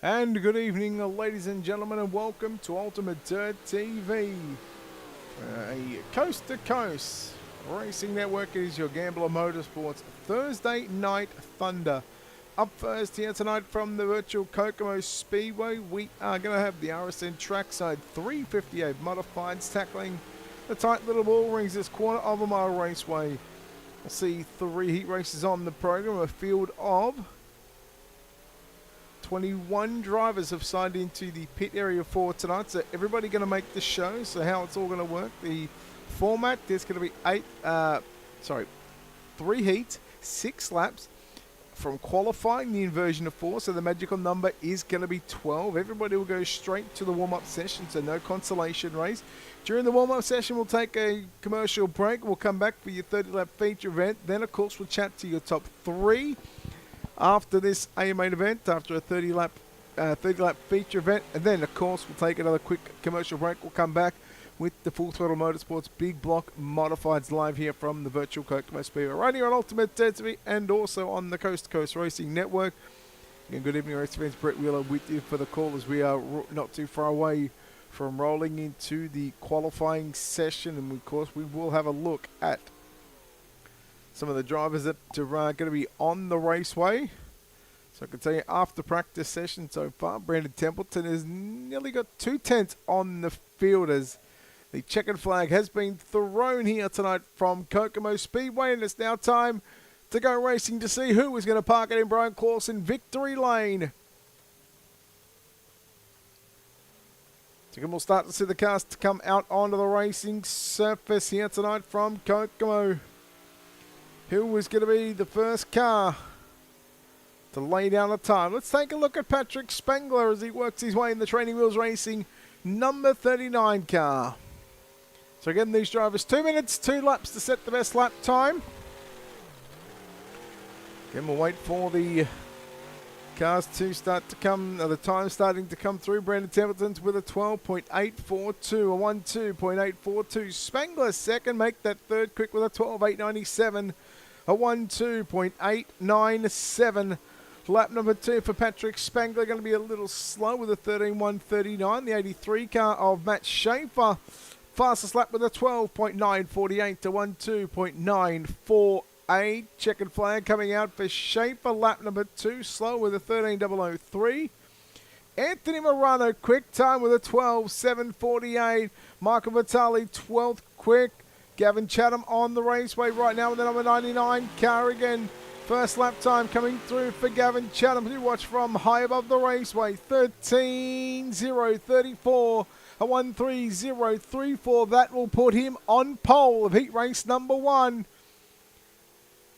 And good evening, ladies and gentlemen, and welcome to Ultimate Dirt TV. A coast-to-coast racing network. It is your Gambler Motorsports Thursday Night Thunder. Up first here tonight from the virtual Kokomo Speedway, we are going to have the RSN Trackside 358 Modifieds tackling the tight little ball rings this quarter of a mile raceway. We'll see 3 heat races on the program, a field of 21 drivers have signed into the pit area for tonight, so everybody going to make the show. So how it's all going to work, the format, there's going to be 3 heats, 6 laps from qualifying, the inversion of 4, so the magical number is going to be 12. Everybody will go straight to the warm-up session, so no consolation race. During the warm-up session, we'll take a commercial break. We'll come back for your 30-lap feature event. Then, of course, we'll chat to your top 3 after this main event, after a 30-lap feature event. And then, of course, we'll take another quick commercial break. We'll come back with the Full Throttle Motorsports Big Block Modifieds live here from the virtual Kokomo Speedway, right here on Ultimate Dirt TV and also on the Coast to Coast Racing Network. Again, good evening, race fans. Brett Wheeler with you for the call as we are not too far away from rolling into the qualifying session. And, of course, we will have a look at some of the drivers that are going to be on the raceway. So I can tell you, after practice session so far, Brandon Templeton has nearly got 2/10 on the field as the checkered flag has been thrown here tonight from Kokomo Speedway, and it's now time to go racing to see who is going to park it in Brian Clausen victory lane. So we'll start to see the cars to come out onto the racing surface here tonight from Kokomo. Who is going to be the first car to lay down a time? Let's take a look at Patrick Spengler as he works his way in the Training Wheels Racing number 39 car. So again, these drivers 2 minutes, 2 laps to set the best lap time. Again, we'll wait for the cars to start to come, the time starting to come through. Brandon Templeton's with a 12.842, a 12.842. Spengler second, make that third quick with a 12.897. A 12.897. Lap number 2 for Patrick Spengler, going to be a little slow with a 13.139. The 83 car of Matt Schaefer, fastest lap with a 12.948 to 12.948. Checkered flag coming out for Schaefer, lap number 2, slow with a 13.003. Anthony Morano, quick time with a 12.748. Michael Vitale, 12th quick. Gavin Chatham on the raceway right now with the number 99 car again. First lap time coming through for Gavin Chatham, who watch from high above the raceway. 13.034, a 13034. That will put him on pole of heat race number 1.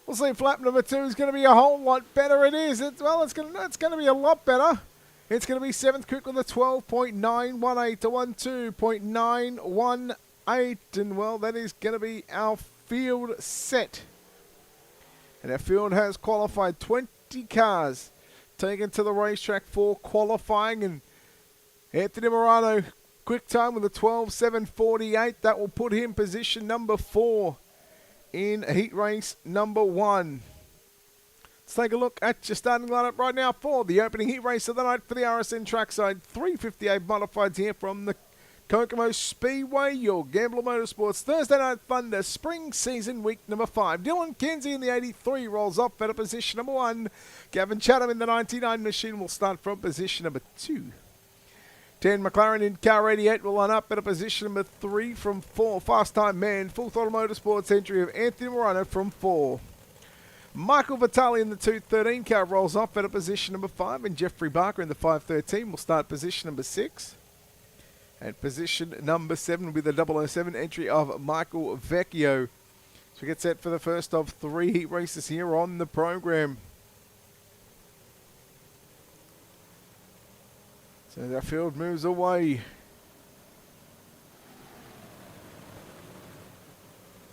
We'll see if lap number 2 is going to be a whole lot better. It is. It's going to be a lot better. It's going to be 7th quick with a 12.918 to 12.918. And, well, that is going to be our field set. And our field has qualified 20 cars taken to the racetrack for qualifying. And Anthony Morano, quick time with a 12.748. That will put him position number 4 in heat race number 1. Let's take a look at your starting lineup right now for the opening heat race of the night for the RSN Trackside 358 Modifieds here from the Kokomo Speedway, your Gambler Motorsports Thursday Night Thunder Spring Season Week number 5. Dylan Kinsey in the 83 rolls off at position number 1. Gavin Chatham in the 99 machine will start from position number 2. Dan McLaren in car 88 will line up at a position number 3 from 4. Fast Time Man, Full Throttle Motorsports entry of Anthony Morano from 4. Michael Vitale in the 213 car rolls off at a position number 5. And Jeffrey Barker in the 513 will start position number 6. And position number 7 will be the 007 entry of Michael Vecchio. So we get set for the first of 3 heat races here on the program. So the field moves away.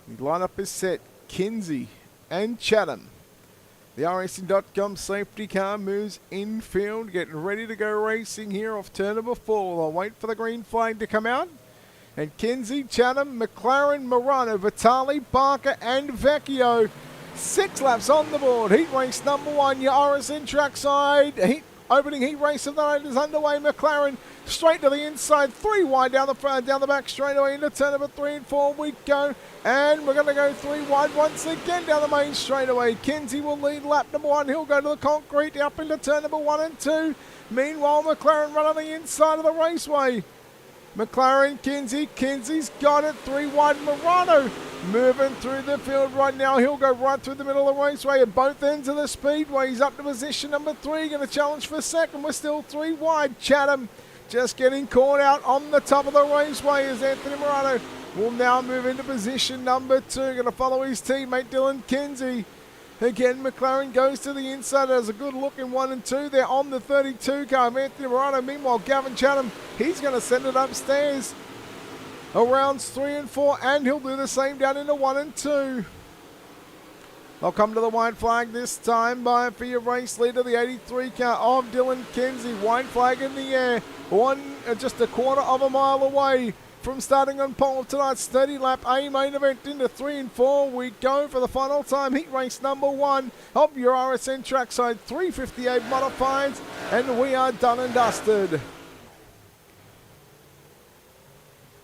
The lineup is set. Kinsey and Chatham. The racing.com safety car moves infield, getting ready to go racing here off turn number 4. I'll wait for the green flag to come out. And Kinsey, Chatham, McLaren, Morano, Vitale, Barker, and Vecchio 6 laps on the board. Heat race number 1, your RSN Trackside opening heat race of the night is underway. McLaren straight to the inside, 3 wide down the front, down the back straight away into turn number 3 and 4 we go. And we're going to go 3 wide once again down the main straightaway. Kinsey will lead lap number 1. He'll go to the concrete up into turn number 1 and 2. Meanwhile, McLaren run on the inside of the raceway. McLaren, Kinsey's got it, 3 wide. Morano moving through the field right now. He'll go right through the middle of the raceway at both ends of the speedway. He's up to position number 3, going to challenge for second. We're still 3 wide. Chatham just getting caught out on the top of the raceway as Anthony Morano will now move into position number 2. Going to follow his teammate Dylan Kinsey. Again, McLaren goes to the inside. There's a good look in 1 and 2. They're on the 32 car. Anthony Morano, meanwhile, Gavin Chatham, he's going to send it upstairs. Rounds 3 and 4, and he'll do the same down into 1 and 2. They'll come to the white flag this time for your race leader, the 83 car of Dylan Kinsey. White flag in the air. Just a quarter of a mile away from starting on pole of tonight's 30 lap A main event into 3 and 4. We go for the final time heat race number 1 of your RSN trackside 358 modifieds, and we are done and dusted.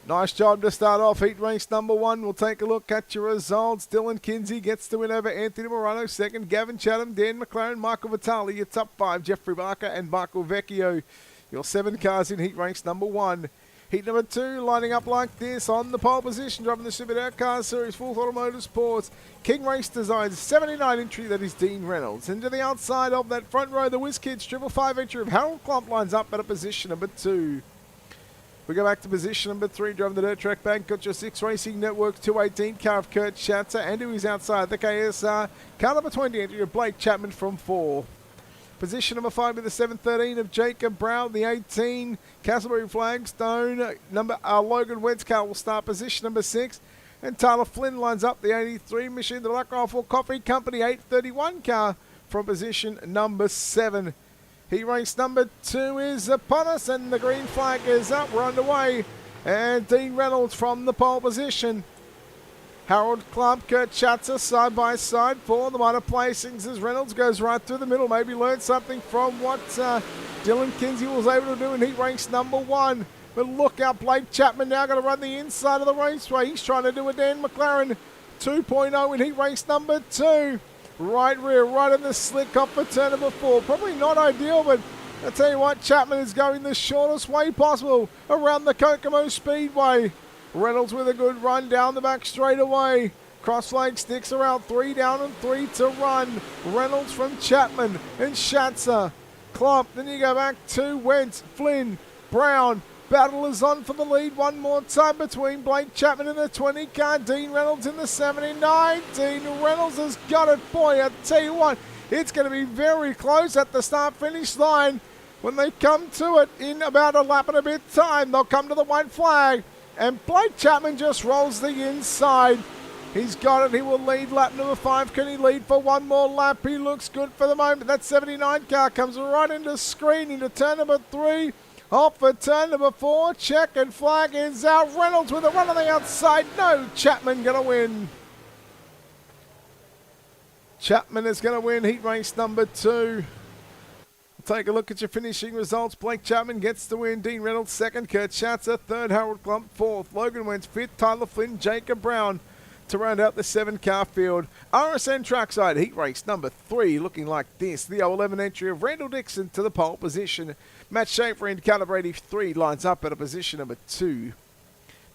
Nice job to start off heat race number 1. We'll take a look at your results. Dylan Kinsey gets the win over Anthony Morano. Second, Gavin Chatham, Dan McLaren, Michael Vitale. Your top 5, Jeffrey Barker and Michael Vecchio. Your 7 cars in heat race number 1. Heat number 2 lining up like this on the pole position, driving the Super Dirt Car Series, Full Throttle Motorsports, King Race Designs, 79 entry, that is Dean Reynolds. And to the outside of that front row, the WizKids 555 entry of Harold Klump lines up at a position number 2. We go back to position number 3, driving the Dirt Track Bank, got your 6 Racing Network 218 car of Kurt Schatzer, and to his outside, the KSR, car number 20 entry of Blake Chapman from 4. Position number 5 with the 713 of Jacob Brown. The 18 Castleberry Flagstone. Logan Wedd's car will start position number 6. And Tyler Flynn lines up the 83 Machine, the Black Rifle Coffee Company 831 car from position number 7. Heat race number 2 is upon us, and the green flag is up. We're underway. And Dean Reynolds from the pole position. Harold Klump, Kurt Schatzer side by side for the minor placings as Reynolds goes right through the middle. Maybe learned something from what Dylan Kinsey was able to do in heat race number 1. But look out, Blake Chapman now going to run the inside of the raceway. He's trying to do a Dan McLaren 2.0 in heat race number 2. Right rear, right in the slick off for turn number 4. Probably not ideal, but I tell you what, Chapman is going the shortest way possible around the Kokomo Speedway. Reynolds with a good run down the back straight away. Crossflag sticks around 3 down and 3 to run. Reynolds from Chapman and Schatzer. Klump, then you go back to Wentz, Flynn, Brown. Battle is on for the lead one more time between Blake Chapman in the 20 car. Dean Reynolds in the 79. Dean Reynolds has got it. Boy, I tell you what, it's going to be very close at the start-finish line. When they come to it in about a lap and a bit time, they'll come to the white flag. And Blake Chapman just rolls the inside. He's got it. He will lead lap number 5. Can he lead for one more lap? He looks good for the moment. That 79 car comes right into screen into turn number 3. Off for turn number 4. Check and flag is out. Reynolds with a run on the outside. No, Chapman going to win. Chapman is going to win heat race number 2. Take a look at your finishing results. Blake Chapman gets the win. Dean Reynolds second. Kurt Schatzer third. Harold Klump fourth. Logan Wentz fifth. Tyler Flynn, Jacob Brown to round out the 7-car field. RSN Trackside heat race number 3 looking like this. The 011 entry of Randall Dixon to the pole position. Matt Schaefer in car number 83 lines up at a position number 2.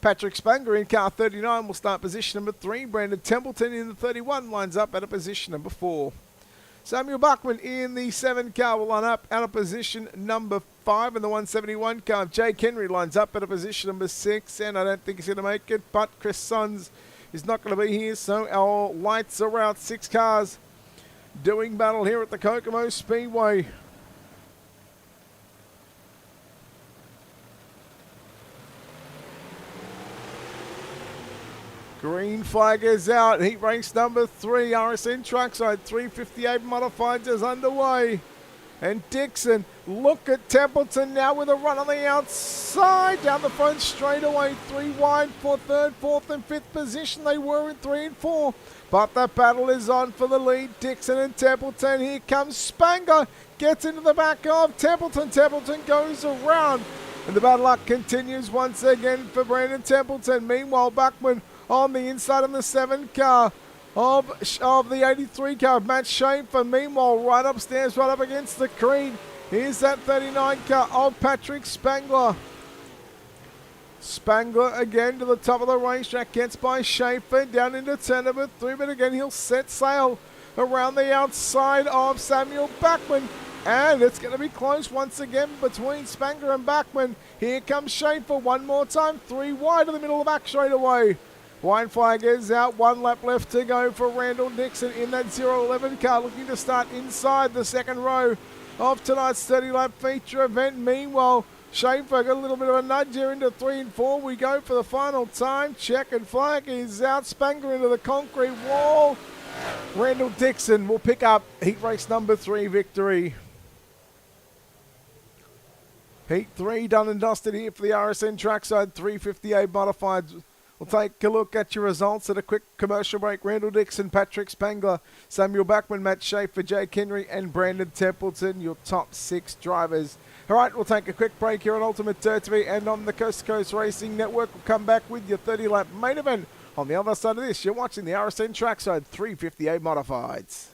Patrick Spunger in car 39 will start position number 3. Brandon Templeton in the 31 lines up at a position number 4. Samuel Buckman in the 7 car will line up at a position number 5. In the 171 car, Jake Henry lines up at a position number 6. And I don't think he's going to make it, but Chris Sons is not going to be here. So our lights are out. 6 cars doing battle here at the Kokomo Speedway. Green flag is out. Heat race number 3. RSN Trackside 358 Modifieds is underway. And Dixon, look at Templeton now with a run on the outside. Down the front straightaway, 3 wide for third, fourth and fifth position. They were in 3 and 4. But the battle is on for the lead. Dixon and Templeton. Here comes Spangler. Gets into the back of Templeton. Templeton goes around. And the bad luck continues once again for Brandon Templeton. Meanwhile, Buckman on the inside of the 7 car. Of the 83 car, Matt Schaefer. Meanwhile, right upstairs, right up against the Creed. Here's that 39 car of Patrick Spangler. Spangler again to the top of the racetrack, gets by Schaefer down into turn number 3, but again he'll set sail around the outside of Samuel Bachman. And it's going to be close once again between Spangler and Bachman. Here comes Schaefer one more time, 3 wide in the middle of the back straightaway. Wine flag is out, 1 lap left to go for Randall Dixon in that 0-11 car, looking to start inside the second row of tonight's 30-lap feature event. Meanwhile, Schaefer got a little bit of a nudge here into 3 and 4. We go for the final time. Checkered flag is out, Spangler into the concrete wall. Randall Dixon will pick up heat race number 3 victory. Heat 3 done and dusted here for the RSN Trackside 358 Modified. We'll take a look at your results at a quick commercial break. Randall Dixon, Patrick Spangler, Samuel Bachman, Matt Schaefer, Jake Henry and Brandon Templeton, your top 6 drivers. All right, we'll take a quick break here on Ultimate Dirt TV and on the Coast to Coast Racing Network. We'll come back with your 30-lap main event. On the other side of this, you're watching the RSN Trackside 358 Modifieds.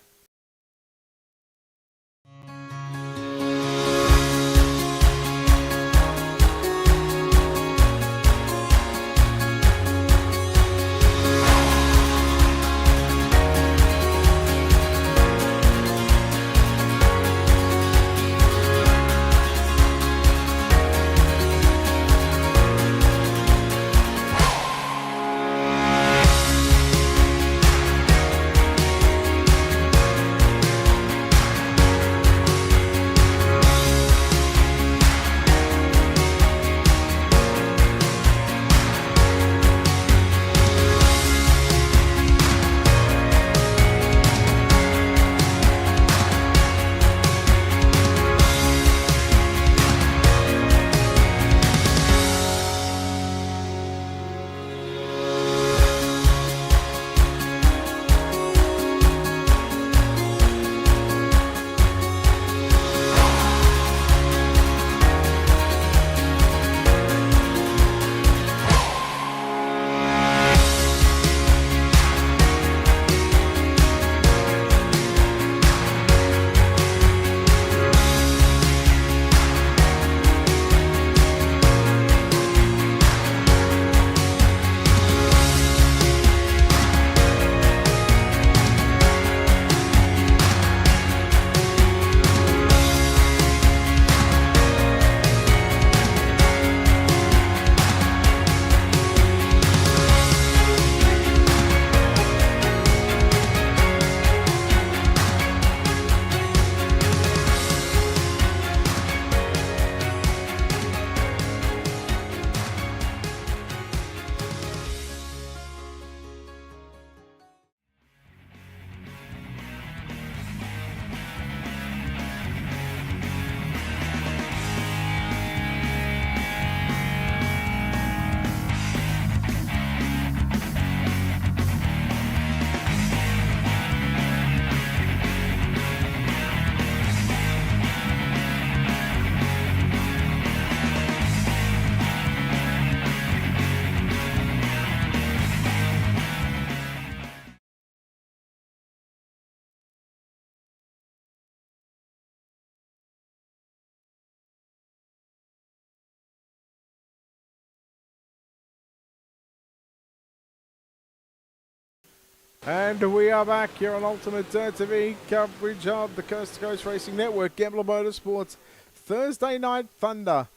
And we are back here on Ultimate Dirt TV coverage of the Coast to Coast Racing Network, Gambler Motorsports, Thursday Night Thunder.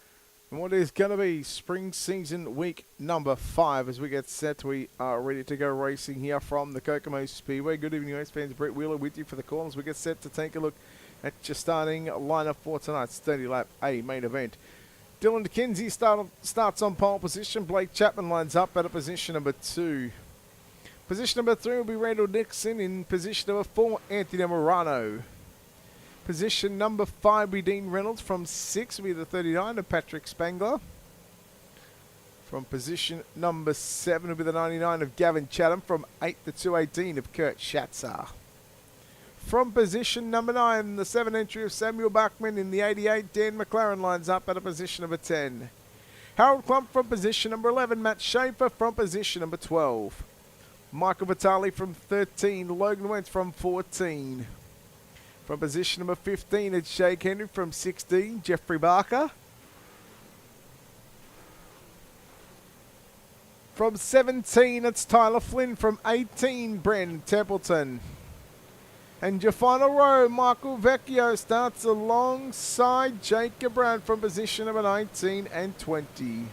And what is going to be spring season week number 5 as we get set. We are ready to go racing here from the Kokomo Speedway. Good evening, race fans. Brett Wheeler with you for the call as we get set to take a look at your starting lineup for tonight's 30-lap A main event. Dylan DeKenzie starts on pole position. Blake Chapman lines up at position number 2. Position number 3 will be Randall Dixon. In position number 4, Anthony Morano. Position number 5 will be Dean Reynolds. From 6 will be the 39 of Patrick Spangler. From position number 7 will be the 99 of Gavin Chatham. From 8 the 218 of Kurt Schatzer. From position number 9, the 7 entry of Samuel Bachman. In the 88, Dan McLaren lines up at a position number 10. Harold Clump from position number 11. Matt Schaefer from position number 12. Michael Vitale from 13. Logan Wentz from 14. From position number 15, it's Jake Henry. From 16, Jeffrey Barker. From 17, it's Tyler Flynn. From 18, Brandon Templeton. And your final row, Michael Vecchio starts alongside Jacob Brown from position number 19 and 20.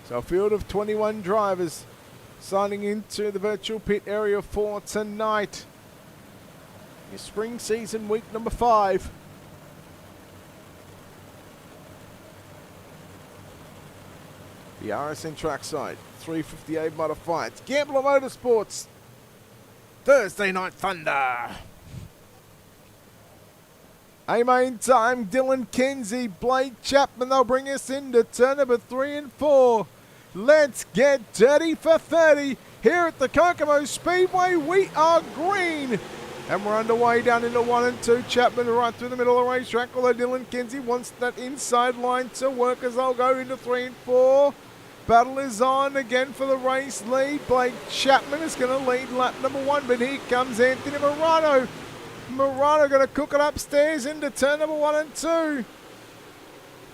So a field of 21 drivers signing into the virtual pit area for tonight. Your spring season week number 5. The RSN trackside, 358 modified. Gambler Motorsports, Thursday Night Thunder. A-main time, Dylan Kinsey, Blake Chapman. They'll bring us into turn number 3 and 4. Let's get dirty for 30 here at the Kokomo Speedway. We are green. And we're underway down into 1 and 2. Chapman right through the middle of the racetrack, although Dylan Kinsey wants that inside line to work as they'll go into 3 and 4. Battle is on again for the race lead. Blake Chapman is going to lead lap number 1, but here comes Anthony Morano. Morano going to cook it upstairs into turn number 1 and 2.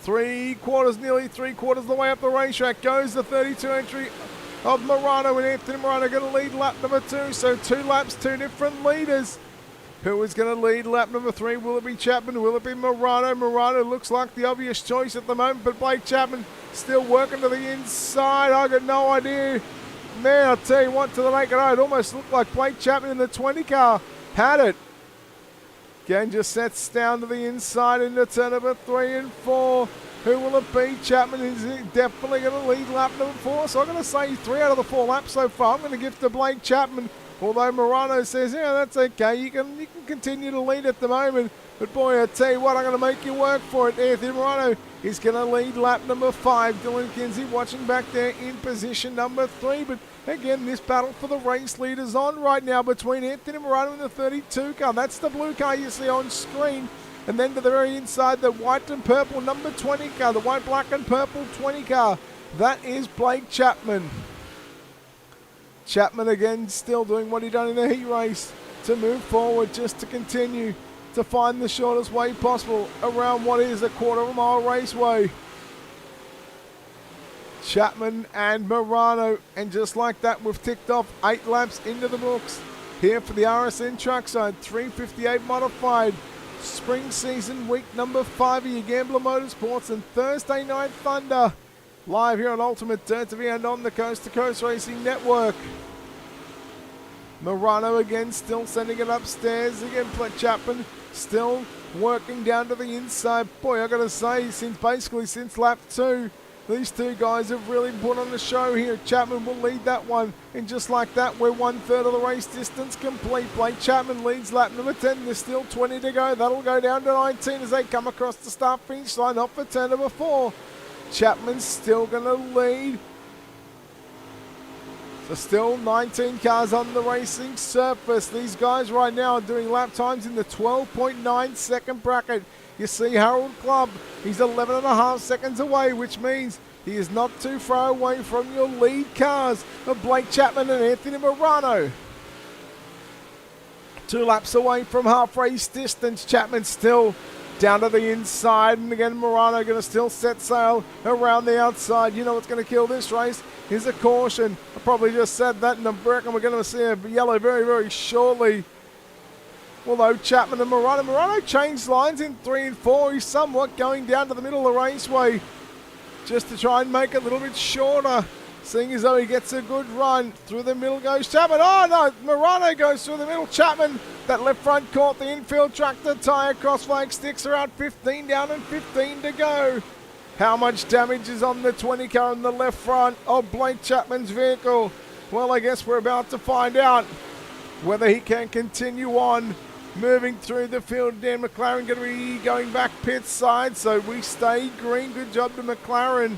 Nearly three quarters of the way up the racetrack goes the 32 entry of Morano, and Anthony Morano going to lead lap number 2. So 2 laps, 2 different leaders. Who is going to lead lap number 3? Will it be Chapman? Will it be Morano? Morano looks like the obvious choice at the moment, but Blake Chapman still working to the inside. I got no idea. Man, I'll tell you what, to the naked eye, it almost looked like Blake Chapman in the 20 car had it. Again, just sets down to the inside into turn number 3 and 4. Who will it be? Chapman is definitely going to lead lap number 4. So I'm going to say 3 out of the 4 laps so far. I'm going to give to Blake Chapman. Although Morano says, yeah, that's okay. You can continue to lead at the moment. But boy, I tell you what, I'm going to make you work for it. Anthony Morano is going to lead lap number 5. Dylan Kinsey watching back there in position number 3. But again, this battle for the race lead is on right now between Anthony Morano and the 32 car. That's the blue car you see on screen. And then to the very inside, the white and purple number 20 car. The white, black and purple 20 car. That is Blake Chapman. Chapman again still doing what he done in the heat race to move forward, just to continue to find the shortest way possible around what is a quarter-mile raceway. Chapman and Morano, and just like that, we've ticked off 8 laps into the books here for the RSN Trackside 358 modified spring season week number 5 of your Gambler Motorsports and Thursday Night Thunder live here on Ultimate Dirt TV and on the Coast to Coast Racing Network. Morano again still sending it upstairs. Again, Chapman still working down to the inside. Boy, I got to say, since lap 2, these two guys have really put on the show here. Chapman will lead that one. And just like that, we're 1/3 of the race distance complete. Blake Chapman leads lap number 10. There's still 20 to go. That'll go down to 19 as they come across the start-finish line off for turn number 4. Chapman's still going to lead. So still 19 cars on the racing surface. These guys right now are doing lap times in the 12.9 second bracket. You see Harold Clubb, he's 11.5 seconds away, which means he is not too far away from your lead cars of Blake Chapman and Anthony Morano. 2 laps away from half race distance. Chapman still down to the inside, and again Morano going to still set sail around the outside. You know what's going to kill this race is a caution. I probably just said that, and I reckon we're going to see a yellow very, very shortly. Although Chapman and Morano changed lines in 3 and 4. He's somewhat going down to the middle of the raceway just to try and make it a little bit shorter, seeing as though he gets a good run. Through the middle goes Chapman. Oh no, Morano goes through the middle. Chapman, that left front caught the infield tractor tyre. Cross flag sticks around 15 down and 15 to go. How much damage is on the 20 car in the left front of Blake Chapman's vehicle? Well, I guess we're about to find out whether he can continue on moving through the field. Dan McLaren going to be going back pit side, so we stay green. Good job to McLaren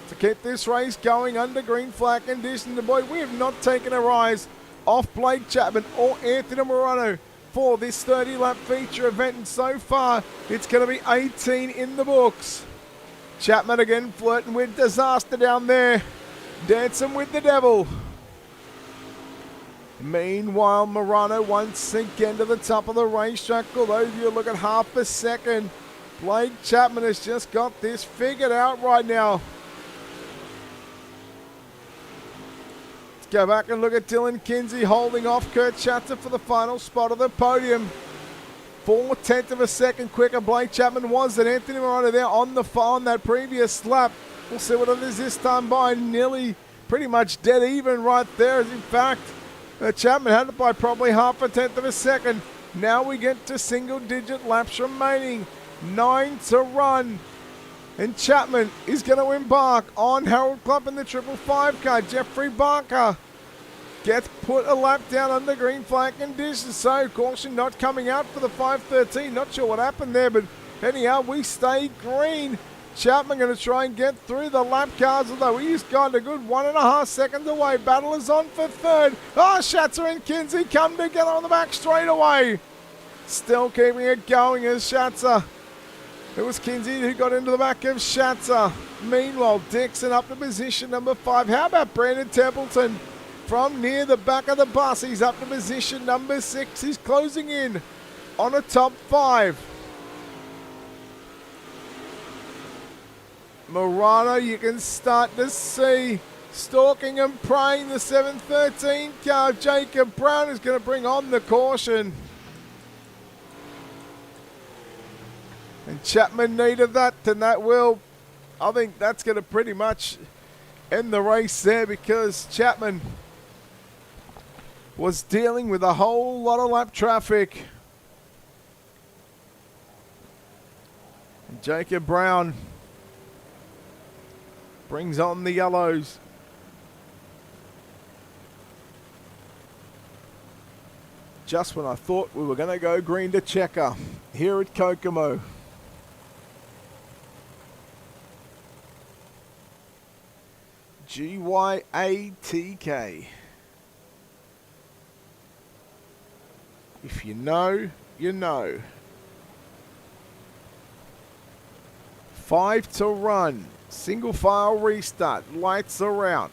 to keep this race going under green flag conditions. Boy, we have not taken our eyes off Blake Chapman or Anthony Morano for this 30-lap feature event, and so far it's going to be 18 in the books. Chapman again flirting with disaster down there, dancing with the devil. Meanwhile, Morano once again to the top of the racetrack. Although if you look at half a second, Blake Chapman has just got this figured out right now. Let's go back and look at Dylan Kinsey holding off Kurt Schatzer for the final spot of the podium. 4/10 of a second quicker Blake Chapman was than Anthony Morano there on that previous lap. We'll see what it is this time by. Nearly pretty much dead even right there. In fact, Chapman had it by probably 0.5 of a second. Now we get to single-digit laps remaining. 9 to run. And Chapman is going to embark on Harold Clubb in the 555 car. Jeffrey Barker gets put a lap down under green flag conditions. So caution not coming out for the 513. Not sure what happened there, but anyhow, we stay green. Chapman going to try and get through the lap cars, although he's got a good 1.5 seconds away. Battle is on for third. Oh, Schatzer and Kinsey come together on the back straightaway. Still keeping it going as Schatzer. It was Kinsey who got into the back of Schatzer. Meanwhile, Dixon up to position number 5. How about Brandon Templeton from near the back of the bus? He's up to position number 6. He's closing in on a top 5. Morano, you can start to see stalking and praying the 713 car. Jacob Brown is going to bring on the caution. And Chapman needed that, and that will, I think that's going to pretty much end the race there, because Chapman was dealing with a whole lot of lap traffic. And Jacob Brown brings on the yellows. Just when I thought we were going to go green to checker here at Kokomo. GYATK. If you know, you know. 5 to run. Single file restart. Lights are out.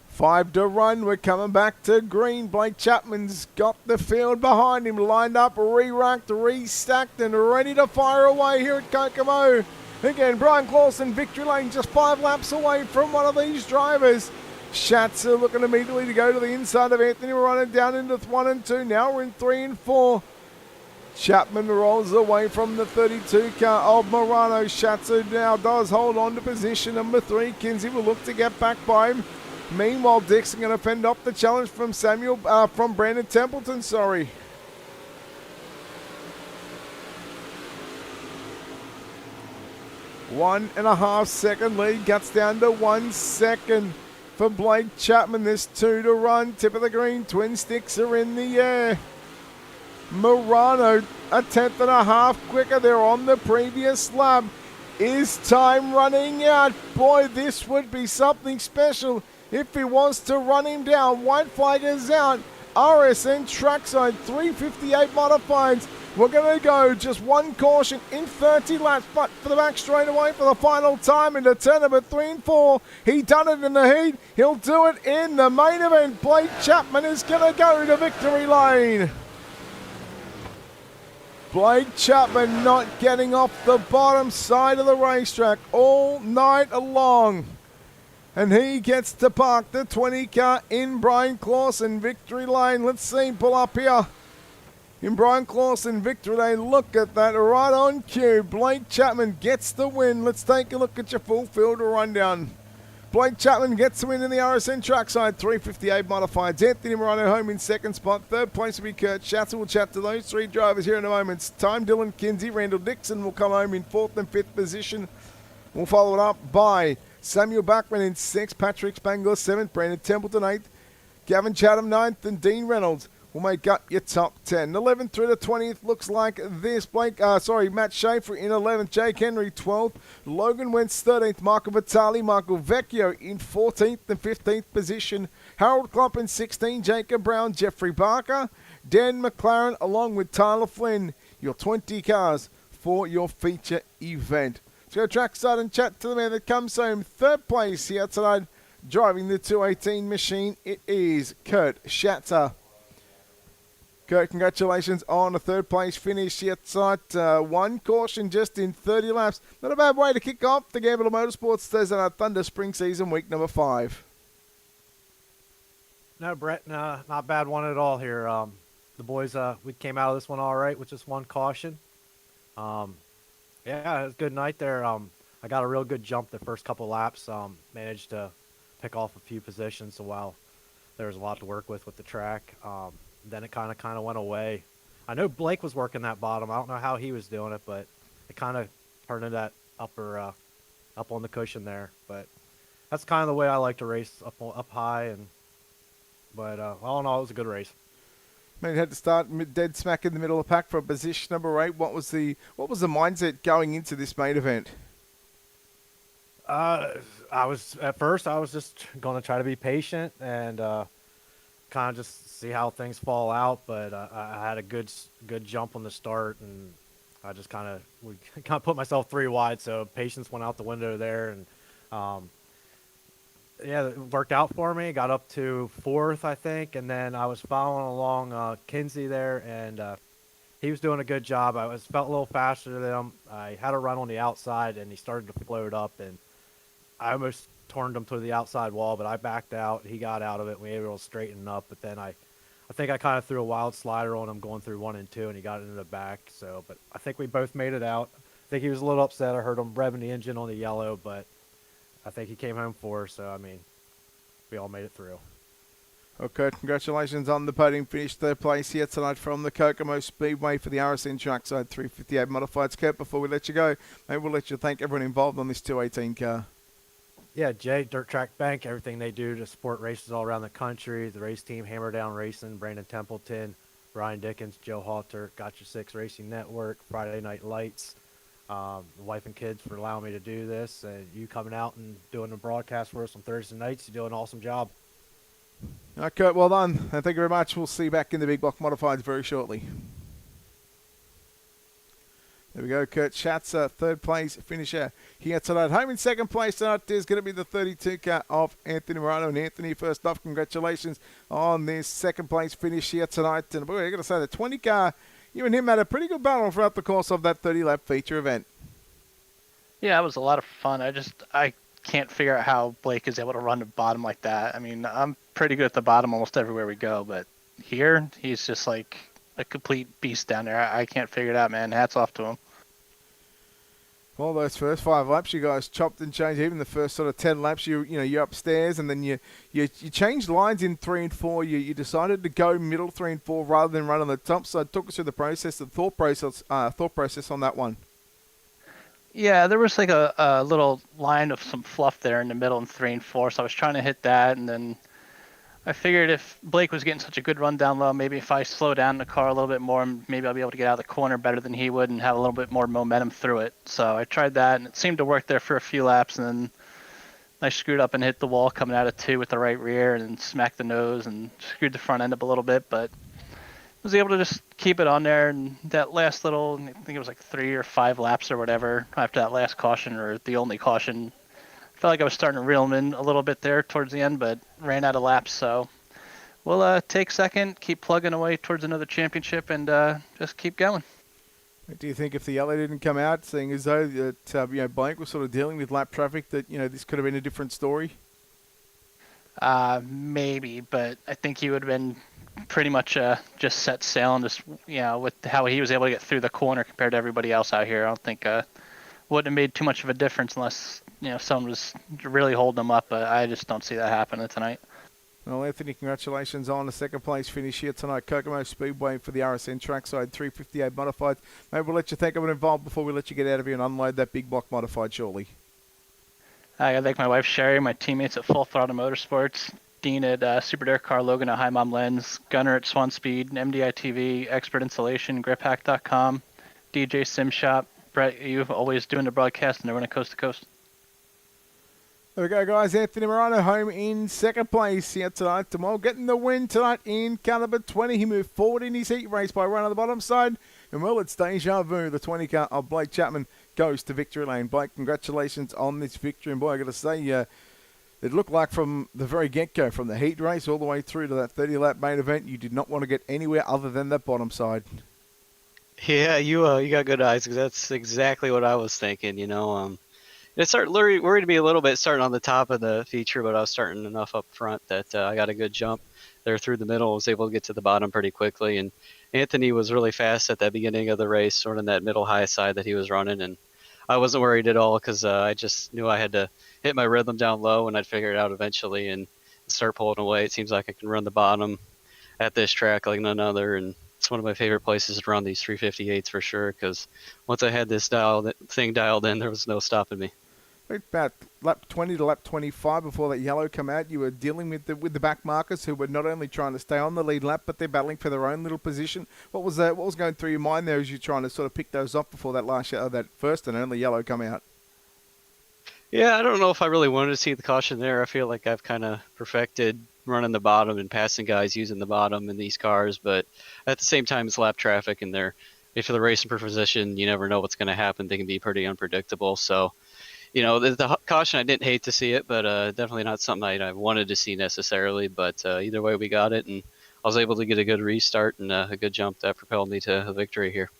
Five to run. We're coming back to green. Blake Chapman's got the field behind him. Lined up, re-racked, restacked, and ready to fire away here at Kokomo. Again, Brian Clausen, victory lane, just 5 laps away from one of these drivers. Schatzer looking immediately to go to the inside of Anthony Morano, down into 1 and 2. Now we're in 3 and 4. Chapman rolls away from the 32 car of Morano. Schatzer now does hold on to position number 3. Kinsey will look to get back by him. Meanwhile, Dixon going to fend off the challenge from from Brandon Templeton, sorry. One and a half second lead, cuts down to 1 second for Blake Chapman. There's 2 to run. Tip of the green, twin sticks are in the air. Morano, 1/10 and a half quicker there on the previous lap. Is time running out? Boy, this would be something special if he wants to run him down. White flag is out. RSN trackside 358 modifieds. We're going to go just 1 caution in 30 laps, but for the back straightaway for the final time into turn number 3 and 4. He done it in the heat. He'll do it in the main event. Blake Chapman is going to go to victory lane. Blake Chapman not getting off the bottom side of the racetrack all night long. And he gets to park the 20 car in Brian Clausen victory lane. Let's see him pull up here. In Brian Clausen victory lane, look at that, right on cue. Blake Chapman gets the win. Let's take a look at your full field rundown. Blake Chapman gets the win in the RSN trackside 358 modifieds. Anthony Morano home in second spot. Third place will be Kurt Schatzer. We'll chat to those three drivers here in a moment's time. Dylan Kinsey, Randall Dixon will come home in fourth and fifth position. We'll follow it up by Samuel Bachman in sixth, Patrick Spangler seventh, Brandon Templeton eighth, Gavin Chatham ninth, and Dean Reynolds will make up your top 10. 11th through to 20th looks like this. Matt Schaefer in 11th, Jake Henry 12th, Logan Wentz 13th, Michael Vitale, Michael Vecchio in 14th and 15th position, Harold Klopp in 16th, Jacob Brown, Jeffrey Barker, Dan McLaren along with Tyler Flynn, your 20 cars for your feature event. Let's go trackside and chat to the man that comes home third place here tonight, driving the 218 machine. It is Kurt Schatzer. Kurt, congratulations on a third place finish here tonight. One caution just in 30 laps. Not a bad way to kick off the Gambler Motorsports Thursday Night Thunder Spring Season week number 5. No, Brett, no, not bad one at all here. The boys, we came out of this one all right with just one caution. Yeah, it was a good night there. I got a real good jump the first couple laps. Managed to pick off a few positions, so while there was a lot to work with the track. Then it kind of went away. I know Blake was working that bottom. I don't know how he was doing it, but it kind of turned into that up on the cushion there. But that's kind of the way I like to race, up high. But all in all, it was a good race. Man, you had to start dead smack in the middle of the pack for position number 8. What was the mindset going into this main event? I was just going to try to be patient and kind of just see how things fall out. But I had a good jump on the start, and I just kind of put myself 3 wide. So patience went out the window there, and yeah, it worked out for me. Got up to 4th, I think, and then I was following along Kinsey there, and he was doing a good job. Felt a little faster than him. I had a run on the outside, and he started to float up, and I almost turned him to the outside wall, but I backed out. He got out of it. We were able to straighten up, but then I think I kind of threw a wild slider on him going through 1 and 2, and he got into the back. So, but I think we both made it out. I think he was a little upset. I heard him revving the engine on the yellow, but I think he came home 4th. So, I mean, we all made it through. Okay, congratulations on the podium finish. Third place here tonight from the Kokomo Speedway for the RSN Trackside 358 Modifieds. Kurt, before we let you go, maybe we'll let you thank everyone involved on this 218 car. Yeah, Jay, Dirt Track Bank, everything they do to support races all around the country. The race team, Hammer Down Racing, Brandon Templeton, Ryan Dickens, Joe Halter, Gotcha 6 Racing Network, Friday Night Lights, the wife and kids for allowing me to do this, and you coming out and doing the broadcast for us on Thursday nights. You do an awesome job. All right, Kurt, well done. And thank you very much. We'll see you back in the Big Block Modifieds very shortly. There we go, Kurt Schatzer, third place finisher here tonight. Home in second place tonight is going to be the 32 car of Anthony Morano. And Anthony, first off, congratulations on this second place finish here tonight. And boy, I got to say, the 20 car, you and him had a pretty good battle throughout the course of that 30 lap feature event. Yeah, it was a lot of fun. I can't figure out how Blake is able to run the bottom like that. I mean, I'm pretty good at the bottom almost everywhere we go, but here he's just like a complete beast down there. I can't figure it out, man. Hats off to him. Well, those first 5 laps, you guys chopped and changed. Even the first sort of 10 laps, you're upstairs, and then you changed lines in 3 and 4. You decided to go middle 3 and 4 rather than run on the top. So talk us through the process, the thought process on that one. Yeah, there was like a little line of some fluff there in the middle in 3 and 4, so I was trying to hit that, and then I figured if Blake was getting such a good run down low, maybe if I slow down the car a little bit more, maybe I'll be able to get out of the corner better than he would and have a little bit more momentum through it. So I tried that, and it seemed to work there for a few laps, and then I screwed up and hit the wall coming out of 2 with the right rear and then smacked the nose and screwed the front end up a little bit, but was able to just keep it on there. And that last little, I think it was like 3 or 5 laps or whatever after that last caution, or the only caution, felt like I was starting to reel him in a little bit there towards the end, but ran out of laps. So we'll take second, keep plugging away towards another championship, and just keep going. Do you think if the yellow didn't come out, seeing as though that Blake was sort of dealing with lap traffic, that this could have been a different story? Maybe, but I think he would have been pretty much just set sail, and just with how he was able to get through the corner compared to everybody else out here. I don't think wouldn't have made too much of a difference unless someone was really holding them up, but I just don't see that happening tonight. Well, Anthony, congratulations on the second place finish here tonight. Kokomo Speedway for the RSN Trackside 358 Modified. Maybe we'll let you think of it involved before we let you get out of here and unload that big block Modified shortly. I gotta thank my wife Sherry, my teammates at Full Throttle Motorsports, Dean at Super Dare Car, Logan at High Mom Lens, Gunner at Swan Speed, MDI TV, Expert Insulation, GripHack.com, DJ Sim Shop, Brett, you always doing the broadcast and everyone at Coast to Coast. There we go, guys. Anthony Morano home in second place here tonight. Tomorrow getting the win tonight in caliber 20. He moved forward in his heat race by run on the bottom side. And well, it's deja vu. The 20 car of Blake Chapman goes to victory lane. Blake, congratulations on this victory. And boy, I got to say, it looked like from the very get-go, from the heat race all the way through to that 30-lap main event, you did not want to get anywhere other than that bottom side. Yeah, you got good eyes, because that's exactly what I was thinking. It started worried me a little bit starting on the top of the feature, but I was starting enough up front that I got a good jump there through the middle. I was able to get to the bottom pretty quickly, and Anthony was really fast at the beginning of the race, sort of in that middle high side that he was running, and I wasn't worried at all because I just knew I had to hit my rhythm down low, and I'd figure it out eventually and start pulling away. It seems like I can run the bottom at this track like none other, and it's one of my favorite places to run these 358s for sure, because once I had this thing dialed in, there was no stopping me. About lap 20 to lap 25 before that yellow come out, you were dealing with the back markers who were not only trying to stay on the lead lap, but they're battling for their own little position. What was going through your mind there as you're trying to sort of pick those off before that first and only yellow come out? Yeah, I don't know if I really wanted to see the caution there. I feel like I've kind of perfected running the bottom and passing guys using the bottom in these cars, but at the same time, it's lap traffic, and if they're racing for position, you never know what's going to happen. They can be pretty unpredictable. So, the caution, I didn't hate to see it, but definitely not something I wanted to see necessarily. But either way, we got it, and I was able to get a good restart and a good jump that propelled me to a victory here.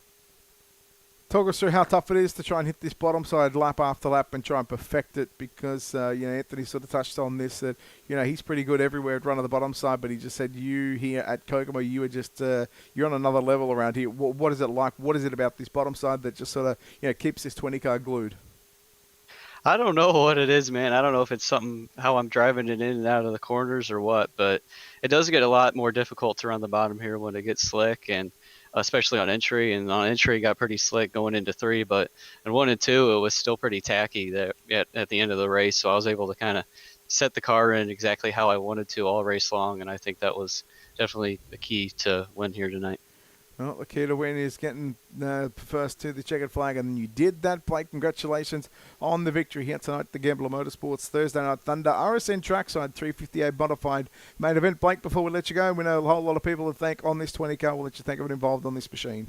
Talk us through how tough it is to try and hit this bottom side lap after lap and try and perfect it, because Anthony sort of touched on this, that he's pretty good everywhere at running the bottom side, but he just said you here at Kokomo, you are just you're on another level around here. What is it like? What is it about this bottom side that just sort of keeps this 20 car glued? I don't know what it is, man. I don't know if it's how I'm driving it in and out of the corners or what, but it does get a lot more difficult to run the bottom here when it gets slick, and especially on entry. And on entry, it got pretty slick going into 3, but in 1 and 2, it was still pretty tacky at the end of the race. So I was able to kind of set the car in exactly how I wanted to all race long, and I think that was definitely the key to win here tonight. Well, the key to win is getting first to the checkered flag, and you did that, Blake. Congratulations on the victory here tonight, the Gambler Motorsports Thursday Night Thunder RSN Trackside 358 Modified main event. Blake, before we let you go, we know a whole lot of people to thank on this 20 car. We'll let you think of it involved on this machine.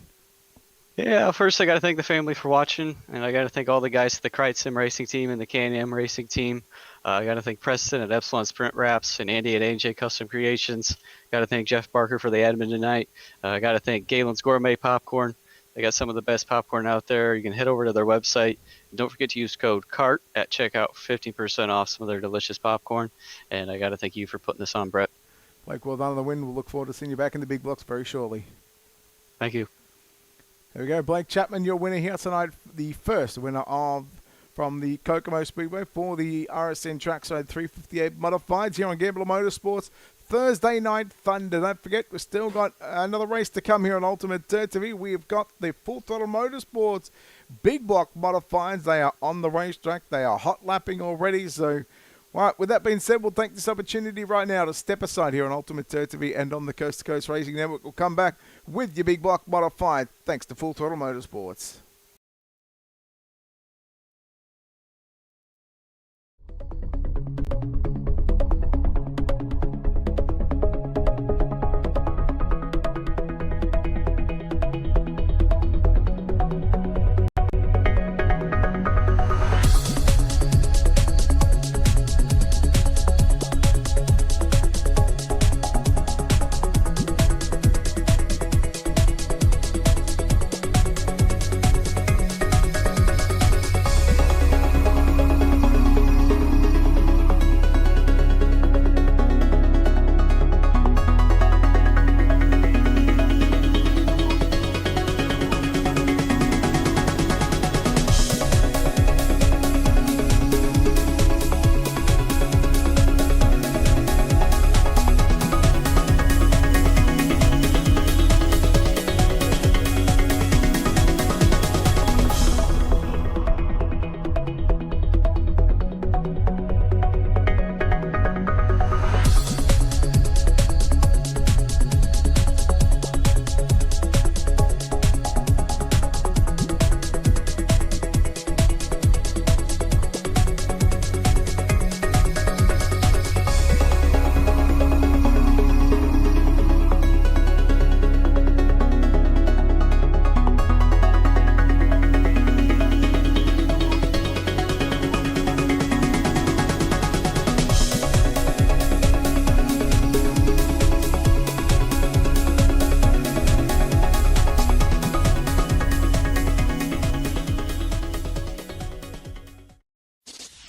Yeah, first I got to thank the family for watching, and I got to thank all the guys at the Krite Sim Racing team and the Can-Am Racing team. I got to thank Preston at Epsilon Sprint Wraps and Andy at AJ Custom Creations. Got to thank Jeff Barker for the admin tonight. I got to thank Galen's Gourmet Popcorn. They got some of the best popcorn out there. You can head over to their website. And don't forget to use code CART at checkout for 15% off some of their delicious popcorn. And I got to thank you for putting this on, Brett. Blake, well done on the win. We'll look forward to seeing you back in the big blocks very shortly. Thank you. There we go. Blake Chapman, your winner here tonight. The first winner from the Kokomo Speedway for the RSN Trackside 358 Modifieds here on Gambler Motorsports. Thursday Night Thunder. Don't forget, we've still got another race to come here on Ultimate Dirt TV. We've got the Full Throttle Motorsports Big Block Modifieds. They are on the racetrack. They are hot lapping already. So, all right, with that being said, we'll take this opportunity right now to step aside here on Ultimate Dirt TV and on the Coast to Coast Racing Network. We'll come back with your Big Block Modified, thanks to Full Throttle Motorsports.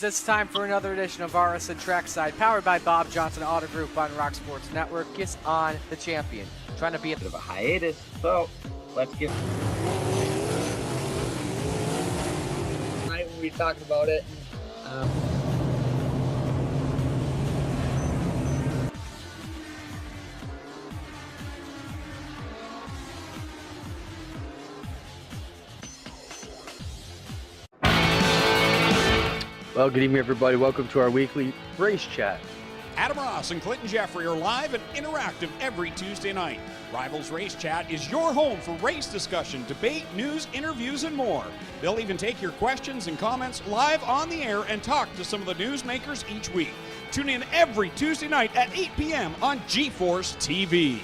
It's time for another edition of RSN Trackside, powered by Bob Johnson Auto Group on Rock Sports Network. Gets on the champion, trying to be a bit of a hiatus, so let's get. Tonight we'll be talking about it. Well, good evening, everybody. Welcome to our weekly race chat. Adam Ross and Clinton Jeffrey are live and interactive every Tuesday night. Rivals Race Chat is your home for race discussion, debate, news, interviews, and more. They'll even take your questions and comments live on the air and talk to some of the newsmakers each week. Tune in every Tuesday night at 8 p.m. on GeForce TV.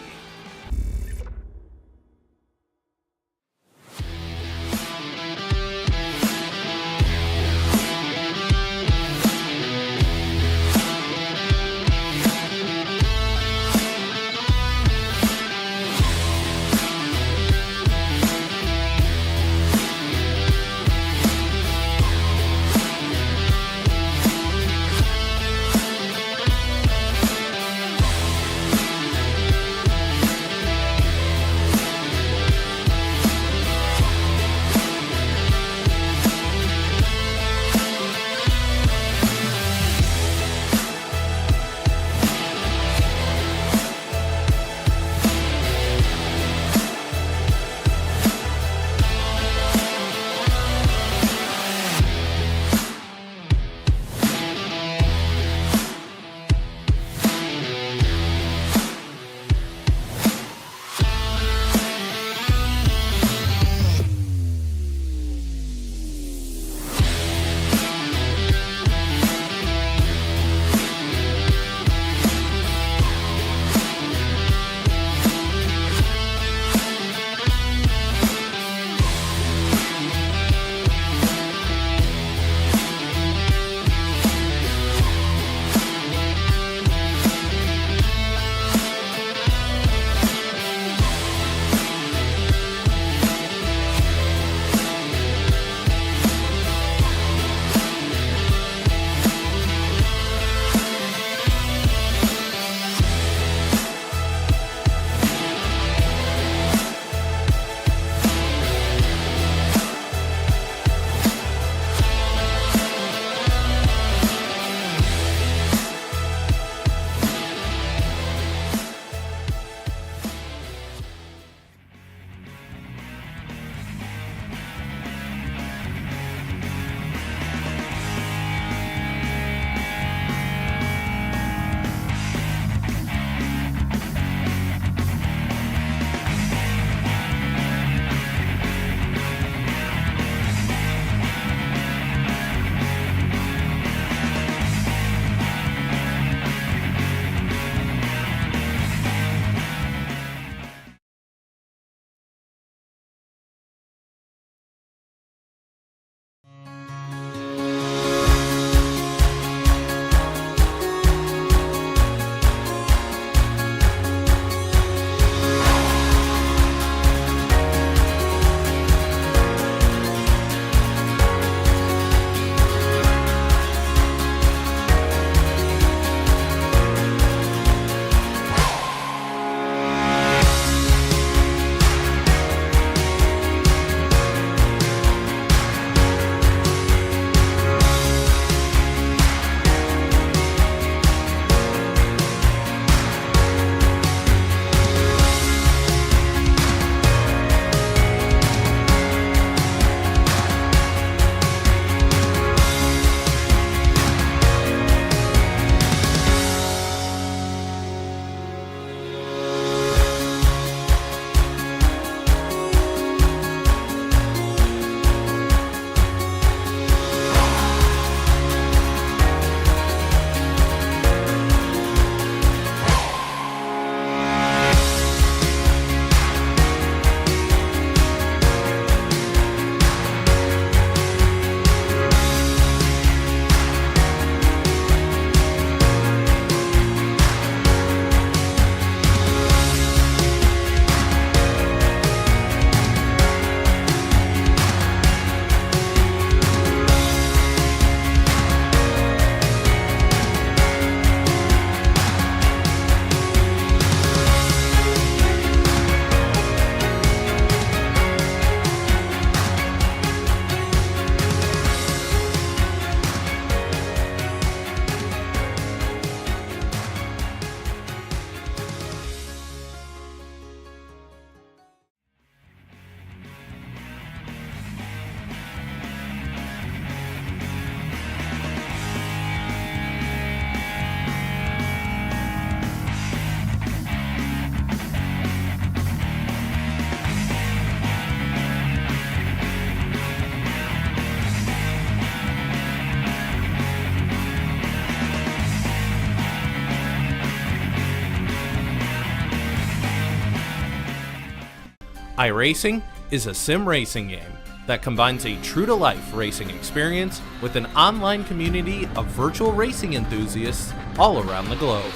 iRacing is a sim racing game that combines a true-to-life racing experience with an online community of virtual racing enthusiasts all around the globe.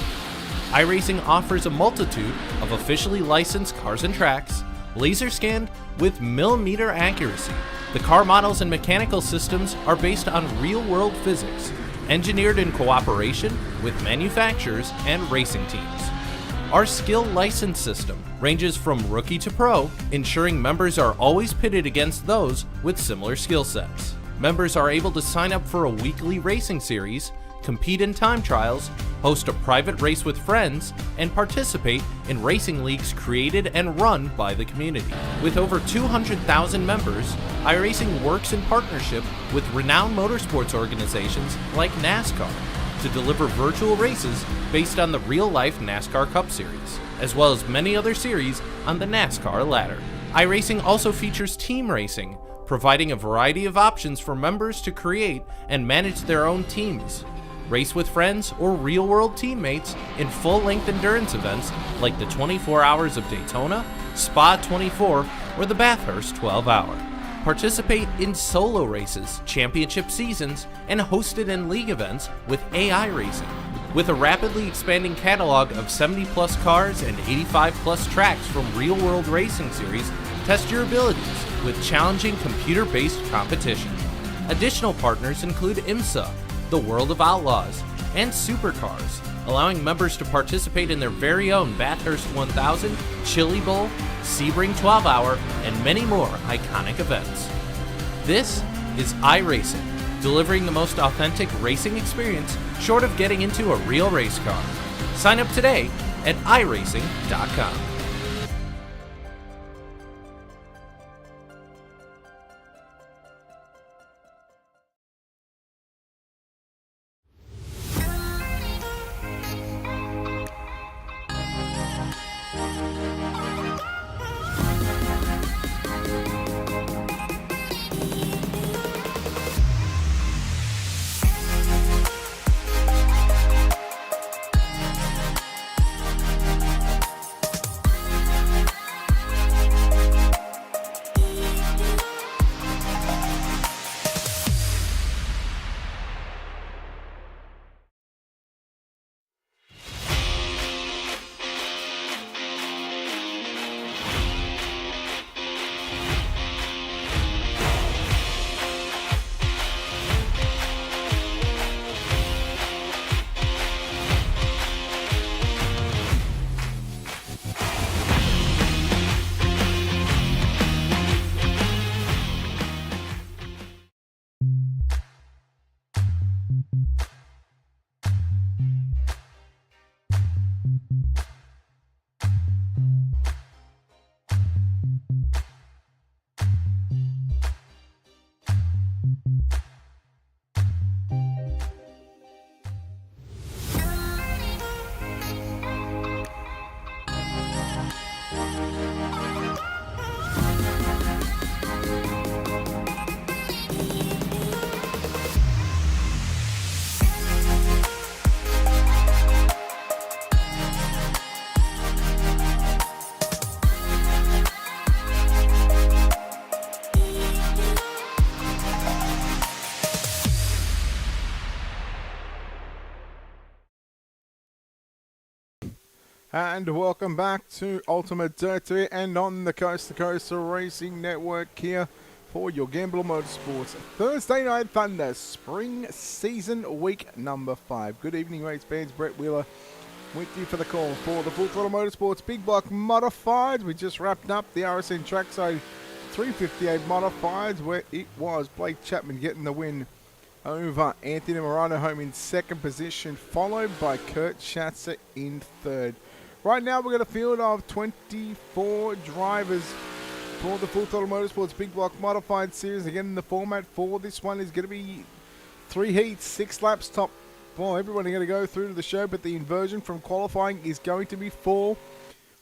iRacing offers a multitude of officially licensed cars and tracks, laser scanned with millimeter accuracy. The car models and mechanical systems are based on real-world physics, engineered in cooperation with manufacturers and racing teams. Our skill license system ranges from rookie to pro, ensuring members are always pitted against those with similar skill sets. Members are able to sign up for a weekly racing series, compete in time trials, host a private race with friends, and participate in racing leagues created and run by the community. With over 200,000 members, iRacing works in partnership with renowned motorsports organizations like NASCAR to deliver virtual races based on the real-life NASCAR Cup Series, as well as many other series on the NASCAR ladder. iRacing also features team racing, providing a variety of options for members to create and manage their own teams, race with friends or real-world teammates in full-length endurance events like the 24 Hours of Daytona, Spa 24, or the Bathurst 12-Hour. Participate in solo races, championship seasons, and hosted in league events with AI Racing. With a rapidly expanding catalog of 70-plus cars and 85-plus tracks from real-world racing series, test your abilities with challenging computer-based competition. Additional partners include IMSA, the World of Outlaws, and Supercars, allowing members to participate in their very own Bathurst 1000, Chili Bowl, Sebring 12-Hour, and many more iconic events. This is iRacing, delivering the most authentic racing experience short of getting into a real race car. Sign up today at iRacing.com. And welcome back to Ultimate Dirty and on the Coast to Coast Racing Network here for your Gambler Motorsports Thursday Night Thunder Spring Season Week number 5. Good evening, race fans. Brett Wheeler with you for the call for the Full Throttle Motorsports Big Block Modified. We just wrapped up the RSN Trackside 358 Modifieds where it was Blake Chapman getting the win over Anthony Morano home in second position, followed by Kurt Schatzer in third. Right now, we've got a field of 24 drivers for the Full Throttle Motorsports Big Block Modified Series. Again, the format for this one is going to be 3 heats, 6 laps top. Well, everybody going to go through to the show, but the inversion from qualifying is going to be 4,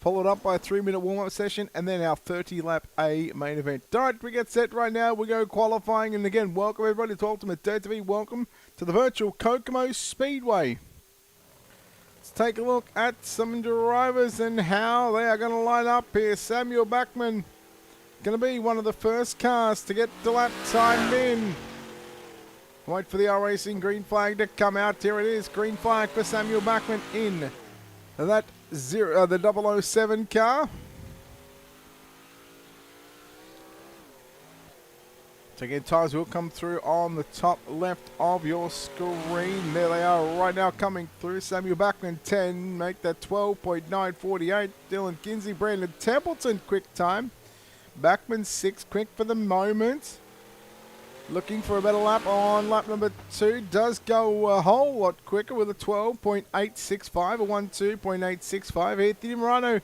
followed up by a 3-minute warm-up session, and then our 30-lap A main event. All right, we get set right now. We go qualifying, and again, welcome everybody to Ultimate Dare TV. Welcome to the virtual Kokomo Speedway. Let's take a look at some drivers and how they are going to line up here. Samuel Backman going to be one of the first cars to get the lap time in. Wait for the R-Racing green flag to come out. Here it is. Green flag for Samuel Bachmann in that the 007 car. So again, tires will come through on the top left of your screen. There they are right now coming through. Samuel Bachmann 10, make that 12.948. Dylan Kinsey, Brandon Templeton, quick time. Bachmann 6, quick for the moment. Looking for a better lap on lap number 2. Does go a whole lot quicker with a 12.865, a 12.865. Anthony Morano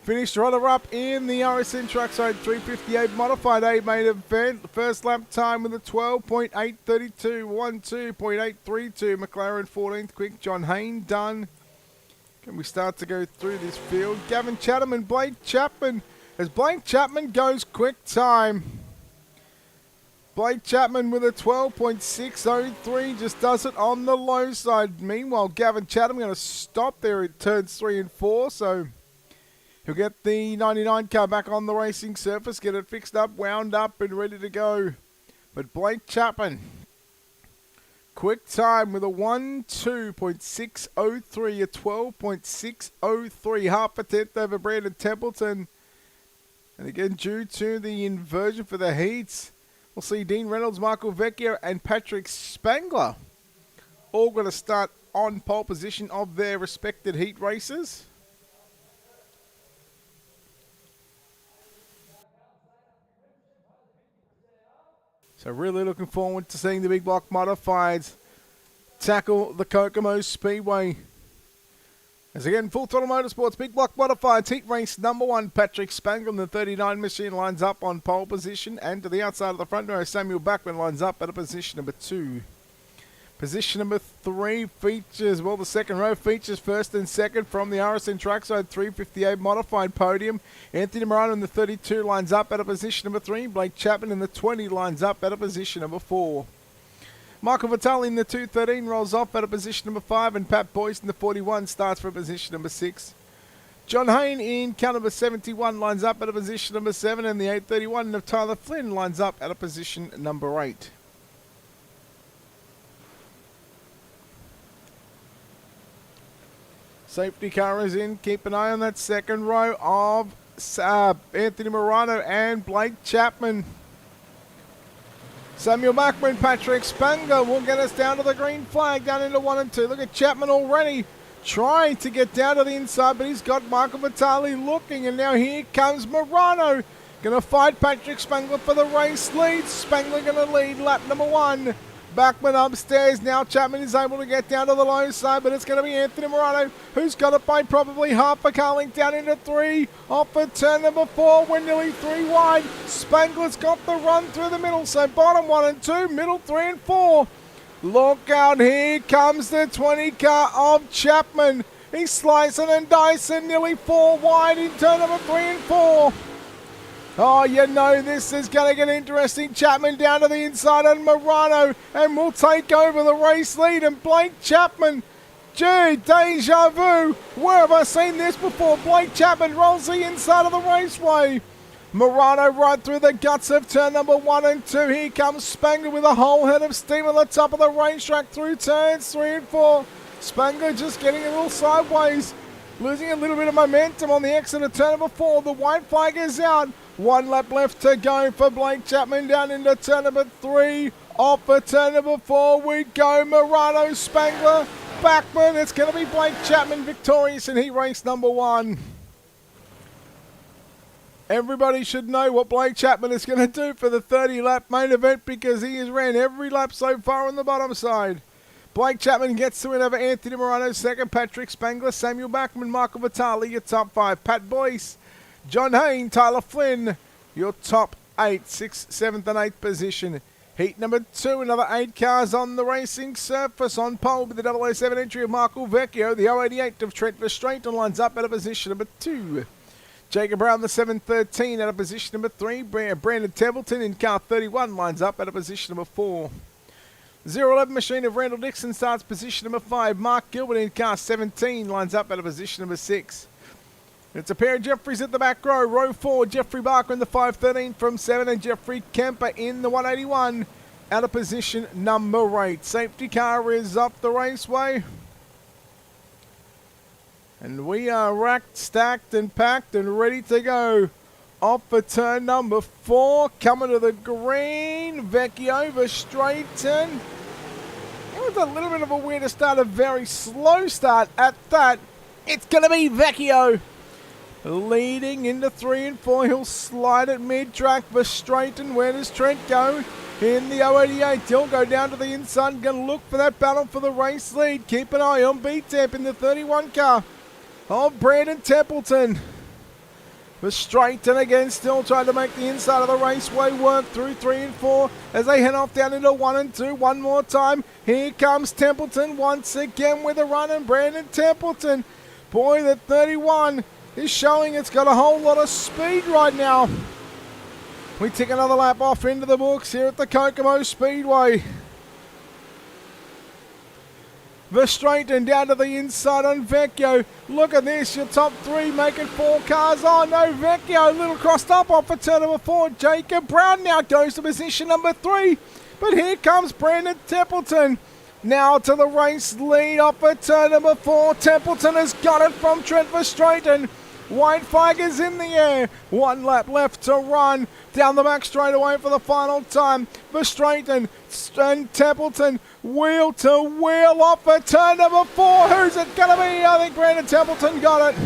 finished runner-up in the RSN Trackside 358 Modified A main event. First lap time with a 12.832, 12.832. McLaren 14th quick. John Hayne done. Can we start to go through this field? Gavin Chatham and Blake Chapman. As Blake Chapman goes quick time. Blake Chapman with a 12.603 just does it on the low side. Meanwhile, Gavin Chatham going to stop there at turns 3 and 4. So he'll get the 99 car back on the racing surface, get it fixed up, wound up, and ready to go. But Blake Chapman, quick time with a 12.603, a 12.603, half a tenth over Brandon Templeton. And again, due to the inversion for the heats, we'll see Dean Reynolds, Michael Vecchio, and Patrick Spangler all going to start on pole position of their respected heat races. So really looking forward to seeing the big block modifieds tackle the Kokomo Speedway. As again, Full Throttle Motorsports big block modifieds heat race number 1. Patrick Spangler in the 39 machine lines up on pole position, and to the outside of the front row, Samuel Bachmann lines up at a position number 2. Position number 3 features, well, the second row features first and second from the RSN Trackside 358 modified podium. Anthony Morano in the 32 lines up at a position number 3. Blake Chapman in the 20 lines up at a position number 4. Michael Vitale in the 213 rolls off at a position number 5, and Pat Boyce in the 41 starts for a position number 6. John Hayne in car number 71 lines up at a position number 7, and the 831 of Tyler Flynn lines up at a position number 8. Safety car is in. Keep an eye on that second row of Anthony Morano and Blake Chapman. Samuel Bachmann, Patrick Spangler will get us down to the green flag, down into 1 and 2. Look at Chapman already trying to get down to the inside, but he's got Michael Vitale looking, and now here comes Morano. Going to fight Patrick Spangler for the race lead. Spangler going to lead lap number 1. Bachmann upstairs. Now Chapman is able to get down to the low side, but it's going to be Anthony Morano who's got it by probably half a car length down into 3. Off at turn number 4. We're nearly 3 wide. Spangler's got the run through the middle, so bottom 1 and 2, middle 3 and 4. Look out, here comes the 20 car of Chapman. He's slicing and dicing, nearly 4 wide in turn number 3 and 4. Oh, you know this is going to get interesting. Chapman down to the inside and Morano, and will take over the race lead. And Blake Chapman, gee, deja vu. Where have I seen this before? Blake Chapman rolls the inside of the raceway. Morano right through the guts of turn number 1 and 2. Here comes Spangler with a whole head of steam on the top of the racetrack through turns 3 and 4. Spangler just getting a little sideways, losing a little bit of momentum on the exit of turn number 4. The white flag is out. 1 lap left to go for Blake Chapman down into turn number 3. Off for turn number 4 we go. Morano, Spangler, Bachmann. It's going to be Blake Chapman victorious in heat race number 1. Everybody should know what Blake Chapman is going to do for the 30-lap main event, because he has ran every lap so far on the bottom side. Blake Chapman gets to win over Anthony Morano, second. Patrick Spangler, Samuel Bachmann, Michael Vitale, your top 5. Pat Boyce, John Hayne, Tyler Flynn, your top 8, 6th, 7th and 8th position. Heat number 2, another 8 cars on the racing surface. On pole with the 007 entry of Michael Vecchio. The 088 of Trent Verstraeten lines up at a position number 2. Jacob Brown, the 713, at a position number 3. Brandon Templeton in car 31 lines up at a position number 4. 011 machine of Randall Dixon starts position number 5. Mark Gilbert in car 17 lines up at a position number 6. It's a pair of Jeffries at the back row. Row 4, Jeffrey Barker in the 513 from 7 and Jeffrey Kemper in the 181. Out of position number 8. Safety car is up the raceway. And we are racked, stacked and packed and ready to go. Off for turn number 4. Coming to the green. Vecchio Verstraeten. It was a little bit of a weird start, a very slow start at that. It's going to be Vecchio. Leading into 3 and 4, he'll slide at mid-track. Verstraeten, where does Trent go? In the 088, he'll go down to the inside. Going to look for that battle for the race lead. Keep an eye on B-Temp in the 31 car. Oh, Brandon Templeton. Verstraeten again, still trying to make the inside of the raceway work through 3 and 4 as they head off down into 1 and 2. One more time. Here comes Templeton once again with a run, and Brandon Templeton. Boy, the 31 is showing it's got a whole lot of speed right now. We take another lap off into the books here at the Kokomo Speedway. Verstraeten down to the inside on Vecchio. Look at this, your top 3 making 4 cars. Oh no, Vecchio, a little crossed up off for turn number 4. Jacob Brown now goes to position number 3. But here comes Brandon Templeton. Now to the race lead off for turn number 4. Templeton has got it from Trent Verstraeten. White flag is in the air. 1 lap left to run. Down the back straight away for the final time. Verstraeten and Templeton wheel to wheel off for turn number 4. Who's it going to be? I think Brandon Templeton got it.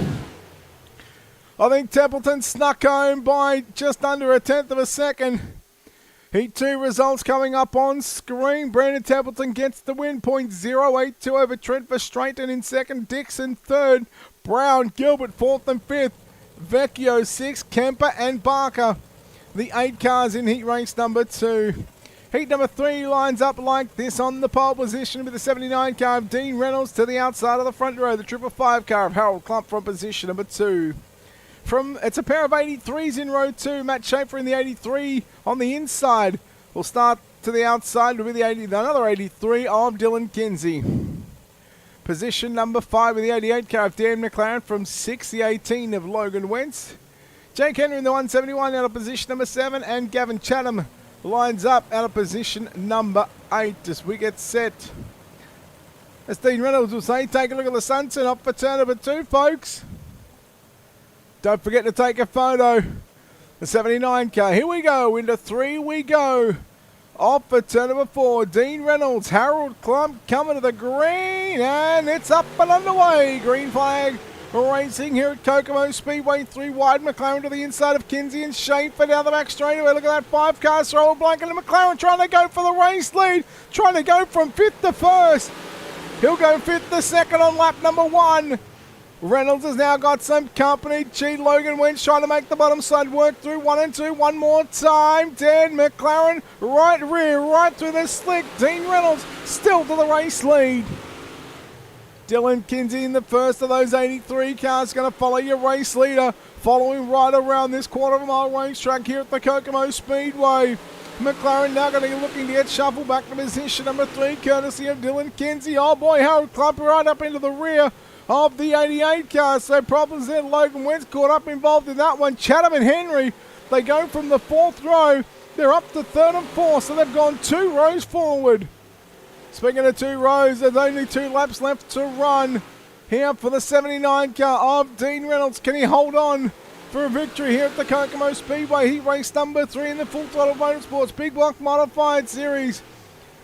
I think Templeton snuck home by just under a tenth of a second. Heat 2 results coming up on screen. Brandon Templeton gets the win. 0.082 over Trent Verstraeten in second. Dixon third. Brown, Gilbert 4th and 5th. Vecchio 6th. Kemper and Barker. The 8 cars in heat race number 2. Heat number 3 lines up like this on the pole position with the 79 car of Dean Reynolds to the outside of the front row. The 555 car of Harold Klump from position number 2. It's a pair of 83s in row 2. Matt Schaefer in the 83 on the inside. We'll start to the outside with another 83 of Dylan Kinsey. Position number 5 with the 88 car of Dan McLaren from 6. The 18 of Logan Wentz. Jake Henry in the 171 out of position number 7. And Gavin Chatham lines up out of position number 8 as we get set. As Dean Reynolds will say, take a look at the sunset up for turn number 2, folks. Don't forget to take a photo. The 79 car. Here we go. Into 3 we go. Off for turn number 4. Dean Reynolds. Harold Klump coming to the green. And it's up and underway. Green flag racing here at Kokomo Speedway. 3 wide. McLaren to the inside of Kinsey and Schaefer down the back straightaway. Look at that 5 cars. Throw a blanket and McLaren trying to go for the race lead. Trying to go from 5th to 1st. He'll go 5th to 2nd on lap number 1. Reynolds has now got some company. G. Logan Wentz trying to make the bottom side work through 1 and 2. One more time. Dan McLaren right rear, right through the slick. Dean Reynolds still to the race lead. Dylan Kinsey in the first of those 83 cars going to follow your race leader. Following right around this quarter of a mile racetrack here at the Kokomo Speedway. McLaren now going to be looking to get shuffled back to position number 3, courtesy of Dylan Kinsey. Oh boy, Harold Klump right up into the rear of the 88 car. So problems there. Logan Wentz caught up involved in that one. Chatham and Henry, they go from the 4th row. They're up to 3rd and 4th, so they've gone 2 rows forward. Speaking of 2 rows, there's only 2 laps left to run here for the 79 car of Dean Reynolds. Can he hold on for a victory here at the Kokomo Speedway? Heat race number 3 in the Full Throttle Motorsports Big Block Modified Series.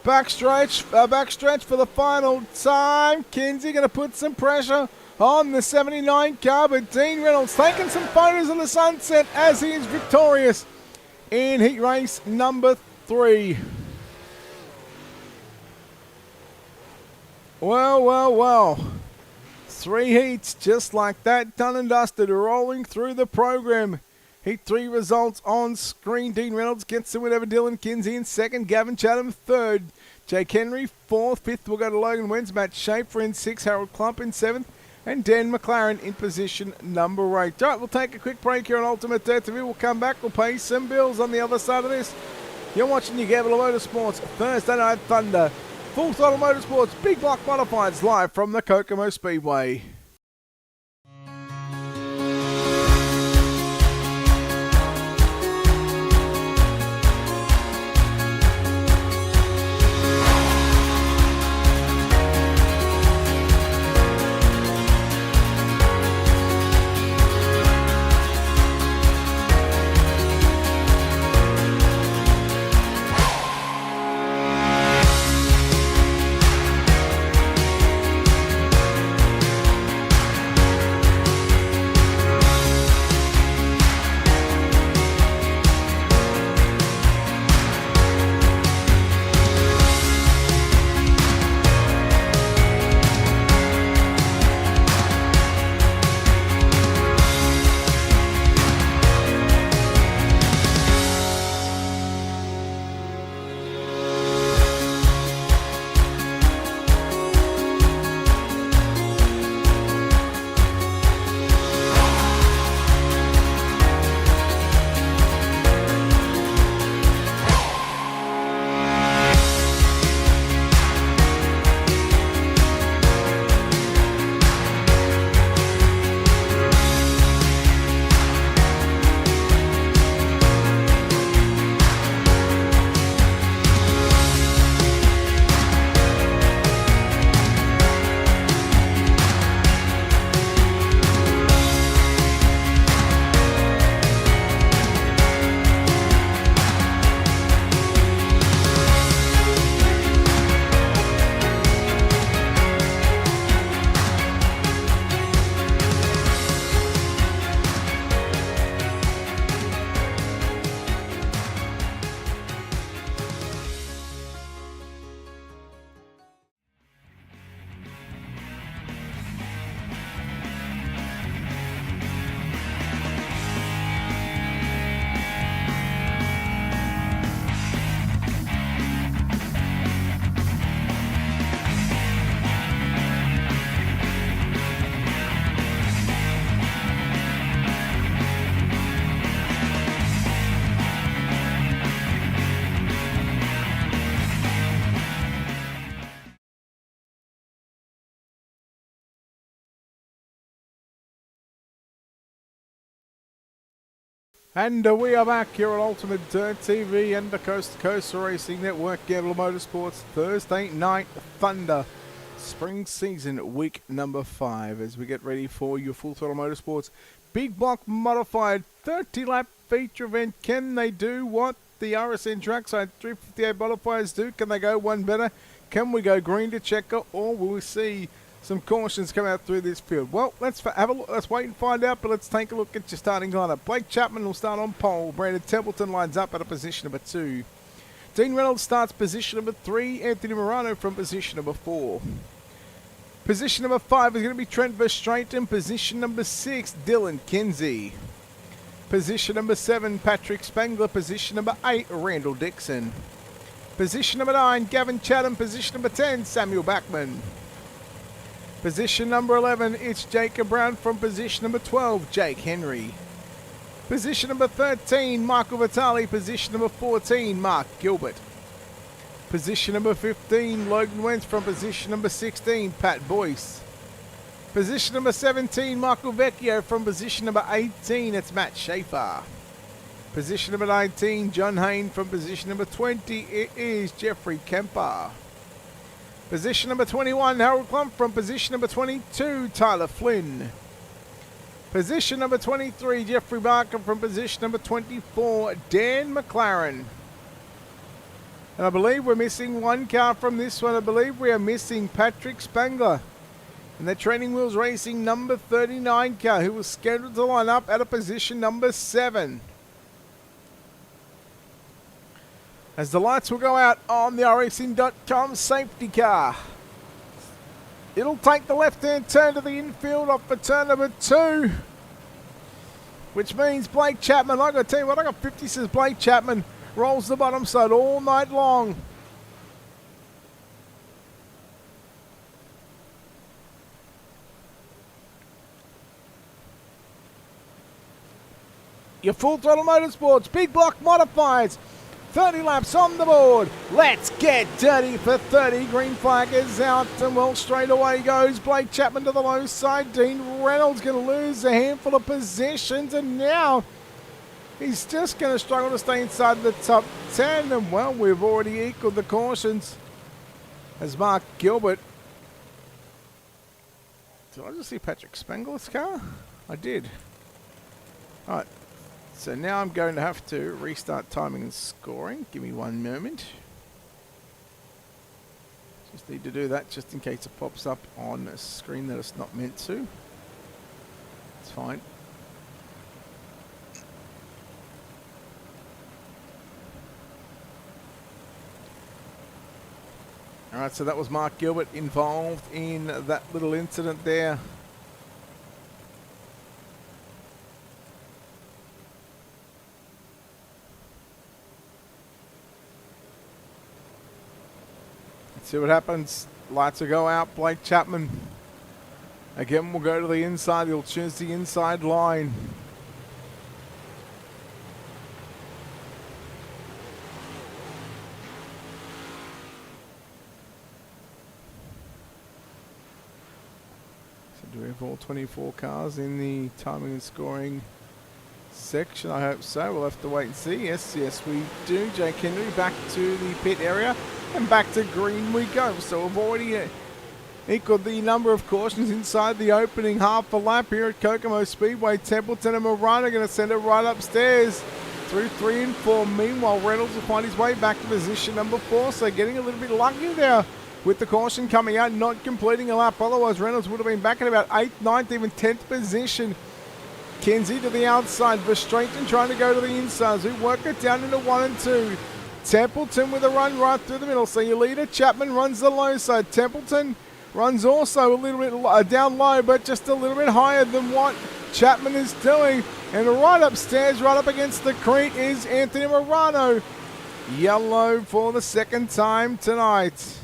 Backstretch for the final time. Kinsey going to put some pressure on the 79 car, but Dean Reynolds taking some photos of the sunset as he is victorious in heat race number 3. Well. 3 heats just like that, done and dusted, rolling through the program. Heat 3 results on screen. Dean Reynolds gets the win over Dylan Kinsey in 2nd. Gavin Chatham 3rd. Jake Henry 4th. 5th will go to Logan Wentz. Matt Schaefer in 6th. Harold Klump in 7th. And Dan McLaren in position number 8. All right, we'll take a quick break here on Ultimate Dare TV. We'll come back. We'll pay some bills on the other side of this. You're watching your Gabler Motorsports Thursday Night Thunder. Full Throttle Motorsports Big Block Modifieds live from the Kokomo Speedway. And we are back here at Ultimate Dirt TV and the Coast to Coast Racing Network, Gamble Motorsports, Thursday Night Thunder, Spring Season, Week number 5, as we get ready for your Full Throttle Motorsports Big Block Modified 30-lap feature event. Can they do what the RSN Trackside 358 modifiers do? Can they go one better? Can we go green to checker, or will we see some cautions come out through this field? Well, let's have a look. Let's wait and find out, but let's take a look at your starting lineup. Blake Chapman will start on pole. Brandon Templeton lines up at a position number 2. Dean Reynolds starts position number 3. Anthony Morano from position number 4. Position number 5 is going to be Trent Verstraeten. Position number 6, Dylan Kinsey. Position number 7, Patrick Spangler. Position number 8, Randall Dixon. Position number 9, Gavin Chatham. Position number 10, Samuel Backman. Position number 11, it's Jacob Brown. From position number 12, Jake Henry. Position number 13, Michael Vitale. Position number 14, Mark Gilbert. Position number 15, Logan Wentz. From position number 16, Pat Boyce. Position number 17, Michael Vecchio. From position number 18, it's Matt Schaefer. Position number 19, John Hain. From position number 20, it is Jeffrey Kemper. Position number 21, Harold Clump. From position number 22, Tyler Flynn. Position number 23, Jeffrey Barker. From position number 24, Dan McLaren. And I believe we're missing one car from this one. I believe we are missing Patrick Spangler. And the Training Wheels Racing number 39 car, who was scheduled to line up at a position number 7. As the lights will go out on the racing.com safety car. It'll take the left-hand turn to the infield off for turn number 2. Which means Blake Chapman, I got to tell you what, I got 50, says Blake Chapman, rolls the bottom side all night long. Your Full Throttle Motorsports Big Block Modifieds. 30 laps on the board. Let's get dirty for 30. Green flag is out, and well, straight away goes Blake Chapman to the low side. Dean Reynolds going to lose a handful of positions, and now he's just going to struggle to stay inside the top 10. And well, we've already equaled the cautions as Mark Gilbert. Did I just see Patrick Spangler's car? I did. All right. So now I'm going to have to restart timing and scoring. Give me one moment. Just need to do that just in case it pops up on a screen that it's not meant to. It's fine. Alright, so that was Mark Gilbert involved in that little incident there. See what happens. Lights will go out. Blake Chapman again will go to the inside. He'll choose the inside line. So do we have all 24 cars in the timing and scoring section? I hope so. We'll have to wait and see. Yes, we do. Jake Henry back to the pit area. And back to green we go. So we've already equaled the number of cautions inside the opening half a lap here at Kokomo Speedway. Templeton and Morano are going to send it right upstairs through 3 and 4. Meanwhile, Reynolds will find his way back to position number 4. So getting a little bit lucky there with the caution coming out, not completing a lap. Otherwise, Reynolds would have been back in about 8th, 9th, even 10th position. Kinsey to the outside. Verstraeten trying to go to the inside. We work it down into 1 and 2. Templeton with a run right through the middle. So your leader, Chapman, runs the low side. Templeton runs also a little bit down low, but just a little bit higher than what Chapman is doing. And right upstairs, right up against the crate, is Anthony Morano. Yellow for the second time tonight.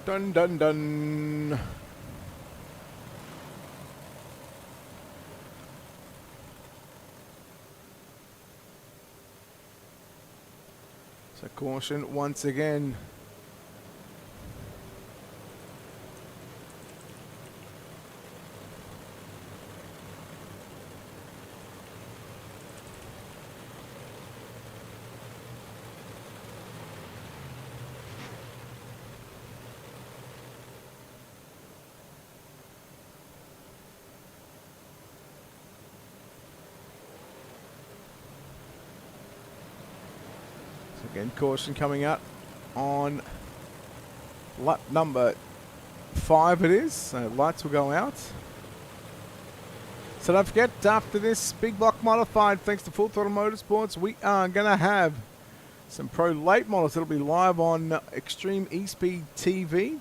Dun dun dun. So caution once again. So again, caution coming out on lap number 5 it is. So lights will go out. So don't forget, after this Big Block Modified, thanks to Full Throttle Motorsports, we are going to have some Pro Late models that'll be live on Extreme eSpeed TV.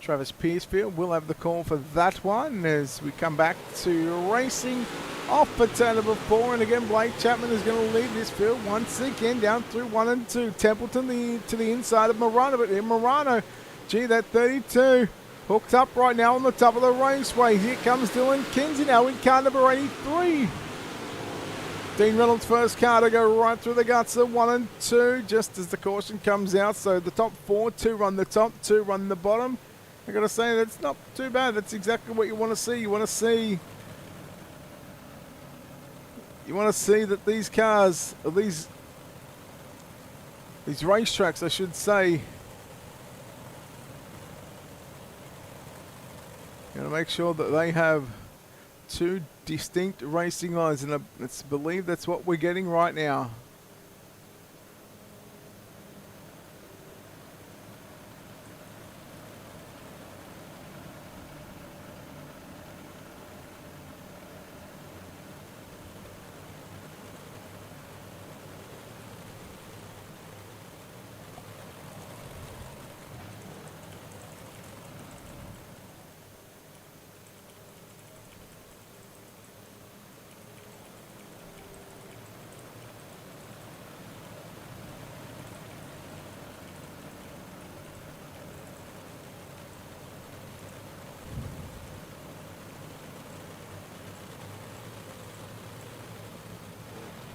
Travis Piercefield will have the call for that one as we come back to racing off for turn number 4. And again, Blake Chapman is going to lead this field once again down through 1 and 2. Templeton to the inside of Morano, but in Morano, gee, that 32 hooked up right now on the top of the raceway. Here comes Dylan Kinsey now in car number 83. Dean Reynolds' first car to go right through the guts of 1 and 2 just as the caution comes out. So the top 4, 2 run the top, 2 run the bottom. I gotta say, that's not too bad. That's exactly what you want to see. You want to see that these cars, or these racetracks, I should say, gotta make sure that they have 2 distinct racing lines, and let's believe that's what we're getting right now.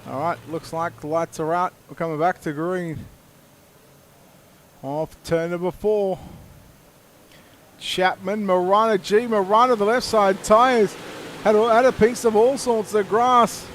Alright, looks like the lights are out. We're coming back to green. Off turn number 4. Chapman, Morano, Morano, the left side tyres. Had a piece of all sorts of grass.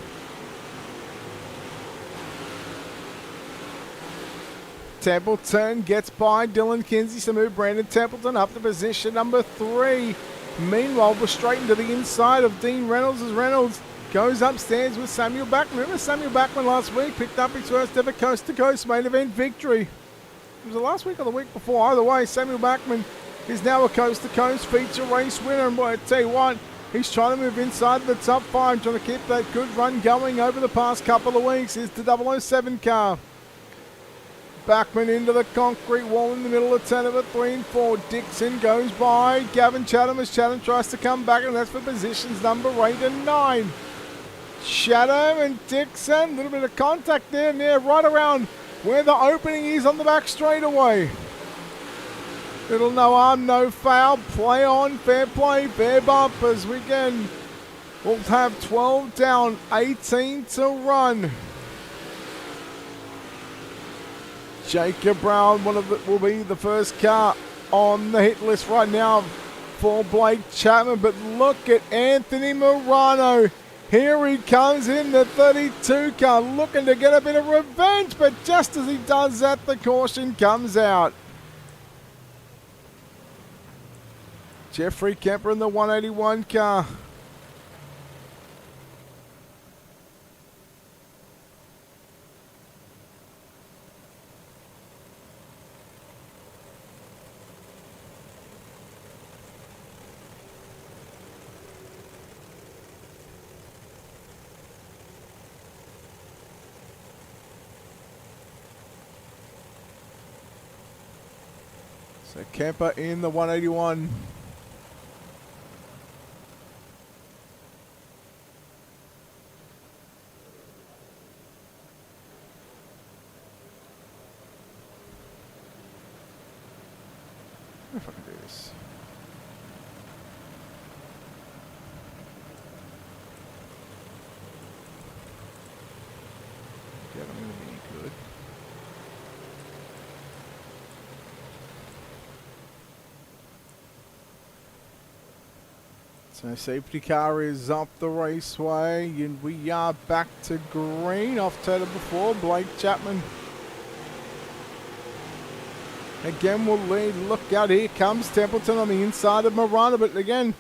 Templeton gets by Dylan Kinsey. So move Brandon Templeton up to position number 3. Meanwhile, we're straight into the inside of Dean Reynolds as Reynolds goes upstairs with Samuel Backman. Remember Samuel Backman last week picked up his first ever coast-to-coast main event victory. It was the last week or the week before. Either way, Samuel Backman is now a coast-to-coast feature race winner. And boy, I tell you what, he's trying to move inside the top 5, trying to keep that good run going over the past couple of weeks. Here's the 007 car. Backman into the concrete wall in the middle of turn number 3 and 4. Dixon goes by Gavin Chatham as Chatham tries to come back, and that's for positions number 8 and 9. Chatham and Dixon, a little bit of contact there near right around where the opening is on the back straightaway. Little no harm, no foul. Play on, fair play, fair bump as we again will have 12 down, 18 to run. Jacob Brown will be the first car on the hit list right now for Blake Chapman. But look at Anthony Morano. Here he comes in the 32 car, looking to get a bit of revenge, but just as he does that, the caution comes out. Jeffrey Kemper in the 181 car. So Kemper in the 181. If I can do this. Yeah, I'm gonna be good. So safety car is up the raceway, and we are back to green off turn number 4. Blake Chapman again will lead. Look out, here comes Templeton on the inside of Marano, but again,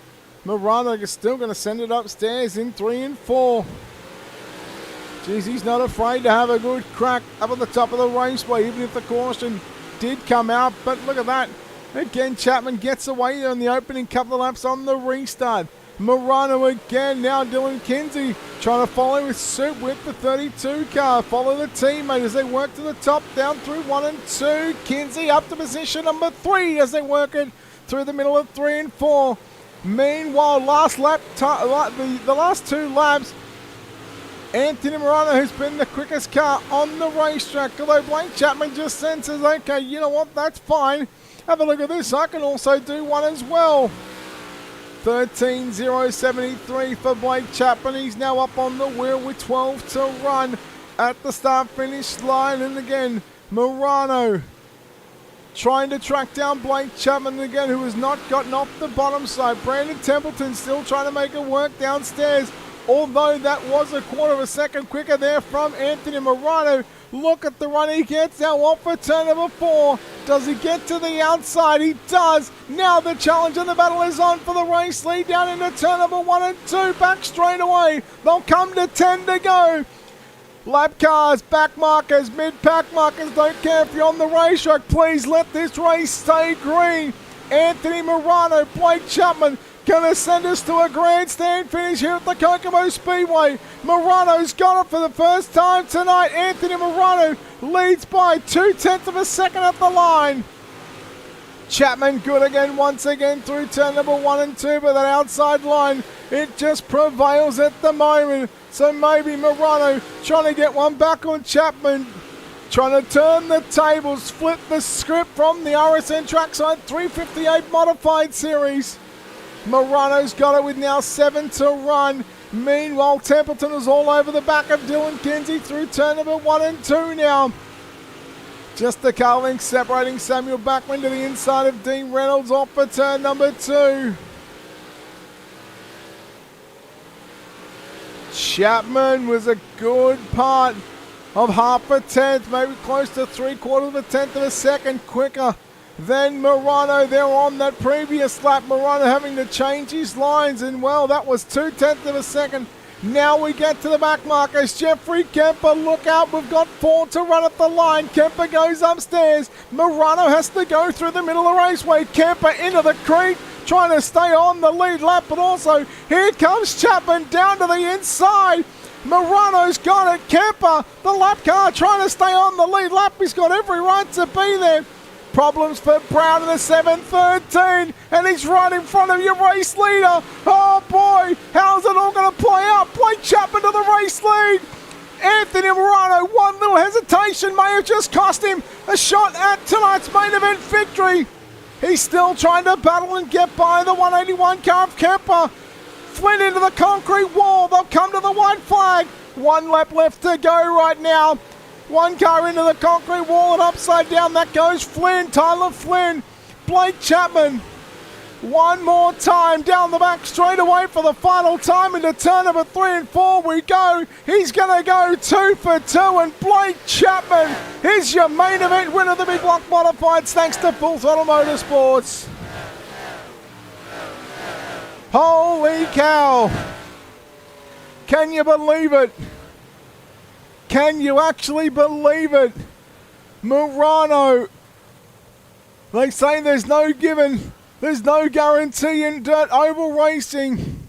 Marano is still going to send it upstairs in 3 and 4. Geez, he's not afraid to have a good crack up at the top of the raceway, even if the caution did come out. But look at that. Again, Chapman gets away on the opening couple of laps on the restart. Marano again, now Dylan Kinsey trying to follow with suit with the 32 car. Follow the teammate as they work to the top, down through 1 and 2. Kinsey up to position number 3 as they work it through the middle of 3 and 4. Meanwhile, last lap, the last 2 laps, Anthony Marano has been the quickest car on the racetrack. Although Blake Chapman just senses, okay, you know what, that's fine. Have a look at this, I can also do one as well. 13.073 for Blake Chapman. He's now up on the wheel with 12 to run at the start-finish line. And again, Marano trying to track down Blake Chapman again, who has not gotten off the bottom side. Brandon Templeton still trying to make it work downstairs, although that was a quarter of a second quicker there from Anthony Marano. Look at the run he gets now off for turn number 4. Does he get to the outside? He does. Now the challenge and the battle is on for the race lead down into turn number 1 and 2. Back straight away. They'll come to 10 to go. Lap cars, back markers, mid-pack markers. Don't care if you're on the racetrack. Please let this race stay green. Anthony Marano, Blake Chapman, gonna send us to a grandstand finish here at the Kokomo Speedway. Marano's got it for the first time tonight. Anthony Marano leads by 0.2 of a second at the line. Chapman good again, once again through turn number 1 and 2, but that outside line, it just prevails at the moment. So maybe Marano trying to get one back on Chapman, trying to turn the tables, flip the script from the RSN Trackside 358 Modified Series. Marano's got it with now 7 to run. Meanwhile, Templeton is all over the back of Dylan Kinsey through turn number 1 and 2 now. Just the car link separating Samuel Backman to the inside of Dean Reynolds off for turn number 2. Chapman was a good part of half a tenth, maybe close to 3/4 of a tenth of a second quicker than Marano there on that previous lap. Marano having to change his lines, and well, that was 0.2 of a second. Now we get to the back markers. Jeffrey Kemper, look out, we've got 4 to run at the line. Kemper goes upstairs. Marano has to go through the middle of the raceway. Kemper into the creek, trying to stay on the lead lap, but also here comes Chapman down to the inside. Marano's got it. Kemper, the lap car, trying to stay on the lead lap. He's got every right to be there. Problems for Brown in the 7.13, and he's right in front of your race leader. Oh boy, how's it all going to play out? Blake Chapman to the race lead. Anthony Marano, one little hesitation may have just cost him a shot at tonight's main event victory. He's still trying to battle and get by the 181 car of Kemper. Flynn into the concrete wall. They'll come to the white flag. 1 lap left to go right now. 1 car into the concrete wall and upside down. That goes Flynn, Tyler Flynn. Blake Chapman. One more time down the back straight away for the final time into turn number 3 and 4 we go. He's going to go 2 for 2, and Blake Chapman is your main event winner of the Big Block Modifieds thanks to Full Throttle Motorsports. Holy cow. Can you believe it? Can you actually believe it? Marano. They say there's no given, there's no guarantee in dirt oval racing.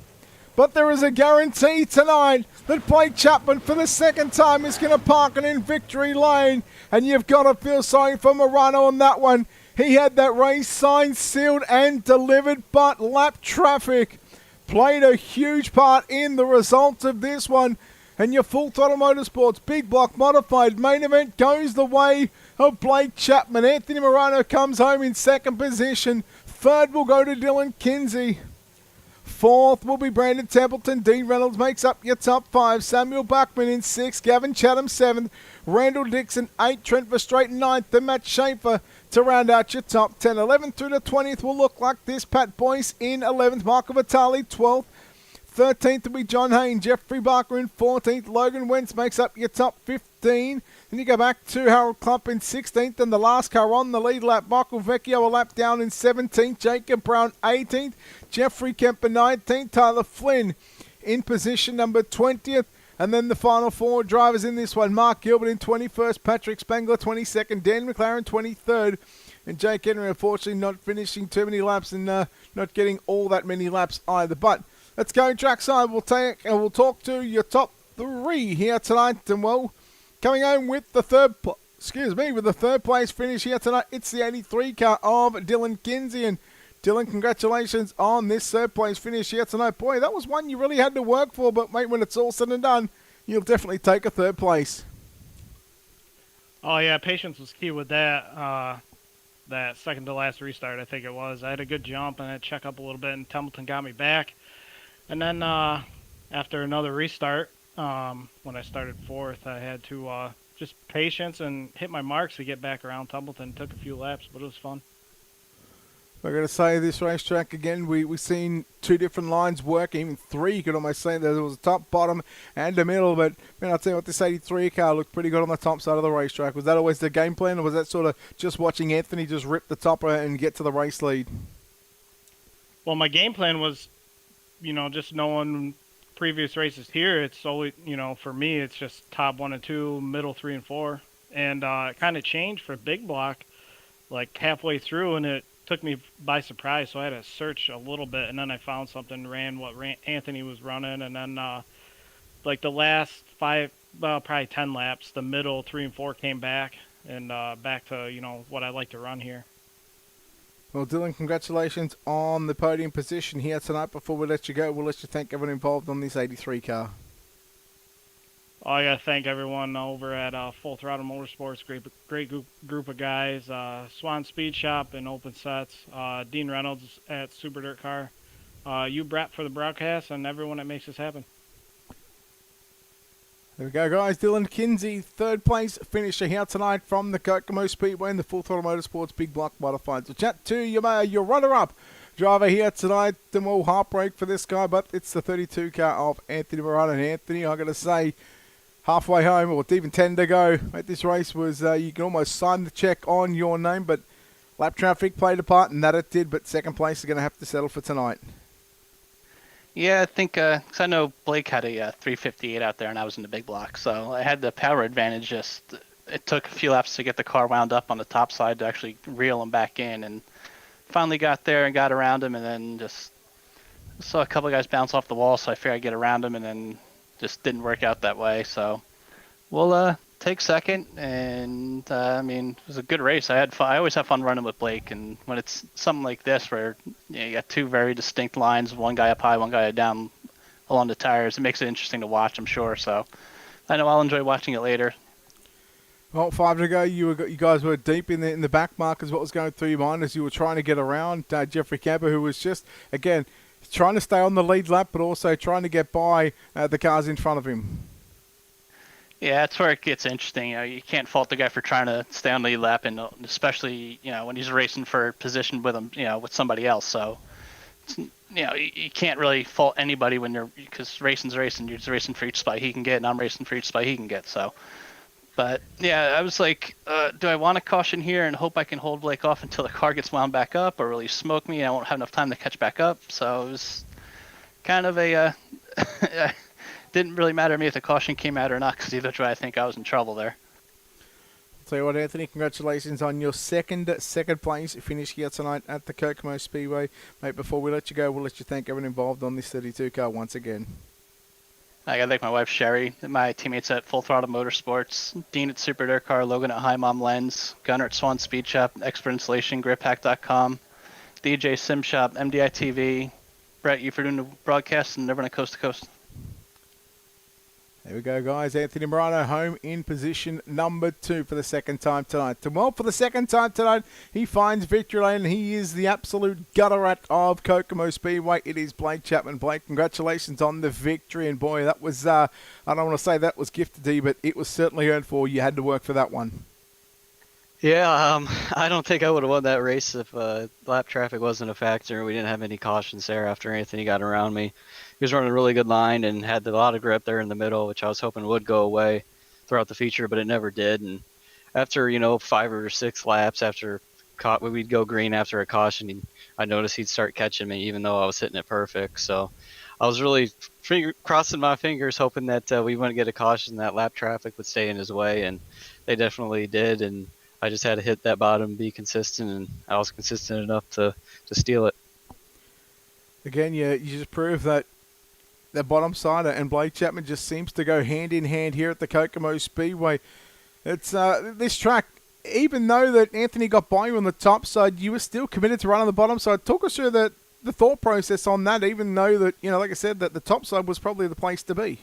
But there is a guarantee tonight that Blake Chapman for the second time is going to park it in victory lane. And you've got to feel sorry for Marano on that one. He had that race signed, sealed and delivered, but lap traffic played a huge part in the results of this one. And your Full Throttle Motorsports Big Block Modified main event goes the way of Blake Chapman. Anthony Marano comes home in second position. Third will go to Dylan Kinsey. Fourth will be Brandon Templeton. Dean Reynolds makes up your top 5. Samuel Buckman in 6th. Gavin Chatham 7th. Randall Dixon 8th. Trent Verstraeten 9th. Then Matt Schaefer to round out your top 10. 11th through to 20th will look like this. Pat Boyce in 11th. Michael Vitale 12th. 13th will be John Hayne. Jeffrey Barker in 14th. Logan Wentz makes up your top 15. Then you go back to Harold Klump in 16th. And the last car on the lead lap, Michael Vecchio a lap down in 17th. Jacob Brown 18th. Jeffrey Kemper 19th. Tyler Flynn in position number 20th. And then the final 4 drivers in this one. Mark Gilbert in 21st. Patrick Spangler 22nd. Dan McLaren 23rd. And Jake Henry unfortunately not finishing too many laps and not getting all that many laps either. But let's go trackside. We'll talk to your top 3 here tonight. And well, coming home with the third place finish here tonight, it's the 83 car of Dylan Kinsey. And Dylan, congratulations on this third place finish here tonight. Boy, that was one you really had to work for, but mate, when it's all said and done, you'll definitely take a third place. Oh yeah, patience was key with that. That second to last restart, I think it was. I had a good jump and I check up a little bit, and Templeton got me back. And then after another restart, when I started 4th, I had to just patience and hit my marks to get back around Templeton. Took a few laps, but it was fun. We're going to say this racetrack again, we've seen 2 different lines work, even 3, you could almost say. There was a top, bottom, and a middle, but man, I'll tell you what, this 83 car looked pretty good on the top side of the racetrack. Was that always the game plan, or was that sort of just watching Anthony just rip the topper and get to the race lead? Well, my game plan was, just knowing previous races here, it's always, for me, it's just top 1 and 2, middle 3 and 4. And it kind of changed for big block, like halfway through, and it took me by surprise, so I had to search a little bit, and then I found something, ran Anthony was running, and then like the last 5, probably 10 laps, the middle 3 and 4 came back, and back to what I like to run here. Well, Dylan, congratulations on the podium position here tonight. Before we let you go, we'll let you thank everyone involved on this 83 car. I got to thank everyone over at Full Throttle Motorsports, great group of guys, Swan Speed Shop and Open Sets, Dean Reynolds at Super Dirt Car, you, Brett, for the broadcast, and everyone that makes this happen. There we go, guys. Dylan Kinsey, third place finisher here tonight from the Kokomo Speedway and the Full Throttle Motorsports Big Block Modifieds. We'll chat to your runner-up driver here tonight. The more heartbreak for this guy, but it's the 32 car of Anthony Moran. And Anthony, I'm going to say, halfway home, or even 10 to go, mate, this race was, you can almost sign the check on your name, but lap traffic played a part, and that it did, but second place is going to have to settle for tonight. Yeah, I think, because I know Blake had a 358 out there, and I was in the big block, so I had the power advantage. Just it took a few laps to get the car wound up on the top side to actually reel him back in, and finally got there and got around him, and then just saw a couple of guys bounce off the wall, so I figured I'd get around him, and then just didn't work out that way. So we'll take second, and I mean, it was a good race. I had fun. I always have fun running with Blake, and when it's something like this where you got 2 very distinct lines, one guy up high, one guy down along the tires, it makes it interesting to watch, I'm sure. So I know I'll enjoy watching it later. Well, 5 to go, you guys were deep in the back markers. What was going through your mind as you were trying to get around Jeffrey Camper, who was just, again, trying to stay on the lead lap, but also trying to get by the cars in front of him? Yeah, that's where it gets interesting. You can't fault the guy for trying to stay on the lead lap, and especially when he's racing for position with him, with somebody else. So, you can't really fault anybody because racing's racing. You're just racing for each spot he can get, and I'm racing for each spot he can get. So, but yeah, I was like, do I want to caution here and hope I can hold Blake off until the car gets wound back up, or will he smoke me and I won't have enough time to catch back up? So it was kind of a. Didn't really matter to me if the caution came out or not, because either way I think I was in trouble there. I'll tell you what, Anthony, congratulations on your second place finish here tonight at the Kokomo Speedway. Mate, before we let you go, we'll let you thank everyone involved on this 32 car once again. I got to thank my wife, Sherry, my teammates at Full Throttle Motorsports, Dean at Super Dirt Car, Logan at High Mom Lens, Gunner at Swan Speed Shop, Expert Installation, GripHack.com, DJ Sim Shop, MDI TV, Brett, you for doing the broadcast, and everyone at Coast to Coast. There we go, guys. Anthony Morano home in position number 2 for the second time tonight. And well, for the second time tonight, he finds victory lane. He is the absolute gutter rat of Kokomo Speedway. It is Blake Chapman. Blake, congratulations on the victory. And boy, that was, I don't want to say that was gifted to you, but it was certainly earned for you. You had to work for that one. Yeah, I don't think I would have won that race if lap traffic wasn't a factor. We didn't have any cautions there after Anthony got around me. He was running a really good line and had a lot of grip there in the middle, which I was hoping would go away throughout the feature, but it never did. And after, 5 or 6 laps after we'd go green after a caution, I noticed he'd start catching me, even though I was hitting it perfect. So I was really crossing my fingers, hoping that we wouldn't get a caution, that lap traffic would stay in his way, and they definitely did. And I just had to hit that bottom, be consistent, and I was consistent enough to steal it. Again, you just proved that the bottom side and Blake Chapman just seems to go hand in hand here at the Kokomo Speedway. It's this track, even though that Anthony got by you on the top side, you were still committed to run on the bottom side. Talk us through the thought process on that, even though that, like I said, that the top side was probably the place to be.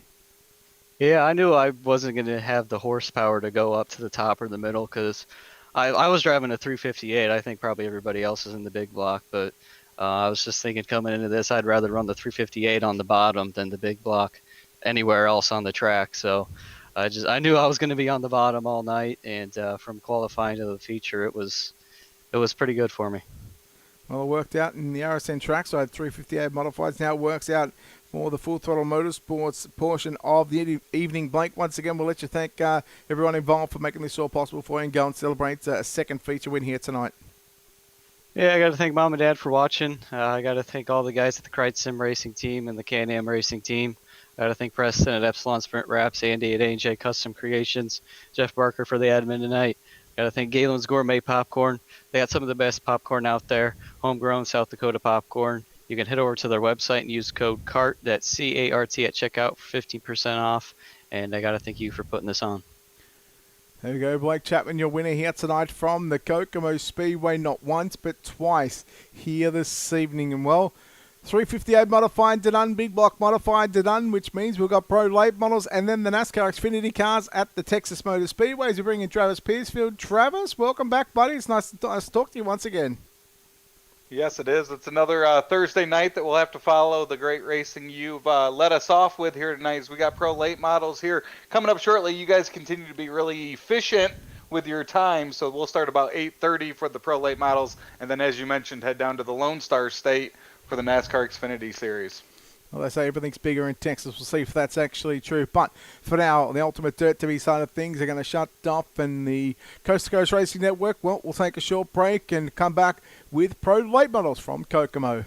Yeah, I knew I wasn't going to have the horsepower to go up to the top or the middle because I was driving a 358. I think probably everybody else is in the big block, but I was just thinking coming into this, I'd rather run the 358 on the bottom than the big block anywhere else on the track. So I knew I was going to be on the bottom all night, and from qualifying to the feature, it was pretty good for me. Well, it worked out in the RSN trackside 358 modifieds. Now it works out for the Full Throttle Motorsports portion of the evening. Blake, once again, we'll let you thank everyone involved for making this all possible for you and go and celebrate a second feature win here tonight. Yeah, I got to thank Mom and Dad for watching. I got to thank all the guys at the Kreitz Sim Racing team and the Can-Am Racing team. I got to thank Preston at Epsilon Sprint Wraps, Andy at A&J Custom Creations, Jeff Barker for the admin tonight. Got to thank Galen's Gourmet Popcorn. They got some of the best popcorn out there, homegrown South Dakota popcorn. You can head over to their website and use code CART, that's C-A-R-T, at checkout for 15% off. And I got to thank you for putting this on. There you go, Blake Chapman, your winner here tonight from the Kokomo Speedway, not once but twice here this evening. And well, 358 modified done, big block modified done, which means we've got pro late models and then the NASCAR Xfinity cars at the Texas Motor Speedway. As we bring in Travis Piercefield. Travis, welcome back, buddy. It's nice to talk to you once again. Yes, it is. It's another Thursday night that we'll have to follow the great racing you've let us off with here tonight. As we got pro late models here coming up shortly. You guys continue to be really efficient with your time, so we'll start about 8:30 for the pro late models, and then as you mentioned, head down to the Lone Star State for the NASCAR Xfinity Series. Well, they say everything's bigger in Texas. We'll see if that's actually true. But for now, the Ultimate Dirt TV side of things are going to shut off, and the Coast to Coast Racing Network, well, we'll take a short break and come back with pro late models from Kokomo.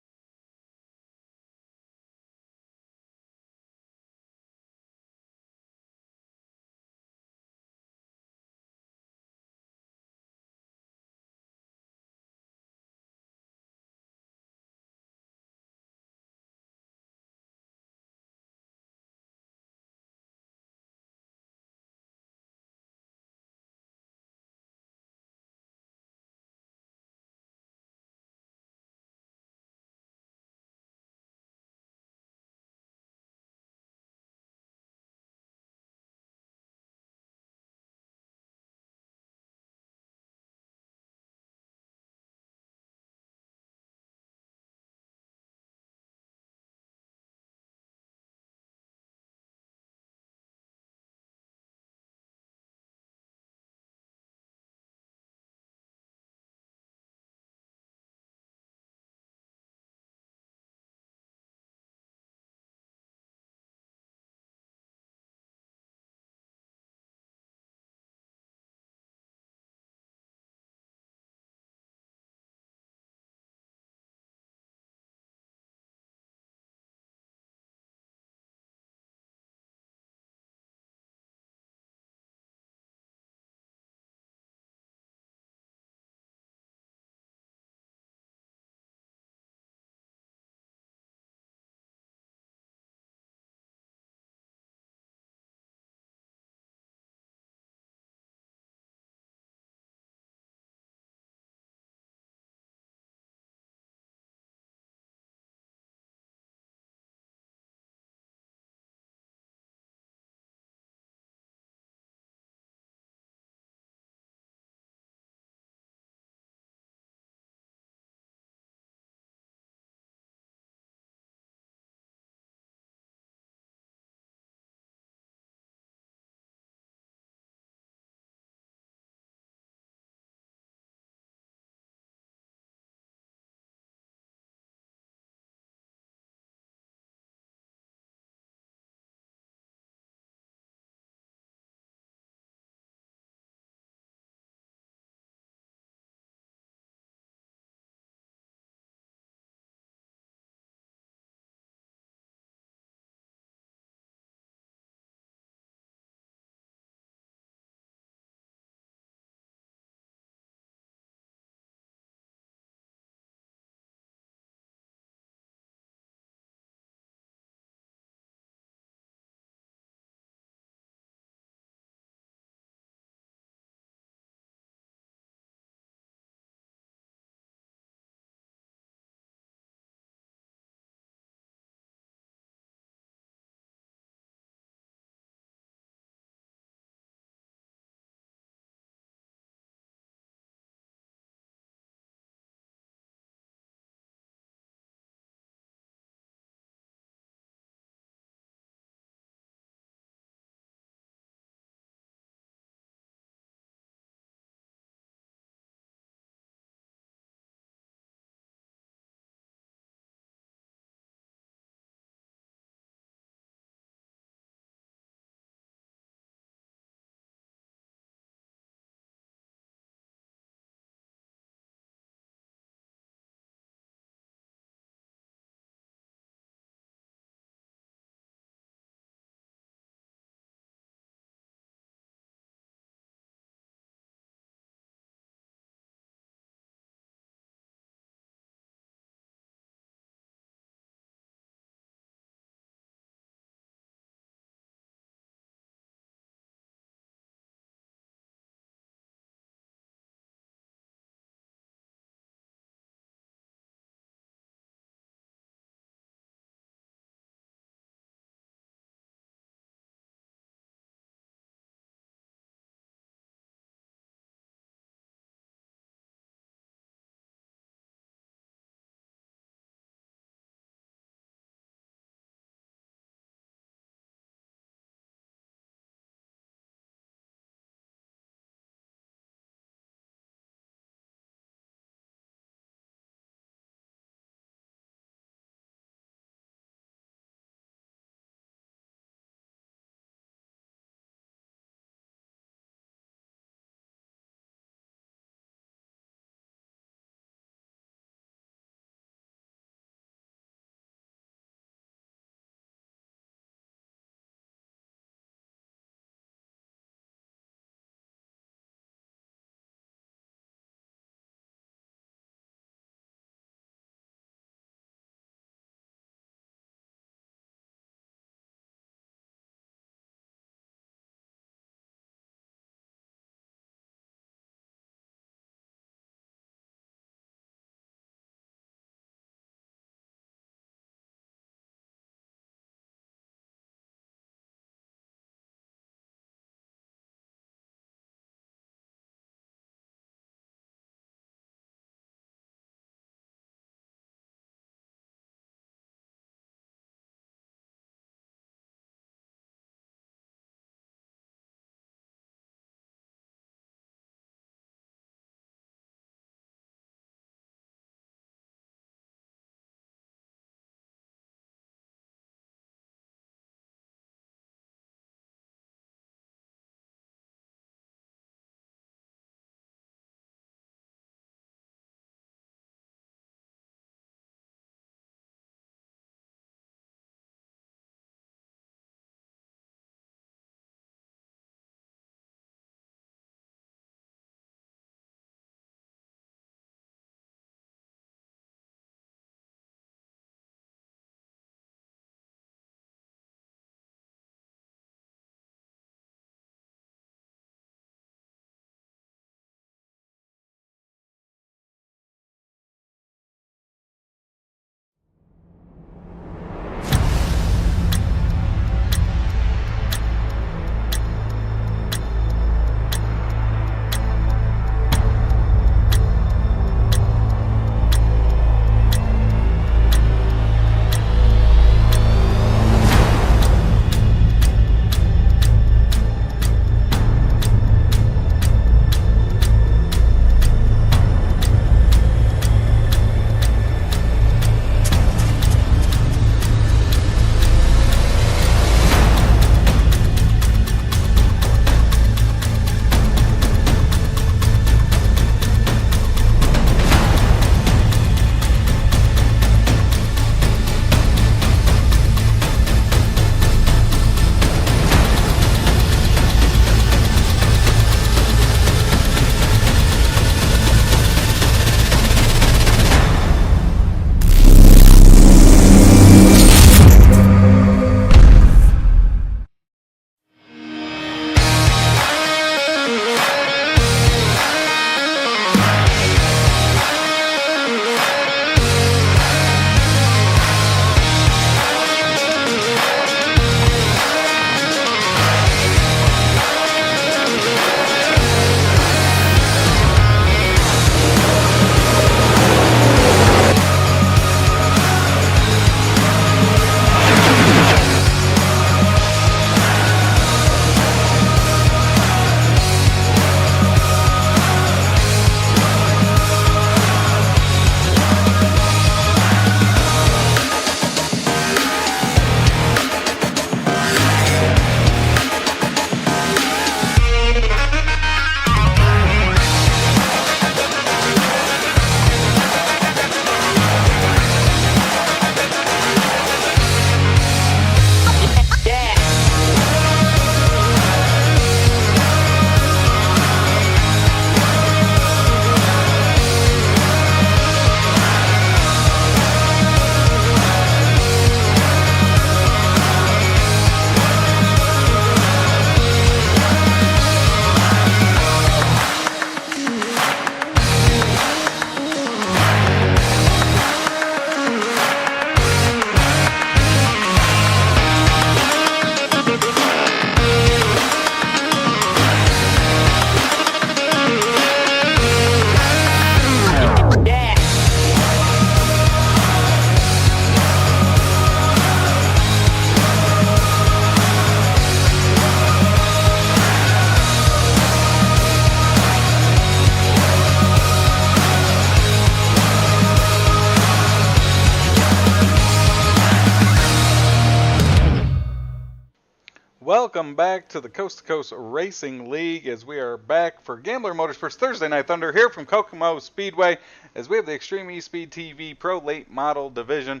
Welcome back to the Coast to Coast Racing League as we are back for Gambler Motorsports Thursday Night Thunder here from Kokomo Speedway as we have the Extreme E-Speed TV Pro Late Model Division.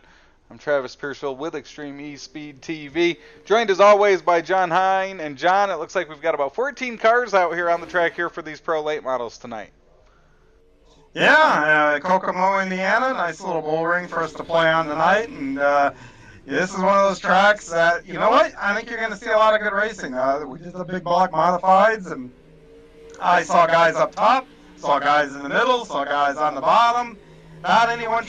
I'm Travis Pierceville with Extreme E-Speed TV, joined as always by John Hine. And John, it looks like we've got about 14 cars out here on the track here for these Pro Late Models tonight. Yeah, Kokomo, Indiana, nice little bull ring for us to play on tonight, and this is one of those tracks that, you know what, I think you're going to see a lot of good racing. We did the big block modifieds, and I saw guys up top, saw guys in the middle, saw guys on the bottom. Not any one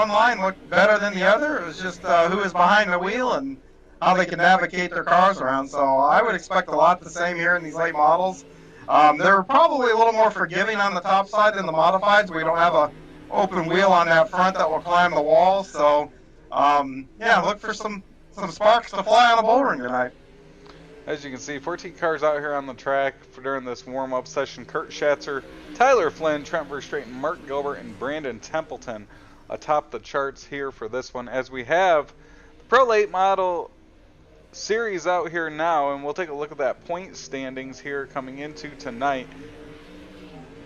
line looked better than the other. It was just who was behind the wheel and how they can navigate their cars around. So I would expect a lot the same here in these late models. They're probably a little more forgiving on the top side than the modifieds. We don't have a open wheel on that front that will climb the wall. So yeah, look for some sparks to fly on a bull ring tonight. As you can see, 14 cars out here on the track during this warm-up session. Kurt Schatzer, Tyler Flynn, Trent Verstraeten, Mark Gilbert, and Brandon Templeton atop the charts here for this one. As we have the Pro Late Model Series out here now, and we'll take a look at that point standings here coming into tonight.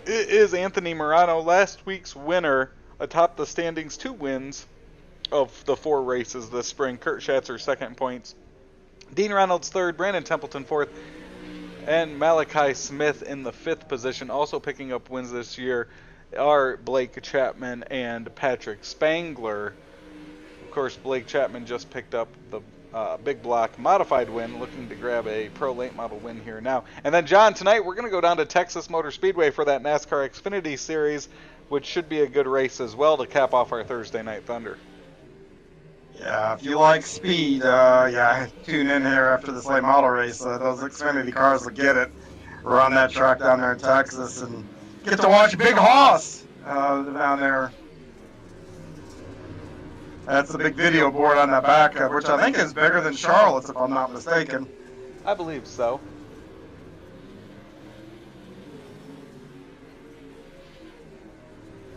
It is Anthony Morano, last week's winner, atop the standings, 2 wins of the 4 races this spring. Kurt Schatzer, second in points. Dean Reynolds, third. Brandon Templeton, fourth. And Malachi Smith in the 5th position. Also picking up wins this year are Blake Chapman and Patrick Spangler. Of course, Blake Chapman just picked up the big block modified win, looking to grab a Pro Late Model win here now. And then, John, tonight we're going to go down to Texas Motor Speedway for that NASCAR Xfinity Series, which should be a good race as well to cap off our Thursday Night Thunder. Yeah, if you like speed, yeah, tune in here after this late model race. Those Xfinity cars will get it. We're on that track down there in Texas and get to watch Big Hoss down there. That's the big video board on the back, which I think is bigger than Charlotte's, if I'm not mistaken. I believe so.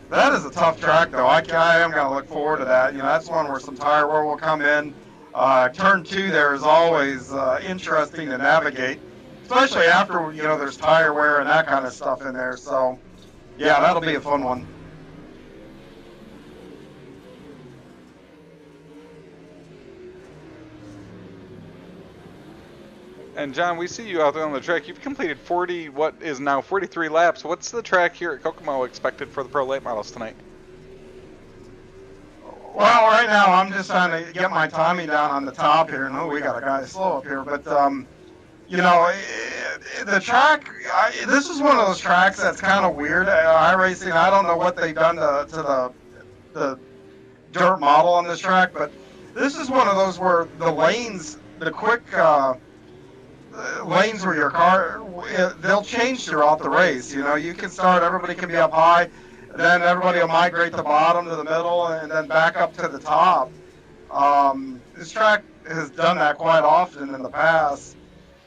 That is a tough track, though. I am going to look forward to that. You know, that's one where some tire wear will come in. Turn 2 there is always interesting to navigate, especially after, you know, there's tire wear and that kind of stuff in there. So, yeah, that'll be a fun one. And John, we see you out there on the track. You've completed 43 laps. What's the track here at Kokomo expected for the Pro Late Models tonight? Well, right now I'm just trying to get my timing down on the top here. No, we got a guy slow up here, but you know, the track. This is one of those tracks that's kind of weird. iRacing. I don't know what they've done to the dirt model on this track, but this is one of those where the lanes, the quick. Lanes where your car, they'll change throughout the race. You know, you can start, everybody can be up high, then everybody will migrate the bottom to the middle and then back up to the top. This track has done that quite often in the past.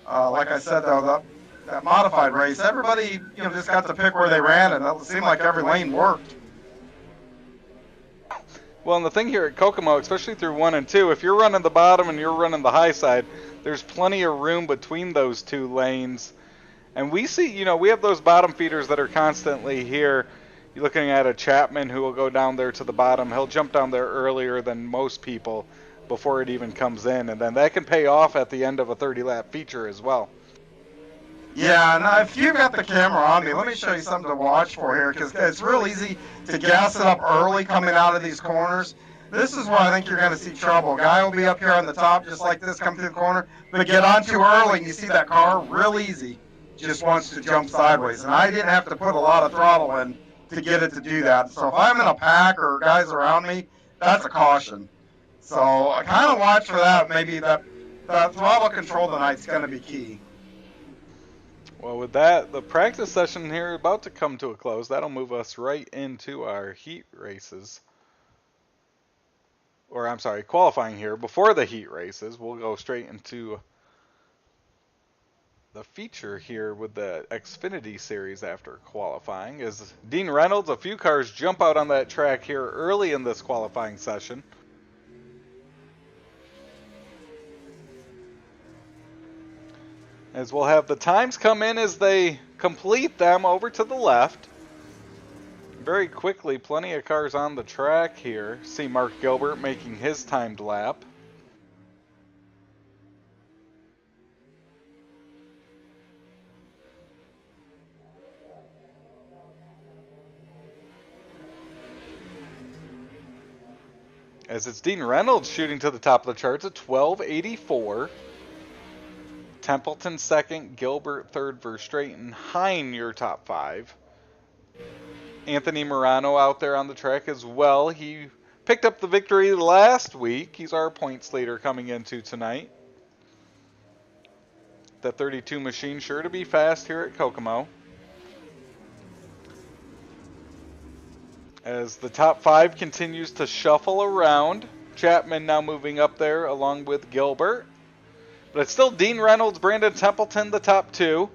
Like I said, though, that modified race, everybody, you know, just got to pick where they ran, and it seemed like every lane worked. Well, and the thing here at Kokomo, especially through 1 and 2, if you're running the bottom and you're running the high side, there's plenty of room between those 2 lanes. And we see, you know, we have those bottom feeders that are constantly here. You're looking at a Chapman who will go down there to the bottom. He'll jump down there earlier than most people before it even comes in. And then that can pay off at the end of a 30-lap feature as well. Yeah, now if you've got the camera on me, let me show you something to watch for here, because it's real easy to gas it up early coming out of these corners. This is where I think you're going to see trouble. Guy will be up here on the top just like this, come through the corner, but get on too early and you see that car real easy just wants to jump sideways. And I didn't have to put a lot of throttle in to get it to do that. So if I'm in a pack or guys around me, that's a caution. So I kind of watch for that. Maybe that throttle control tonight is going to be key. Well, with that, the practice session here is about to come to a close. That'll move us right into our heat races. Or, I'm sorry, qualifying here. Before the heat races, we'll go straight into the feature here with the Xfinity Series after qualifying. As Dean Reynolds, a few cars jump out on that track here early in this qualifying session. As we'll have the times come in as they complete them over to the left. Very quickly, plenty of cars on the track here. See Mark Gilbert making his timed lap. As it's Dean Reynolds shooting to the top of the charts at 1284. Templeton second, Gilbert third, Verstraeten, Hine your top 5. Anthony Morano out there on the track as well. He picked up the victory last week. He's our points leader coming into tonight. The 32 machine sure to be fast here at Kokomo. As the top 5 continues to shuffle around. Chapman now moving up there along with Gilbert. But it's still Dean Reynolds, Brandon Templeton, the top 2.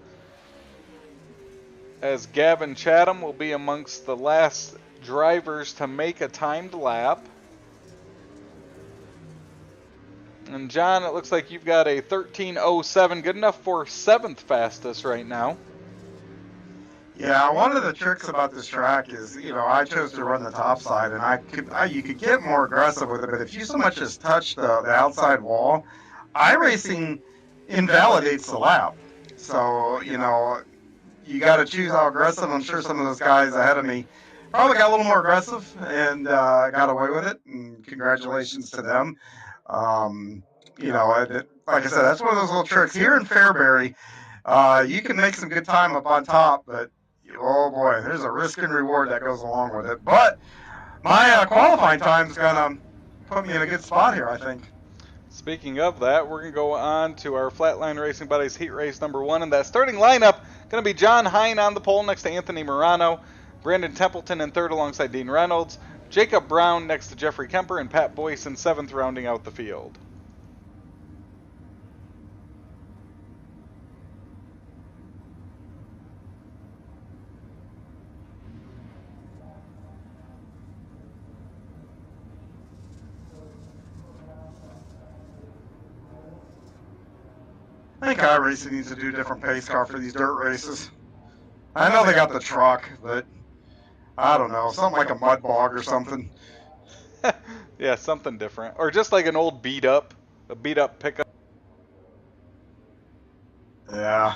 As Gavin Chatham will be amongst the last drivers to make a timed lap. And John, it looks like you've got a 13:07, good enough for 7th fastest right now. Yeah, one of the tricks about this track is, I chose to run the top side, and you could get more aggressive with it, but if you so much as touch the outside wall, iRacing invalidates the lap. So, you got to choose how aggressive. I'm sure some of those guys ahead of me probably got a little more aggressive and got away with it, and congratulations to them. Like I said, that's one of those little tricks. Here in Fairbury, you can make some good time up on top, but oh boy, there's a risk and reward that goes along with it. But my qualifying time is going to put me in a good spot here, I think. Speaking of that, we're going to go on to our Flatline Racing Buddies heat race number 1. And that starting lineup going to be John Hine on the pole next to Anthony Morano, Brandon Templeton in 3rd alongside Dean Reynolds, Jacob Brown next to Jeffrey Kemper, and Pat Boyce in 7th rounding out the field. I think iRacing needs to do a different pace car for these dirt races. I know they got the truck, but I don't know, something like a mud bog or something. Yeah, something different. Or just like an old a beat up pickup. Yeah.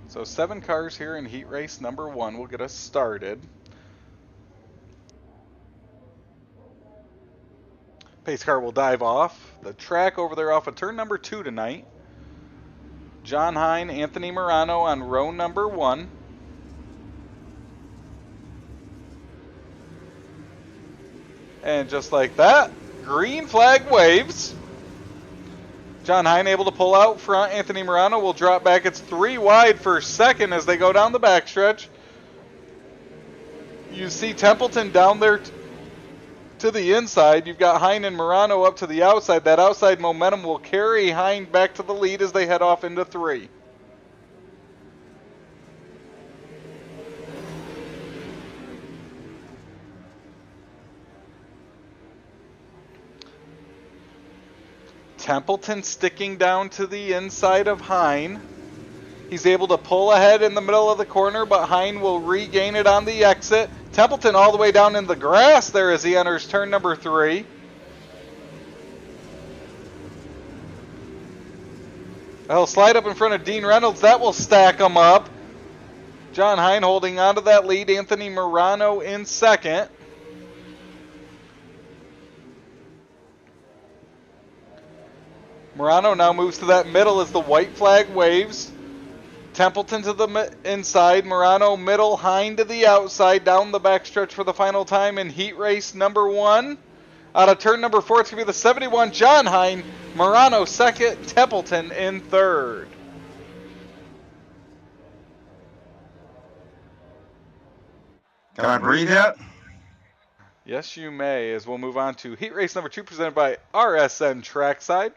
So 7 cars here in heat race number 1 will get us started. Pace car will dive off the track over there off of turn number 2 tonight. John Hine, Anthony Morano on row number 1. And just like that, green flag waves. John Hine able to pull out front. Anthony Morano will drop back. It's 3 wide for 2nd as they go down the backstretch. You see Templeton down there to the inside. You've got Hine and Morano up to the outside. That outside momentum will carry Hine back to the lead as they head off into 3. Templeton sticking down to the inside of Hine. He's able to pull ahead in the middle of the corner, but Hine will regain it on the exit. Templeton all the way down in the grass there as he enters turn number 3. He'll slide up in front of Dean Reynolds. That will stack him up. John Hine holding on to that lead. Anthony Morano in 2nd. Morano now moves to that middle as the white flag waves. Templeton to the inside, Morano middle, Hine to the outside, down the backstretch for the final time in heat race number 1. Out of turn number 4, it's going to be the 71, John Hine, Morano 2nd, Templeton in 3rd. Can I breathe yet? Yes, you may, as we'll move on to heat race number 2 presented by RSN Trackside.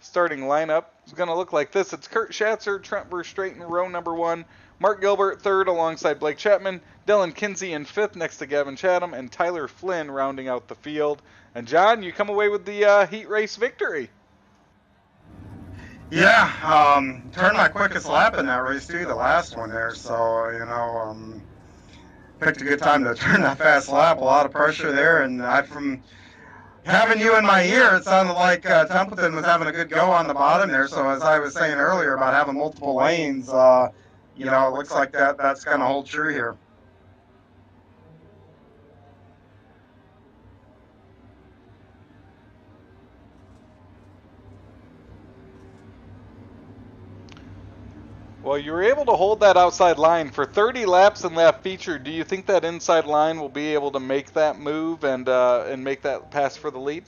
Starting lineup, is going to look like this. It's Kurt Schatzer, Trent Verstraeten, row number 1. Mark Gilbert, 3rd, alongside Blake Chapman. Dylan Kinsey in 5th, next to Gavin Chatham. And Tyler Flynn rounding out the field. And John, you come away with the heat race victory. Yeah, turned my quickest lap in that race too, the last one there. So, you know, picked a good time to turn that fast lap. A lot of pressure there, and from having you in my ear, it sounded like Templeton was having a good go on the bottom there. So as I was saying earlier about having multiple lanes, you know, it looks like that's going to hold true here. Well, you were able to hold that outside line for 30 laps in that feature. Do you think that inside line will be able to make that move and make that pass for the lead?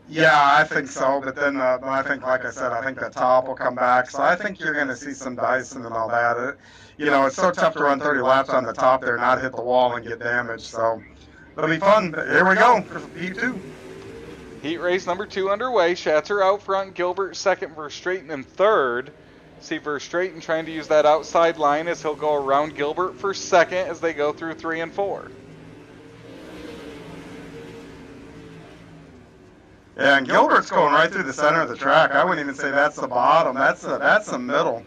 Yeah, I think so. But then I think, like I said, I think the top will come back. So I think you're going to see some Dyson and all that. You know, it's so tough to run 30 laps on the top there, not hit the wall and get damaged. So it'll be fun. But here we go for Heat 2. Heat race number 2 underway. Schatzer out front, Gilbert 2nd, Verstraeten in 3rd. See Verstraeten trying to use that outside line as he'll go around Gilbert for 2nd as they go through 3 and 4. Yeah, and Gilbert's going right through the center of the track. I wouldn't even say that's the bottom. That's the middle.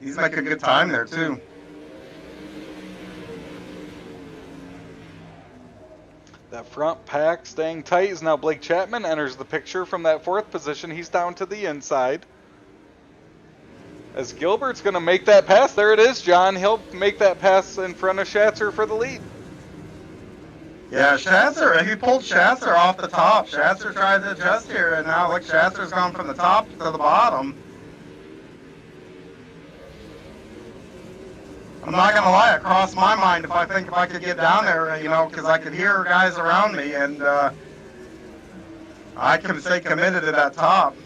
He's making good time there too. That front pack staying tight is now Blake Chapman enters the picture from that 4th position. He's down to the inside. As Gilbert's going to make that pass. There it is, John. He'll make that pass in front of Schatzer for the lead. Yeah, Schatzer, he pulled Schatzer off the top. Schatzer tried to adjust here, and now look, Schatzer's gone from the top to the bottom. I'm not going to lie, it crossed my mind if I could get down there, you know, because I could hear guys around me, and I can stay committed to that top.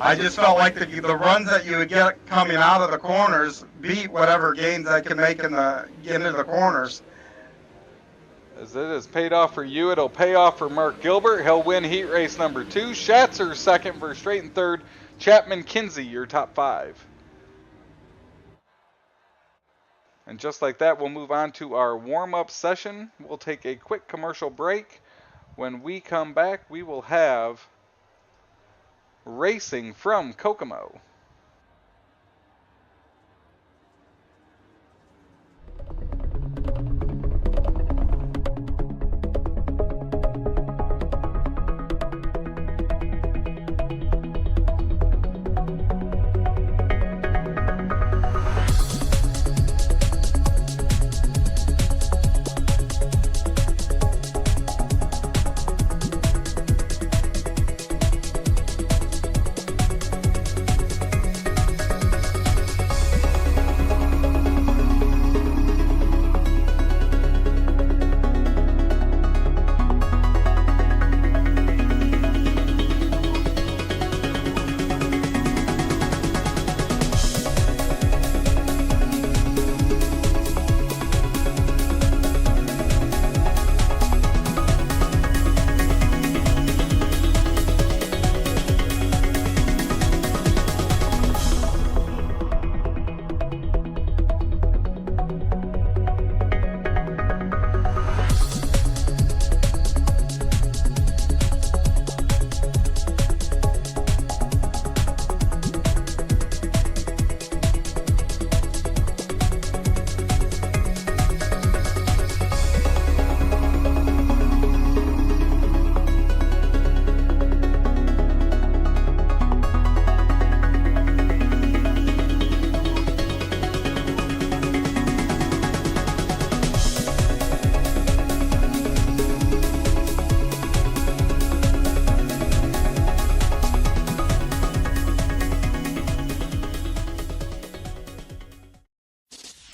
I just felt like the runs that you would get coming out of the corners beat whatever gains I can make into the corners. As it has paid off for you, it'll pay off for Mark Gilbert. He'll win heat race number 2. Schatzer 2nd, Verstraeten 3rd. Chapman, Kinsey, your top 5. And just like that, we'll move on to our warm-up session. We'll take a quick commercial break. When we come back, we will have racing from Kokomo.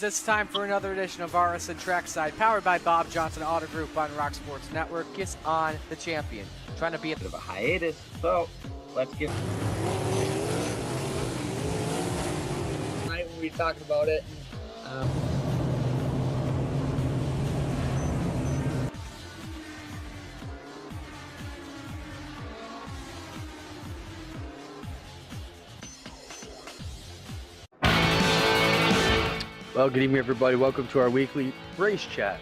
It's time for another edition of RSN Trackside, powered by Bob Johnson Auto Group on Rock Sports Network. Gets on the champion. Trying to be a bit of a hiatus, so let's get. Tonight we'll be talking about it. Well, good evening, everybody. Welcome to our weekly race chat.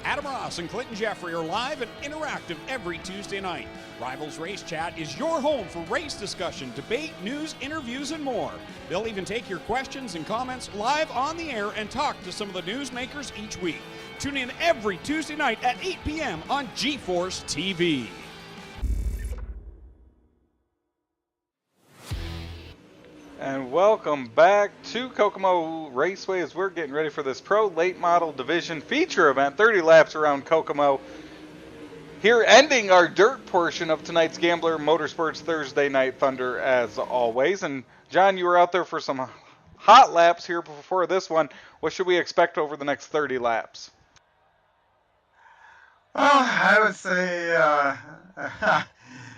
Adam Ross and Clinton Jeffrey are live and interactive every Tuesday night. Rivals Race Chat is your home for race discussion, debate, news, interviews, and more. They'll even take your questions and comments live on the air and talk to some of the newsmakers each week. Tune in every Tuesday night at 8 p.m. on GeForce TV. And welcome back to Kokomo Raceway as we're getting ready for this Pro Late Model Division feature event, 30 laps around Kokomo. Here ending our dirt portion of tonight's Gambler Motorsports Thursday Night Thunder as always. And John, you were out there for some hot laps here before this one. What should we expect over the next 30 laps? Well, I would say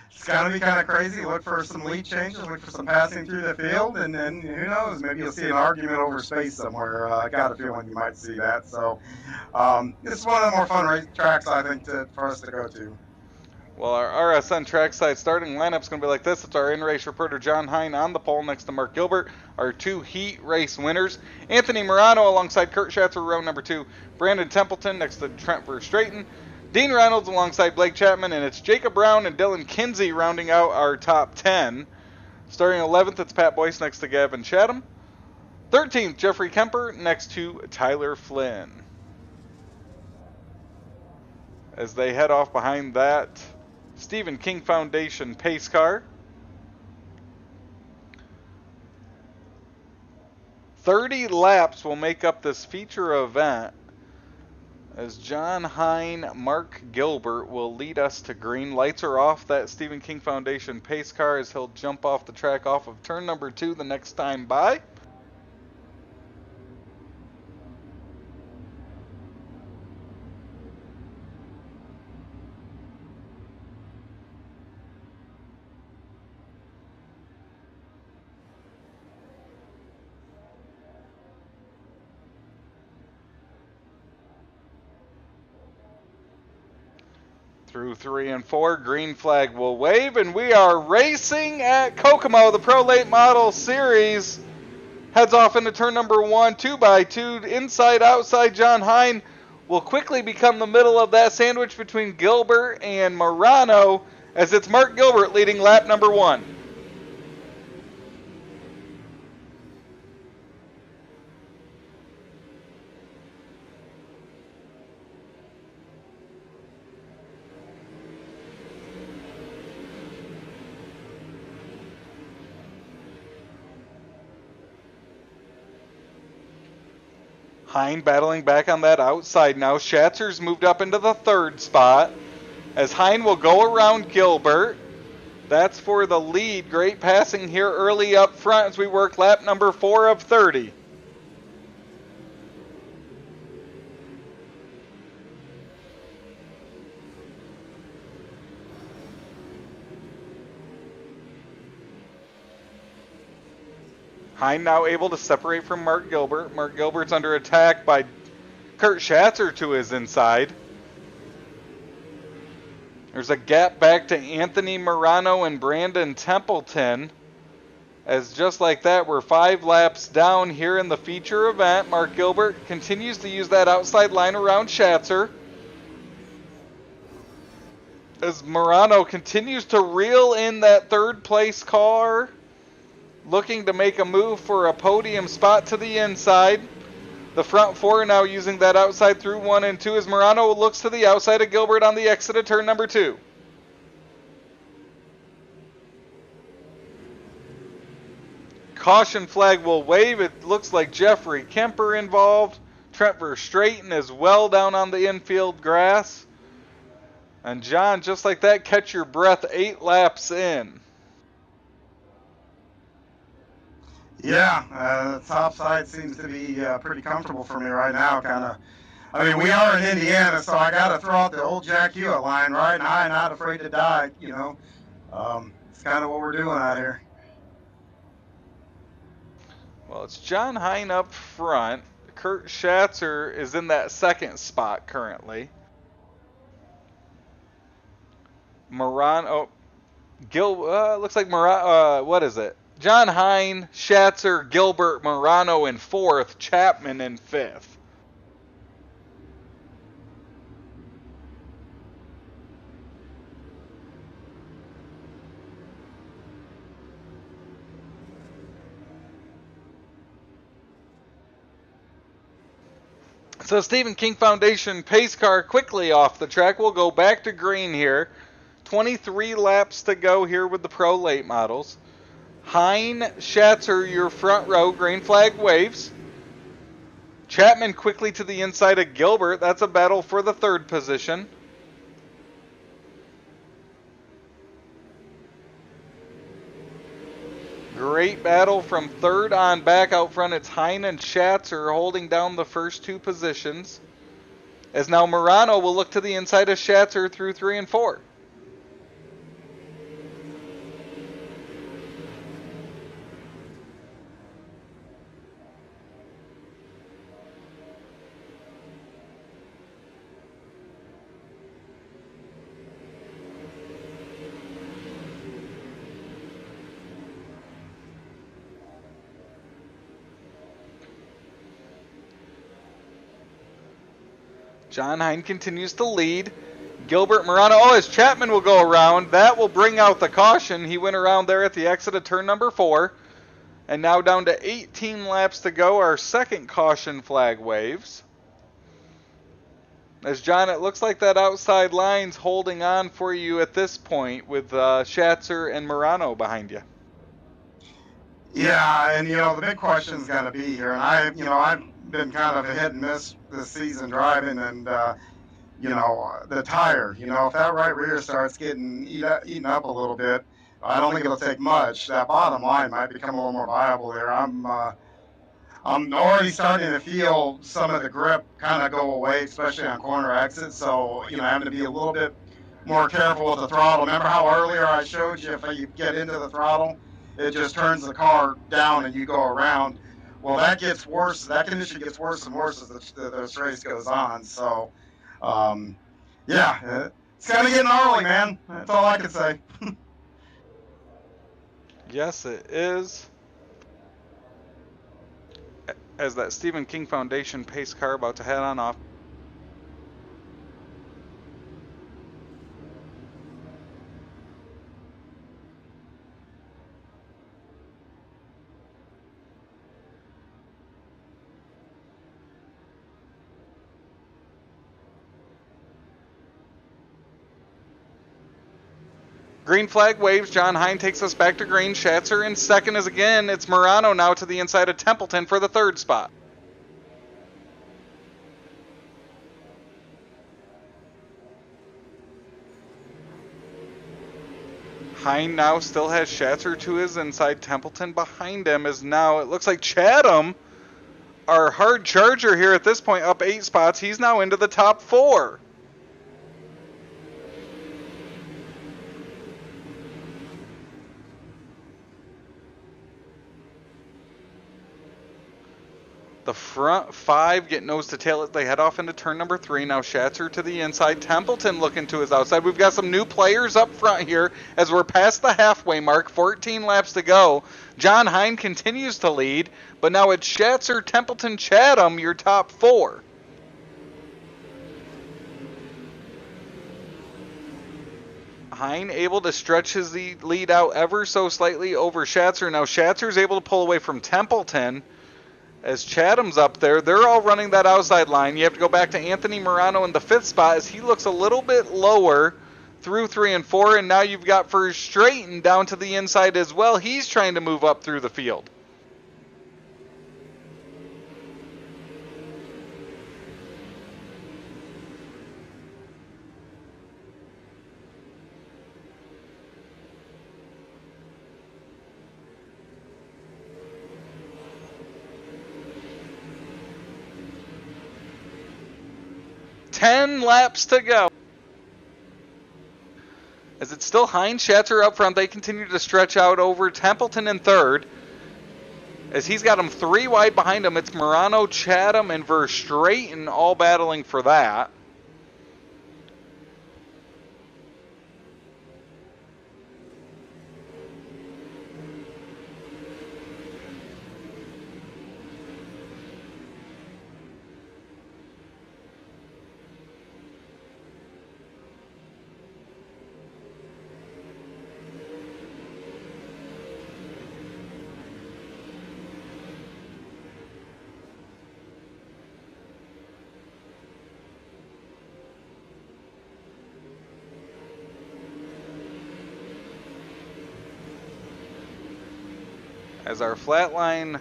it's going to be kind of crazy. Look for some lead changes, look for some passing through the field, and then who knows, maybe you'll see an argument over space somewhere. I got a feeling you might see that. So it's one of the more fun race tracks, I think, for us to go to. Well, our RSN trackside starting lineup's going to be like this. It's our in-race reporter John Hine on the pole next to Mark Gilbert, our two heat race winners. Anthony Morano alongside Kurt Schatzer, row number 2. Brandon Templeton next to Trent Verstraeten. Dean Reynolds alongside Blake Chapman, and it's Jacob Brown and Dylan Kinsey rounding out our top 10. Starting 11th, it's Pat Boyce next to Gavin Chatham. 13th, Jeffrey Kemper next to Tyler Flynn. As they head off behind that, Stephen King Foundation pace car. 30 laps will make up this feature event, as John Hine, Mark Gilbert will lead us to green. Lights are off that Stephen King Foundation pace car as he'll jump off the track off of turn number 2 the next time by. Through 3 and 4, green flag will wave, and we are racing at Kokomo. The Pro Late Model Series heads off into turn number 1, 2x2, inside, outside. John Hine will quickly become the middle of that sandwich between Gilbert and Morano, as it's Mark Gilbert leading lap number 1. Hine battling back on that outside now. Schatzer's moved up into the 3rd spot as Hine will go around Gilbert. That's for the lead. Great passing here early up front as we work lap number 4 of 30. Hine now able to separate from Mark Gilbert. Mark Gilbert's under attack by Kurt Schatzer to his inside. There's a gap back to Anthony Morano and Brandon Templeton. As just like that, we're 5 laps down here in the feature event. Mark Gilbert continues to use that outside line around Schatzer, as Morano continues to reel in that 3rd place car, looking to make a move for a podium spot to the inside. The front 4 now using that outside through 1 and 2 as Morano looks to the outside of Gilbert on the exit of turn number 2. Caution flag will wave. It looks like Jeffrey Kemper involved. Trent Verstraeten as well down on the infield grass. And John, just like that, catch your breath, 8 laps in. Yeah, the top side seems to be pretty comfortable for me right now. I mean, we are in Indiana, so I got to throw out the old Jack Hewitt line, right? High, not afraid to die, you know. It's kind of what we're doing out here. Well, it's John Hine up front. Kurt Schatzer is in that 2nd spot currently. Morano, looks like Morano, what is it? John Hine, Schatzer, Gilbert, Morano in 4th, Chapman in 5th. So Stephen King Foundation pace car quickly off the track. We'll go back to green here. 23 laps to go here with the Pro Late models. Hine, Schatzer, your front row. Green flag waves. Chapman quickly to the inside of Gilbert. That's a battle for the 3rd position. Great battle from 3rd on back. Out front, it's Hine and Schatzer holding down the first 2 positions. As now Morano will look to the inside of Schatzer through 3 and 4. John Hine continues to lead. Gilbert, Morano. Oh, as Chapman will go around, that will bring out the caution. He went around there at the exit of turn number 4. And now down to 18 laps to go. Our second caution flag waves. As John, it looks like that outside line's holding on for you at this point with Schatzer and Morano behind you. Yeah, and the big question's got to be here, and I've been kind of a hit and miss this season driving, and the tire. If that right rear starts getting eaten up a little bit, I don't think it'll take much. That bottom line might become a little more viable there. I'm already starting to feel some of the grip kind of go away, especially on corner exits. So having to be a little bit more careful with the throttle. Remember how earlier I showed you if you get into the throttle, it just turns the car down and you go around. Well, that gets worse. That condition gets worse and worse as this race goes on. So, it's kind of getting gnarly, man. That's all I can say. Yes, it is. As that Stephen King Foundation pace car about to head on off. Green flag waves. John Hine takes us back to green. Schatzer in second is again. It's Morano now to the inside of Templeton for the 3rd spot. Hine now still has Schatzer to his inside. Templeton behind him is now, it looks like Chatham, our hard charger here at this point, up 8 spots. He's now into the top 4. The front 5 get nose to tail as they head off into turn number 3. Now Schatzer to the inside. Templeton looking to his outside. We've got some new players up front here as we're past the halfway mark. 14 laps to go. John Hine continues to lead, but now it's Schatzer, Templeton, Chatham, your top 4. Hine able to stretch his lead out ever so slightly over Schatzer. Now Schatzer's able to pull away from Templeton. As Chatham's up there, they're all running that outside line. You have to go back to Anthony Morano in the 5th spot as he looks a little bit lower through 3 and 4. And now you've got Verstraeten down to the inside as well. He's trying to move up through the field. Ten laps to go. As it's still Hine, Schatzer up front, they continue to stretch out over Templeton in 3rd. As he's got them 3 wide behind him, it's Morano, Chatham, and Verstraeten all battling for that. as our Flatline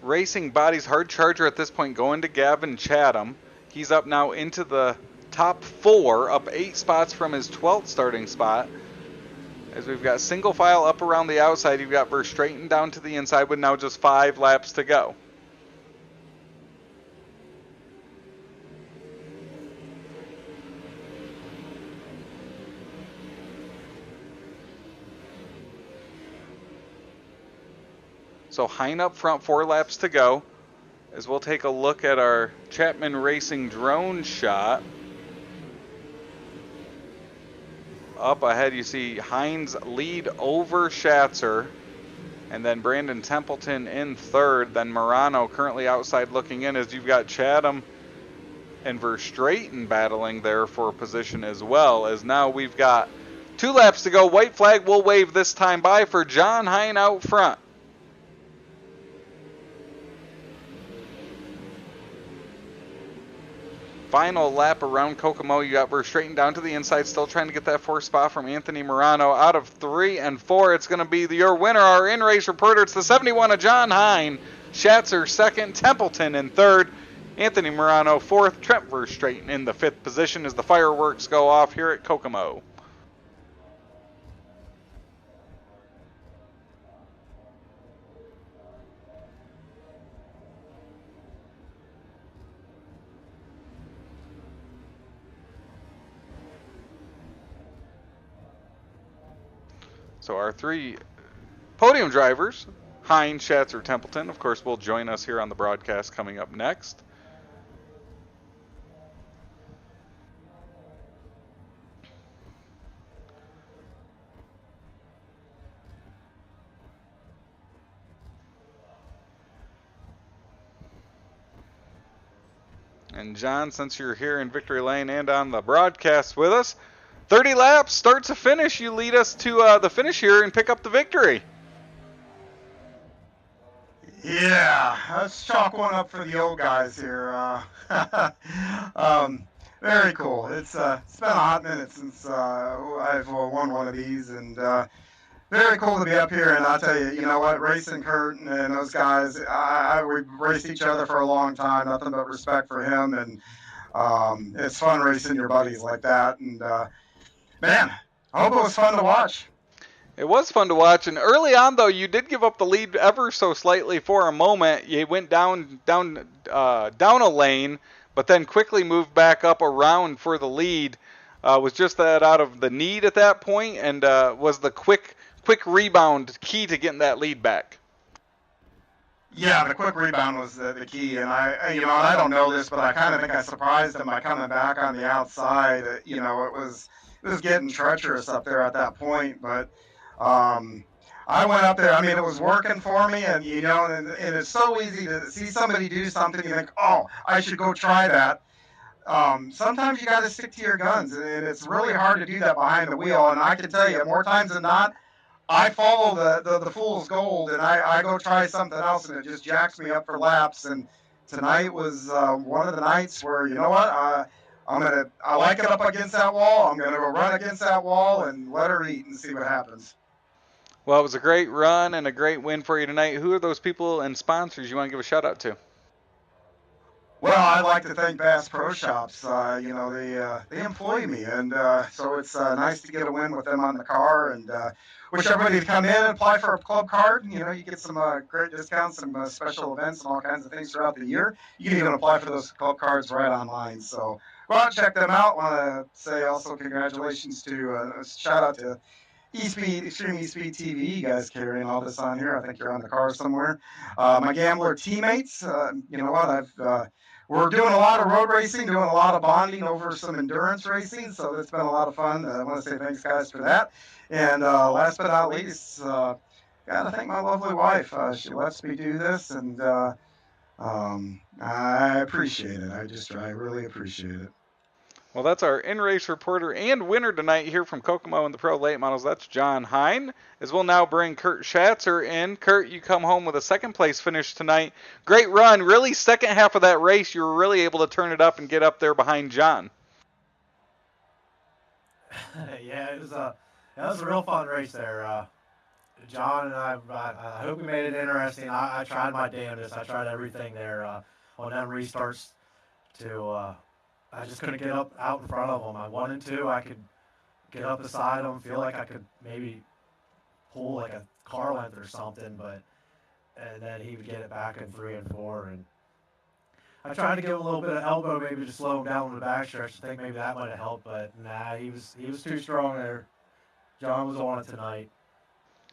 Racing Bodies hard charger at this point going to Gavin Chatham. He's up now into the top 4, up 8 spots from his 12th starting spot. As we've got single file up around the outside, you've got Verstraeten down to the inside with now just 5 laps to go. So Hein up front, 4 laps to go. As we'll take a look at our Chapman Racing drone shot. Up ahead you see Hines lead over Schatzer. And then Brandon Templeton in 3rd. Then Morano currently outside looking in, as you've got Chatham and Verstraeten battling there for position as well. As now we've got 2 laps to go. White flag will wave this time by for John Hein out front. Final lap around Kokomo. You got Verstraeten down to the inside, still trying to get that 4th spot from Anthony Morano. Out of 3 and 4, it's going to be your winner, our in-race reporter. It's the 71 of John Hein. Schatzer 2nd, Templeton in 3rd, Anthony Morano 4th, Trent Verstraeten in the 5th position as the fireworks go off here at Kokomo. So our 3 podium drivers, Hein, Schatzer, Templeton, of course, will join us here on the broadcast coming up next. And John, since you're here in Victory Lane and on the broadcast with us, 30 laps, start to finish. You lead us to the finish here and pick up the victory. Yeah, let's chalk one up for the old guys here. Very cool. It's been a hot minute since I've won one of these, and very cool to be up here. And I'll tell you, you know what, racing Kurt and those guys, we've raced each other for a long time. Nothing but respect for him, and it's fun racing your buddies like that. And man, I hope it was fun to watch. It was fun to watch, and early on though, you did give up the lead ever so slightly for a moment. You went down a lane, but then quickly moved back up around for the lead. Was just that out of the need at that point, and was the quick rebound key to getting that lead back. Yeah, the quick rebound was the key, and I don't know this, but I kind of think I surprised him by coming back on the outside. It was getting treacherous up there at that point, but I went up there. I mean, it was working for me, and and it's so easy to see somebody do something. You think, oh, I should go try that. Sometimes you got to stick to your guns, and it's really hard to do that behind the wheel. And I can tell you, more times than not, I follow the fool's gold, and I go try something else, and it just jacks me up for laps. And tonight was one of the nights where, you know what, I like it up against that wall. I'm gonna go run against that wall and let her eat and see what happens. Well, it was a great run and a great win for you tonight. Who are those people and sponsors you want to give a shout out to? Well, I'd like to thank Bass Pro Shops. They employ me, and so it's nice to get a win with them on the car. And wish everybody to come in and apply for a club card. You get some great discounts, some special events, and all kinds of things throughout the year. You can even apply for those club cards right online. So go out and check them out. Want to say also congratulations to shout out to eSpeed, Extreme eSpeed TV. You guys carrying all this on here. I think you're on the car somewhere. My Gambler teammates. You know what? We're doing a lot of road racing, doing a lot of bonding over some endurance racing, so it's been a lot of fun. I want to say thanks, guys, for that. And last but not least, got to thank my lovely wife. She lets me do this, and I appreciate it. I really appreciate it. Well, that's our in-race reporter and winner tonight here from Kokomo in the Pro Late Models. That's John Hein. As we'll now bring Kurt Schatzer in. Kurt, you come home with a second-place finish tonight. Great run. Really, second half of that race, you were really able to turn it up and get up there behind John. Yeah, it was a real fun race there. John and I hope we made it interesting. I tried my damnedest. I tried everything there on them restarts to. I just couldn't get up out in front of them. I 1 and 2. I could get up beside them. Feel like I could maybe pull like a car length or something, and then he would get it back in 3 and 4. And I tried to give him a little bit of elbow, maybe to slow him down on the backstretch. I think maybe that might have helped, but nah, he was too strong there. John was on it tonight.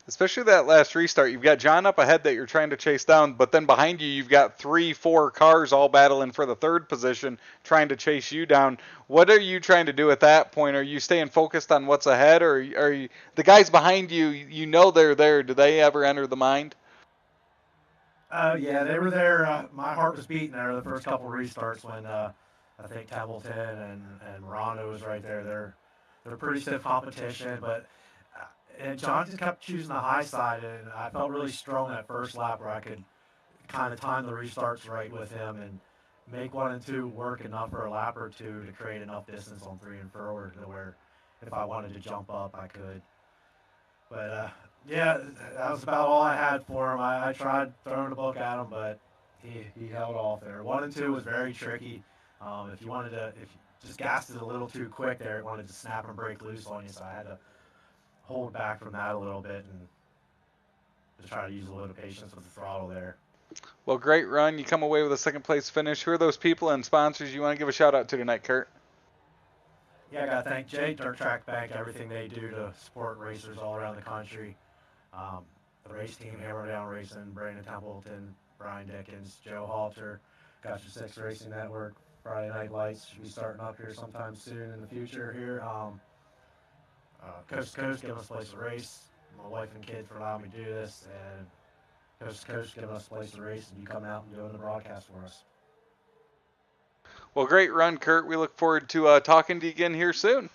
Especially that last restart. You've got John up ahead that you're trying to chase down, but then behind you, you've got 3, 4 cars all battling for the third position, trying to chase you down. What are you trying to do at that point? Are you staying focused on what's ahead, or are you, the guys behind you, you know they're there? Do they ever enter the mind? Yeah, they were there. My heart was beating there the first couple restarts when I think Templeton and Rondo was right there. They're pretty stiff competition, but and John just kept choosing the high side, and I felt really strong that first lap where I could kind of time the restarts right with him and make 1 and 2 work enough for a lap or 2 to create enough distance on 3 and 4 to where if I wanted to jump up, I could. But yeah, that was about all I had for him. I tried throwing the book at him, but he held off there. 1 and 2 was very tricky. If you just gassed it a little too quick there, it wanted to snap and break loose on you, so I had to hold back from that a little bit and just try to use a little patience with the throttle there. Well, great run. You come away with a second place finish. Who are those people and sponsors you want to give a shout out to tonight, Kurt? Yeah, I got to thank Jay, Dirt Track Bank, everything they do to support racers all around the country. The race team, Hammer Down Racing, Brandon Templeton, Brian Dickens, Joe Halter, Got Your Six Racing Network, Friday Night Lights should be starting up here sometime soon in the future here. Coast to Coast giving us a place to race. My wife and kids for allowing me to do this, and Coast to Coast giving us a place to race, and you come out and doing the broadcast for us. Well, great run, Kurt. We look forward to talking to you again here soon.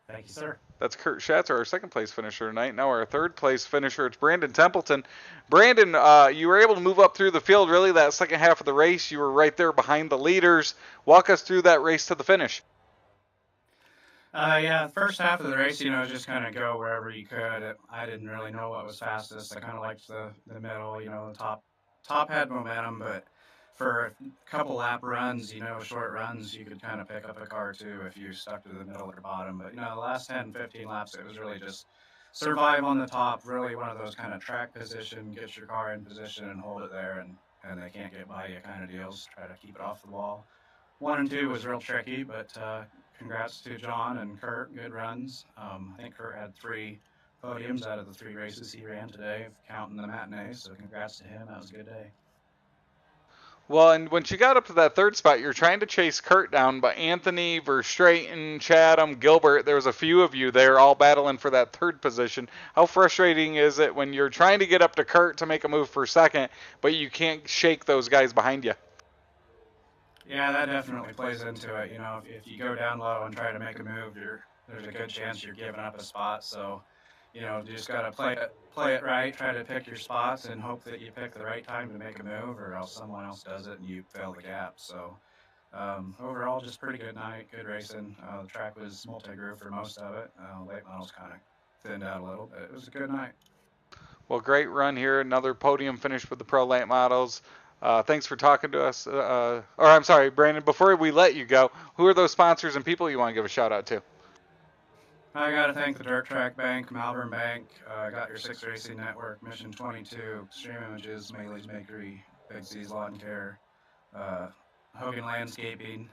Thank you, sir. That's Kurt Schatzer, our second place finisher tonight. Now our third place finisher, it's Brandon Templeton. Brandon, you were able to move up through the field really that second half of the race. You were right there behind the leaders. Walk us through that race to the finish. Yeah, the first half of the race, just kind of go wherever you could. I didn't really know what was fastest. I kind of liked the middle, the top had momentum, but for a couple lap runs, short runs, you could kind of pick up a car too if you stuck to the middle or bottom. But, the last 10, 15 laps, it was really just survive on the top, really one of those kind of track position, get your car in position and hold it there, and they can't get by you kind of deals. Try to keep it off the wall. 1 and 2 was real tricky, but congrats to John and Kurt, good runs. I think Kurt had 3 podiums out of the 3 races he ran today, counting the matinee, so congrats to him. That was a good day. Well, and when you got up to that third spot, you're trying to chase Kurt down, but Anthony, Verstraeten, Chatham, Gilbert, there was a few of you there all battling for that third position. How frustrating is it when you're trying to get up to Kurt to make a move for second, but you can't shake those guys behind you? Yeah, that definitely plays into it. If you go down low and try to make a move, there's a good chance you're giving up a spot. So, you just got to play it right, try to pick your spots, and hope that you pick the right time to make a move, or else someone else does it and you fill the gap. So, overall, just pretty good night, good racing. The track was multi-groove for most of it. Late models kind of thinned out a little, but it was a good night. Well, great run here. Another podium finish with the Pro Late Models. Thanks for talking to us. I'm sorry, Brandon, before we let you go, who are those sponsors and people you want to give a shout out to? I got to thank the Dirt Track Bank, Malvern Bank, Got Your Six Racing Network, Mission 22, Extreme Images, Maley's Bakery, Big C's Lawn Care, Hogan Landscaping,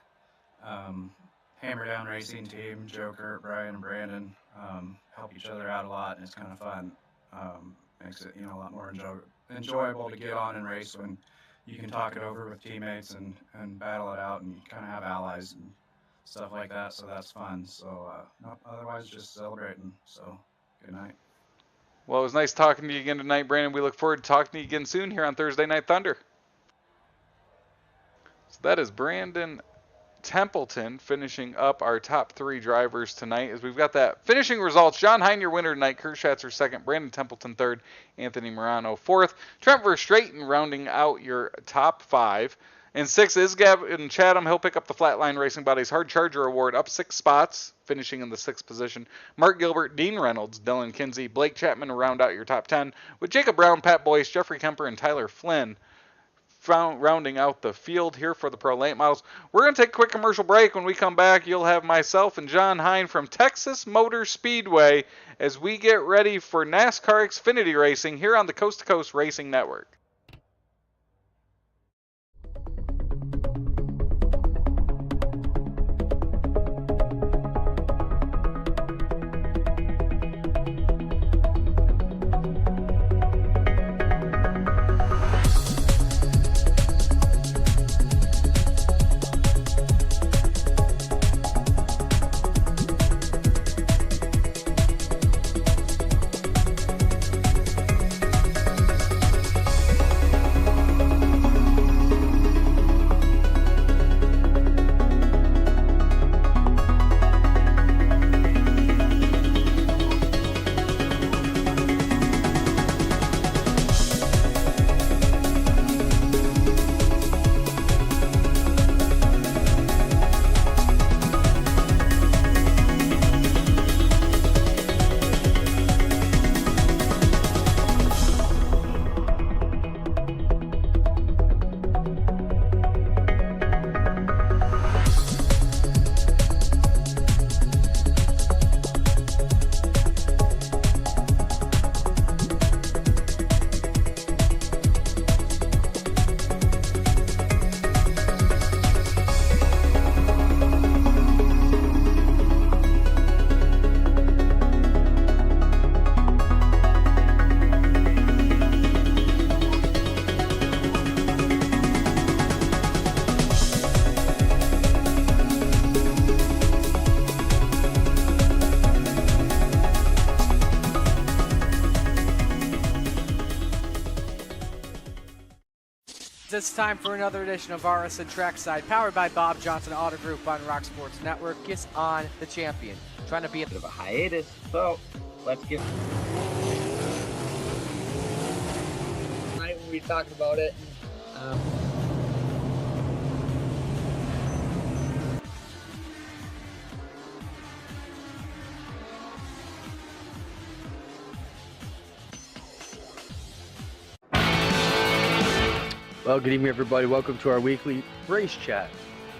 Hammer Down Racing Team, Joe, Kurt, Brian, and Brandon help each other out a lot, and it's kind of fun. Makes it a lot more enjoyable to get on and race when you can talk it over with teammates and battle it out, and kind of have allies and stuff like that, so that's fun. So otherwise just celebrating. So good night. Well, it was nice talking to you again tonight, Brandon. We look forward to talking to you again soon here on Thursday Night Thunder. So that is Brandon Templeton finishing up our top 3 drivers tonight. As we've got that finishing results: John Hein, your winner tonight, Kurt Schatzer second, Brandon Templeton third, Anthony Morano fourth, Trent Verstraeten rounding out your top 5. And 6 is Gavin Chatham. He'll pick up the Flatline Racing Buddies Hard Charger Award, up 6 spots, finishing in the 6th position. Mark Gilbert, Dean Reynolds, Dylan Kinsey, Blake Chapman to round out your top 10, with Jacob Brown, Pat Boyce, Jeffrey Kemper, and Tyler Flynn rounding out the field here for the Pro Late Models. We're going to take a quick commercial break. When we come back, you'll have myself and John Hine from Texas Motor Speedway as we get ready for NASCAR Xfinity Racing here on the Coast to Coast Racing Network. It's time for another edition of RSN Trackside, powered by Bob Johnson Auto Group on Rock Sports Network. Kiss on the champion. Trying to be a bit of a hiatus, so let's get. Tonight we'll be talking about it. Well, good evening, everybody. Welcome to our weekly race chat.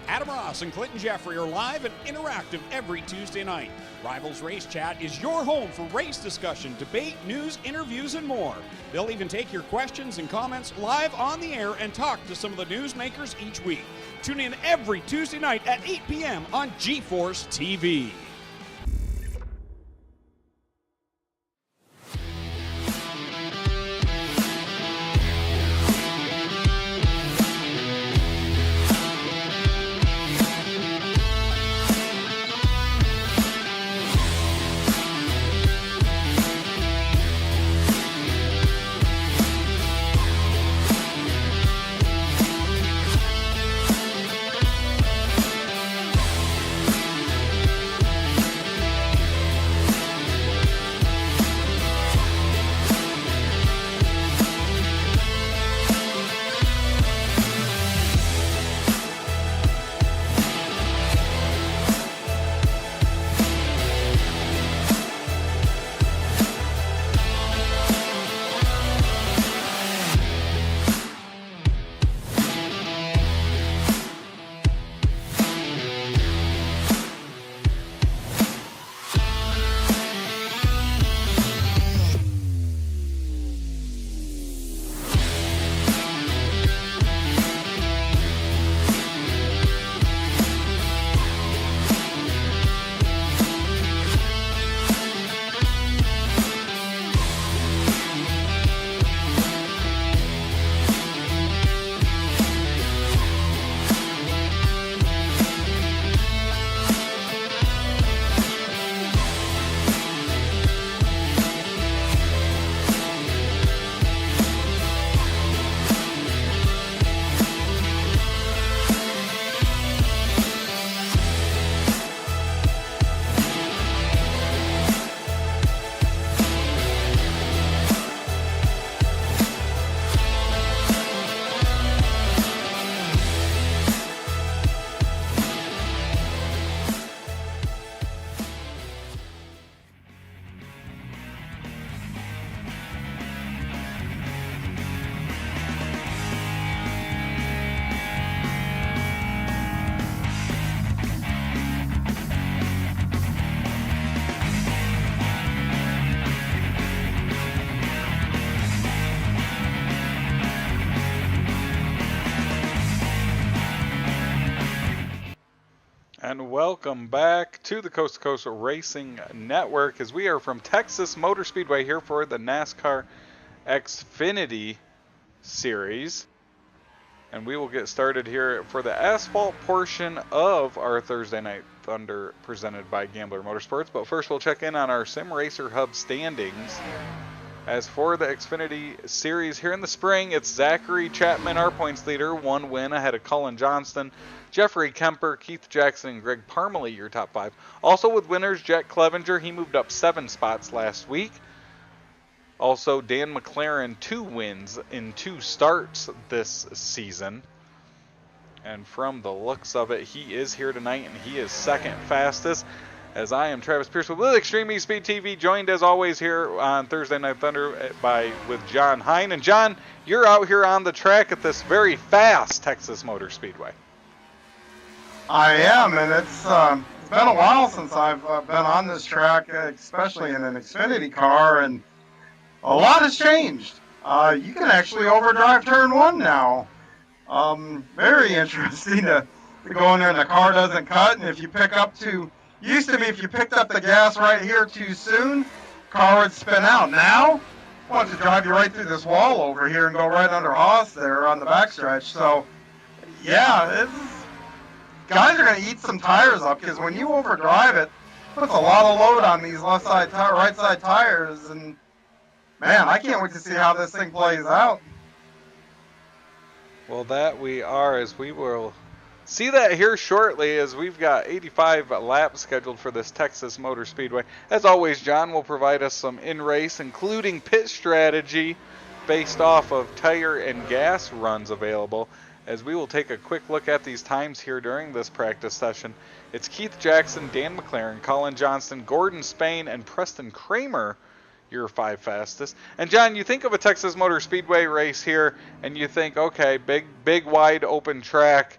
Adam Ross and Clinton Jeffrey are live and interactive every Tuesday night. Rivals Race Chat is your home for race discussion, debate, news, interviews, and more. They'll even take your questions and comments live on the air and talk to some of the newsmakers each week. Tune in every Tuesday night at 8 p.m. on GeForce TV. And welcome back to the Coast to Coast Racing Network as we are from Texas Motor Speedway here for the NASCAR Xfinity Series. And we will get started here for the asphalt portion of our Thursday Night Thunder presented by Gambler Motorsports. But first we'll check in on our Sim Racer Hub standings. As for the Xfinity Series here in the spring, it's Zachary Chapman, our points leader, 1 win ahead of Cullen Johnston, Jeffrey Kemper, Keith Jackson, and Greg Parmalee, your top 5. Also with winners, Jack Clevenger, he moved up 7 spots last week. Also, Dan McLaren, 2 wins in 2 starts this season. And from the looks of it, he is here tonight, and he is second fastest. As I am Travis Pierce with Extreme Speed TV, joined as always here on Thursday Night Thunder with John Hine. And John, you're out here on the track at this very fast Texas Motor Speedway. I am, and it's been a while since I've been on this track, especially in an Xfinity car, and a lot has changed. You can actually overdrive turn 1 now. Very interesting to go in there and the car doesn't cut, and if you pick up used to be if you picked up the gas right here too soon, car would spin out. Now, I want to drive you right through this wall over here and go right under Haas there on the backstretch. So, yeah, guys are going to eat some tires up because when you overdrive it puts a lot of load on these right side tires. And, man, I can't wait to see how this thing plays out. Well, that we are, as we will see that here shortly, as we've got 85 laps scheduled for this Texas Motor Speedway. As always, John will provide us some in-race, including pit strategy based off of tire and gas runs available, as we will take a quick look at these times here during this practice session. It's Keith Jackson, Dan McLaren, Colin Johnston, Gordon Spain, and Preston Kramer, your 5 fastest. And John, you think of a Texas Motor Speedway race here, and you think, okay, big wide open track,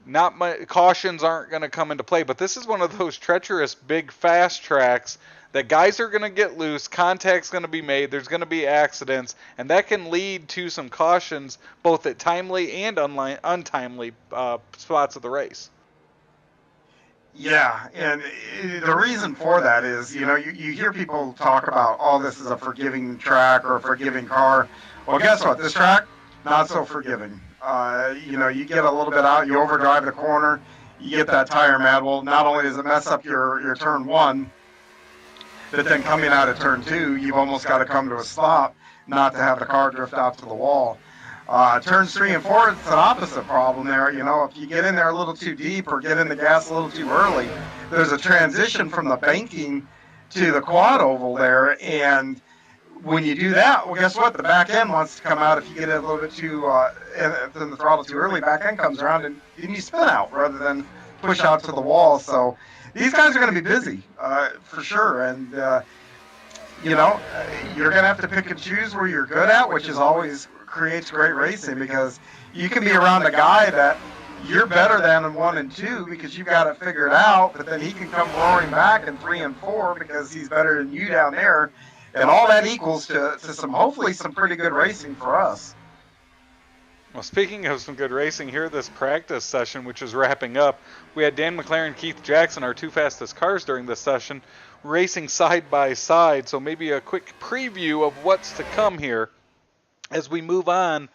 not much, cautions aren't going to come into play, but this is one of those treacherous big fast tracks that guys are going to get loose, contact's going to be made, there's going to be accidents, and that can lead to some cautions both at timely and untimely spots of the race. Yeah, and the reason for that is, you hear people talk about, oh, this is a forgiving track or a forgiving car. Well, guess what? This track, not so forgiving. You get a little bit out, you overdrive the corner, you get that tire mad. Well, not only does it mess up your turn 1, but then coming out of turn 2, you've almost got to come to a stop not to have the car drift out to the wall. Turns 3 and 4, it's an opposite problem there. If you get in there a little too deep or get in the gas a little too early, there's a transition from the banking to the quad oval there, and when you do that, well, guess what? The back end wants to come out if you get it a little bit too, in the throttle too early. Back end comes around and you spin out rather than push out to the wall. So these guys are going to be busy for sure. And, you're going to have to pick and choose where you're good at, which is always creates great racing, because you can be around a guy that you're better than in 1 and 2 because you've got it figured out, but then he can come roaring back in 3 and 4 because he's better than you down there. And all that equals to hopefully some pretty good racing for us. Well, speaking of some good racing, here this practice session, which is wrapping up, we had Dan McLaren, Keith Jackson, our 2 fastest cars during this session, racing side by side. So maybe a quick preview of what's to come here as we move on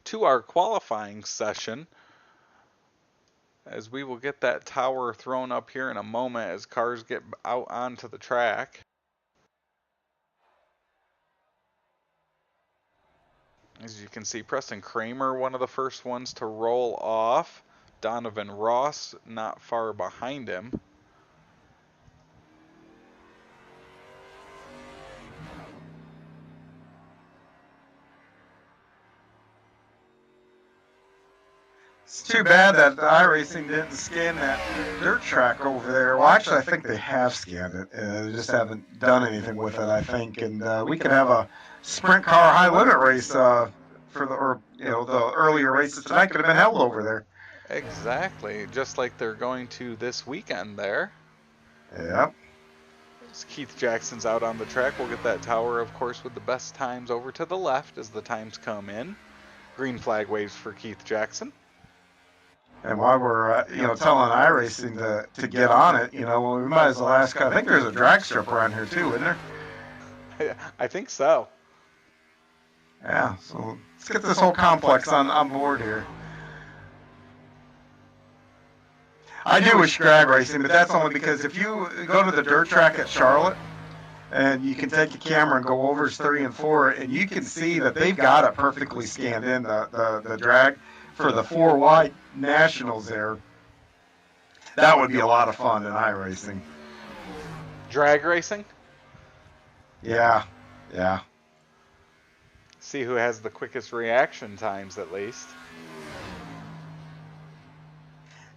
to our qualifying session, as we will get that tower thrown up here in a moment as cars get out onto the track. As you can see, Preston Kramer, one of the first ones to roll off. Donovan Ross not far behind him. It's too bad that iRacing didn't scan that dirt track over there. Well, actually, I think they have scanned it. They just haven't done anything with it, I think. And we could have a sprint car high limit race the earlier races tonight could have been held over there. Exactly, just like they're going to this weekend there. Yep. As Keith Jackson's out on the track, we'll get that tower, of course, with the best times over to the left as the times come in. Green flag waves for Keith Jackson. And while we're telling iRacing to get on it, well, we might as well ask. I think there's a drag strip around here too, isn't there? I think so. Yeah. So let's get this whole complex on board here. I do wish drag racing, but that's only because if you go to the dirt track at Charlotte, and you can take a camera and go overs 3 and 4, and you can see that they've got it perfectly scanned in the drag for the 4 wide nationals there. That would be a lot of fun in iRacing. Drag racing? Yeah. See who has the quickest reaction times, at least.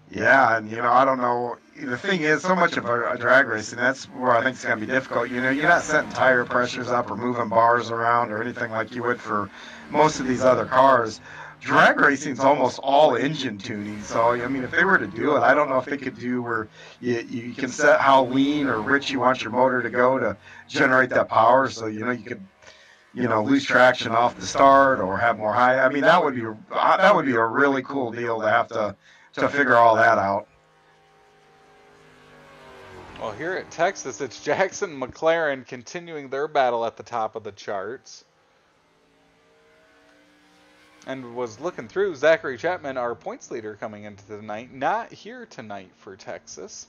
Yeah, and I don't know. The thing is, so much of a drag racing, that's where I think it's going to be difficult. You're not setting tire pressures up or moving bars around or anything like you would for most of these other cars. Drag racing is almost all engine tuning. So, if they were to do it, I don't know if they could do where you can set how lean or rich you want your motor to go to generate that power. So, you could, lose traction off the start or have more high. That would be a really cool deal to have to figure all that out. Well, here at Texas, it's Jackson and McLaren continuing their battle at the top of the charts. And was looking through, Zachary Chapman, our points leader coming into the night, not here tonight for Texas.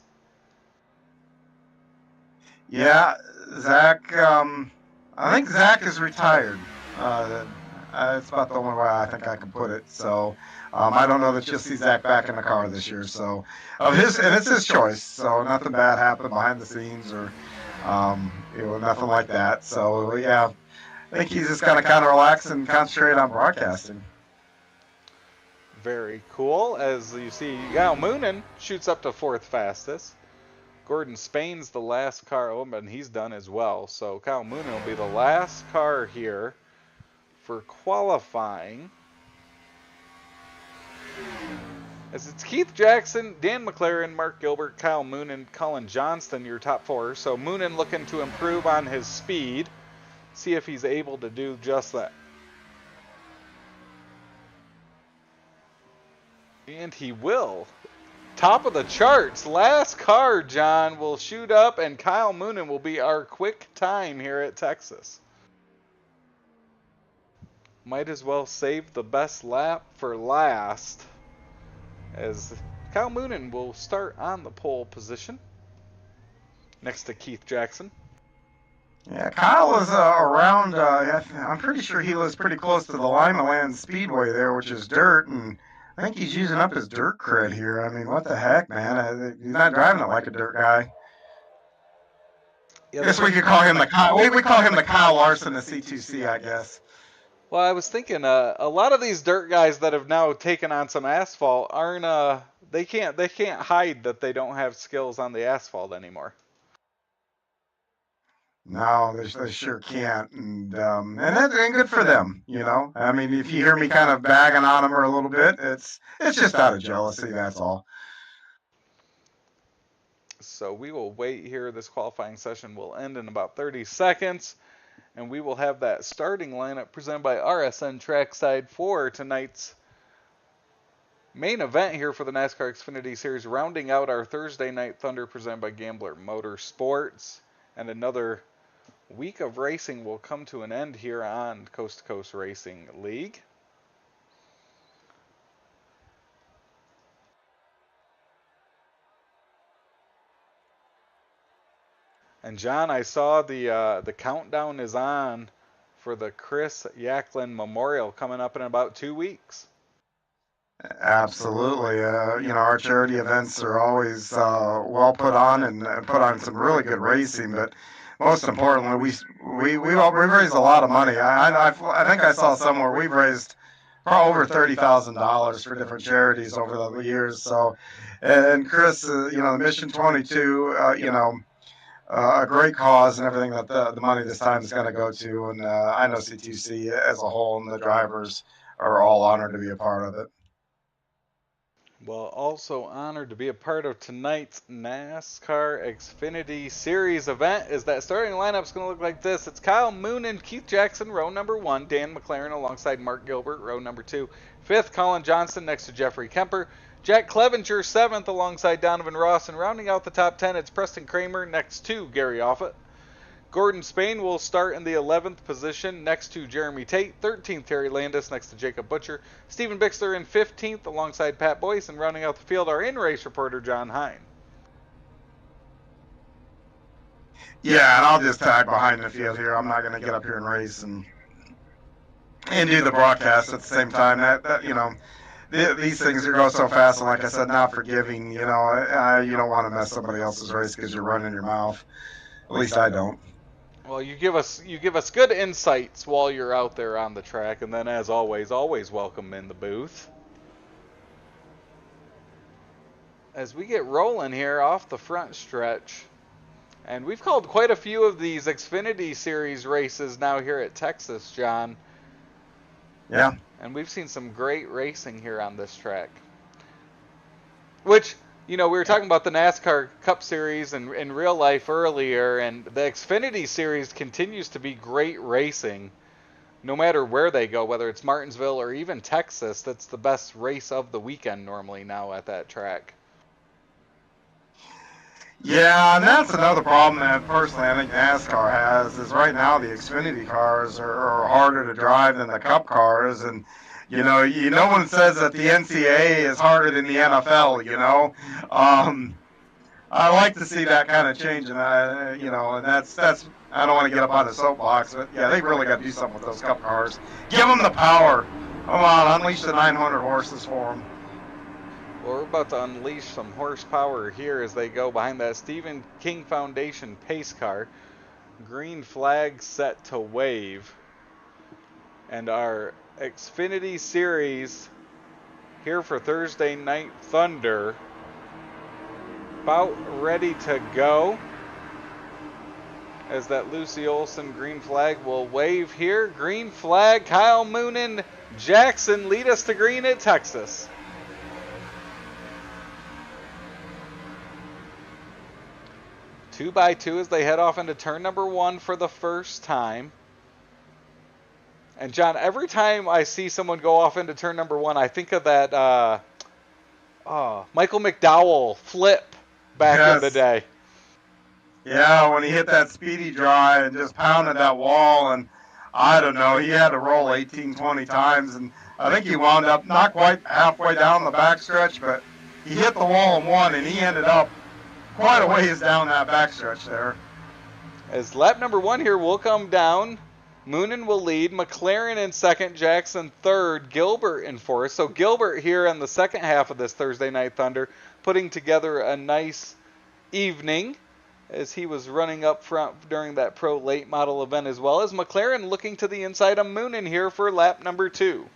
Yeah, Zach, I think Zach is retired. That's about the only way I think I can put it. So I don't know that you'll see Zach back in the car this year. So and it's his choice. So nothing bad happened behind the scenes or nothing like that. So yeah, I think he's just going to kind of relax and concentrate on broadcasting. Very cool. As you see, Kyle Moonen shoots up to 4th fastest. Gordon Spain's the last car, and he's done as well. So Kyle Moonen will be the last car here for qualifying. As it's Keith Jackson, Dan McLaren, Mark Gilbert, Kyle Moonen, Colin Johnston, your top 4. So Moonen looking to improve on his speed. See if he's able to do just that. And he will. Top of the charts. Last car, John, will shoot up, and Kyle Moonen will be our quick time here at Texas. Might as well save the best lap for last, as Kyle Moonen will start on the pole position next to Keith Jackson. Yeah, Kyle was around, I'm pretty sure he was pretty close to the Lima Land Speedway there, which is dirt, and I think he's using up his dirt cred here. What the heck, man? He's not driving it like a dirt guy. Yeah, I guess we could call him the Kyle. We call him the Kyle Larson of C2C, I guess. Well, I was thinking a lot of these dirt guys that have now taken on some asphalt aren't they can't hide that they don't have skills on the asphalt anymore. No, they sure can't, and that ain't good for them, if you hear me kind of bagging on them a little bit, it's just out of jealousy, that's all. So we will wait here. This qualifying session will end in about 30 seconds, and we will have that starting lineup presented by RSN Trackside for tonight's main event here for the NASCAR Xfinity Series, rounding out our Thursday Night Thunder presented by Gambler Motorsports, and another week of racing will come to an end here on Coast to Coast Racing League. And John, I saw the countdown is on for the Chris Yacklin Memorial coming up in about 2 weeks. Absolutely. Our charity events are always well put on and put on some really good racing, but most importantly, we've raised a lot of money. I think I saw somewhere we've raised probably over $30,000 for different charities over the years. So, and Chris, the Mission 22, a great cause and everything that the money this time is going to go to. And I know C2C as a whole and the drivers are all honored to be a part of it. Well, also honored to be a part of tonight's NASCAR Xfinity Series event. Is that starting lineup's going to look like this. It's Kyle Moonen, Keith Jackson, row number 1. Dan McLaren alongside Mark Gilbert, row number 2. 5th, Colin Johnston next to Jeffrey Kemper. Jack Clevenger 7th alongside Donovan Ross, and rounding out the top 10, it's Preston Kramer next to Gary Offit. Gordon Spain will start in the 11th position next to Jeremy Tate. 13th, Terry Landis next to Jacob Butcher. Stephen Bixler in 15th alongside Pat Boyce, and rounding out the field, our in-race reporter, John Hine. Yeah, and I'll just tag behind the field here. I'm not going to get up here and race and do the broadcast at the same time. That you know, these things go so fast, and like I said, not forgiving. You know, you don't want to mess somebody else's race because you're running your mouth. At least I don't. Well, you give us good insights while you're out there on the track, and then as always welcome in the booth. As we get rolling here off the front stretch, and we've called quite a few of these Xfinity Series races now here at Texas, John. Yeah. And we've seen some great racing here on this track. Which, you know, we were talking about the NASCAR Cup Series in real life earlier, and the Xfinity Series continues to be great racing. No matter where they go, whether it's Martinsville or even Texas, that's the best race of the weekend normally now at that track. Yeah, and that's another problem that personally I think NASCAR has, is right now the Xfinity cars are harder to drive than the Cup cars, and no one says that the NCAA is harder than the NFL, I like to see that kind of change, and and that's I don't want to get up on the soapbox, but yeah, they really got to do something with those Cup cars. Give them the power. Come on, unleash the 900 horses for them. Well, we're about to unleash some horsepower here as they go behind that Stephen King Foundation pace car. Green flag set to wave. And our Xfinity Series here for Thursday Night Thunder about ready to go. As that Lucy Olson green flag will wave here. Green flag, Kyle Moonen, Jackson lead us to green at Texas. Two by two as they head off into turn number 1 for the first time. And John, every time I see someone go off into turn number 1, I think of that Michael McDowell flip back in the day. Yeah, when he hit that speedy dry and just pounded that wall, and I don't know, he had to roll 18, 20 times, and I think he wound up not quite halfway down the backstretch, but he hit the wall in one, and he ended up quite a ways down that backstretch there. As lap number 1 here will come down, Moonen will lead, McLaren in second, Jackson third, Gilbert in fourth. So Gilbert here in the second half of this Thursday Night Thunder putting together a nice evening as he was running up front during that Pro Late Model event, as well as McLaren looking to the inside of Moonen here for lap number 2.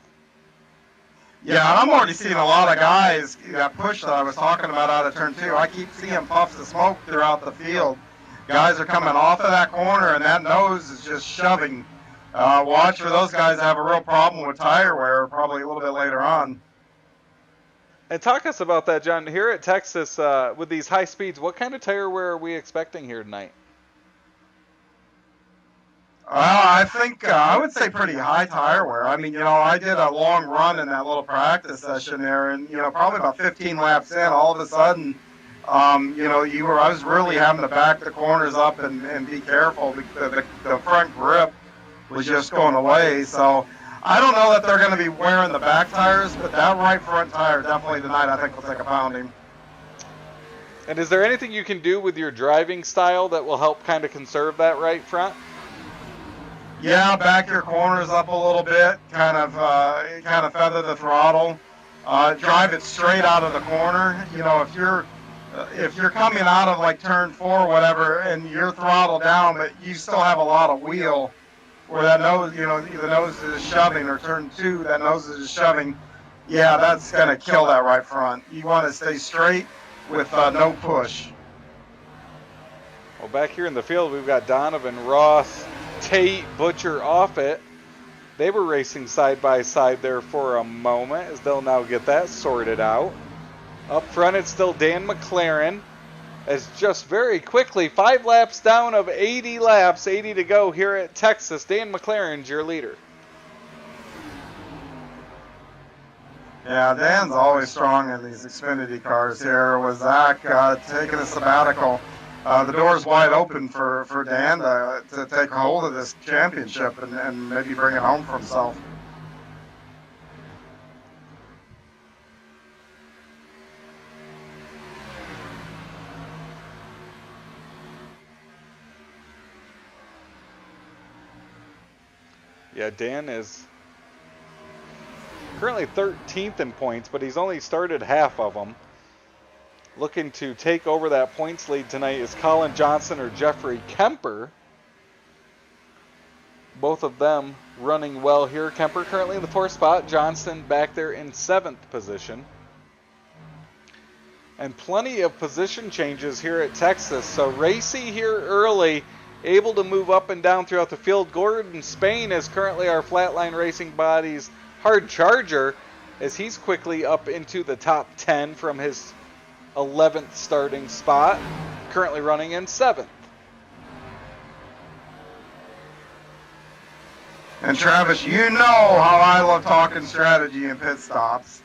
Yeah, I'm already seeing a lot of guys, that push that I was talking about out of turn 2. I keep seeing puffs of smoke throughout the field. Guys are coming off of that corner, and that nose is just shoving. Watch for those guys to have a real problem with tire wear probably a little bit later on. And talk us about that, John. Here at Texas, with these high speeds, what kind of tire wear are we expecting here tonight? I think I would say pretty high tire wear. I mean, I did a long run in that little practice session there, and probably about 15 laps in, all of a sudden, I was really having to back the corners up and be careful. The front grip was just going away. So I don't know that they're going to be wearing the back tires, but that right front tire definitely tonight I think will take a pounding. And is there anything you can do with your driving style that will help kind of conserve that right front? Yeah, back your corners up a little bit, kind of feather the throttle, drive it straight out of the corner. If you're coming out of like turn 4 or whatever, and you're throttled down, but you still have a lot of wheel, where that nose, the nose is shoving, or turn 2, that nose is shoving. Yeah, that's gonna kill that right front. You want to stay straight with no push. Well, back here in the field, we've got Donovan, Ross, Tate, Butcher, Offit. They were racing side by side there for a moment, as they'll now get that sorted out. Up front, it's still Dan McLaren, as just very quickly, 5 laps down of 80 laps, 80 to go here at Texas. Dan McLaren's your leader. Yeah, Dan's always strong in these Xfinity cars here. With Zach taking a sabbatical, the door's wide open for Dan to take hold of this championship and maybe bring it home for himself. Yeah, Dan is currently 13th in points, but he's only started half of them. Looking to take over that points lead tonight is Colin Johnson or Jeffrey Kemper. Both of them running well here. Kemper currently in the 4th spot. Johnson back there in 7th position. And plenty of position changes here at Texas. So Racy here early, able to move up and down throughout the field. Gordon Spain is currently our Flatline Racing Body's hard charger, as he's quickly up into the top 10 from his 11th starting spot, currently running in 7th. And Travis, you know how I love talking strategy and pit stops.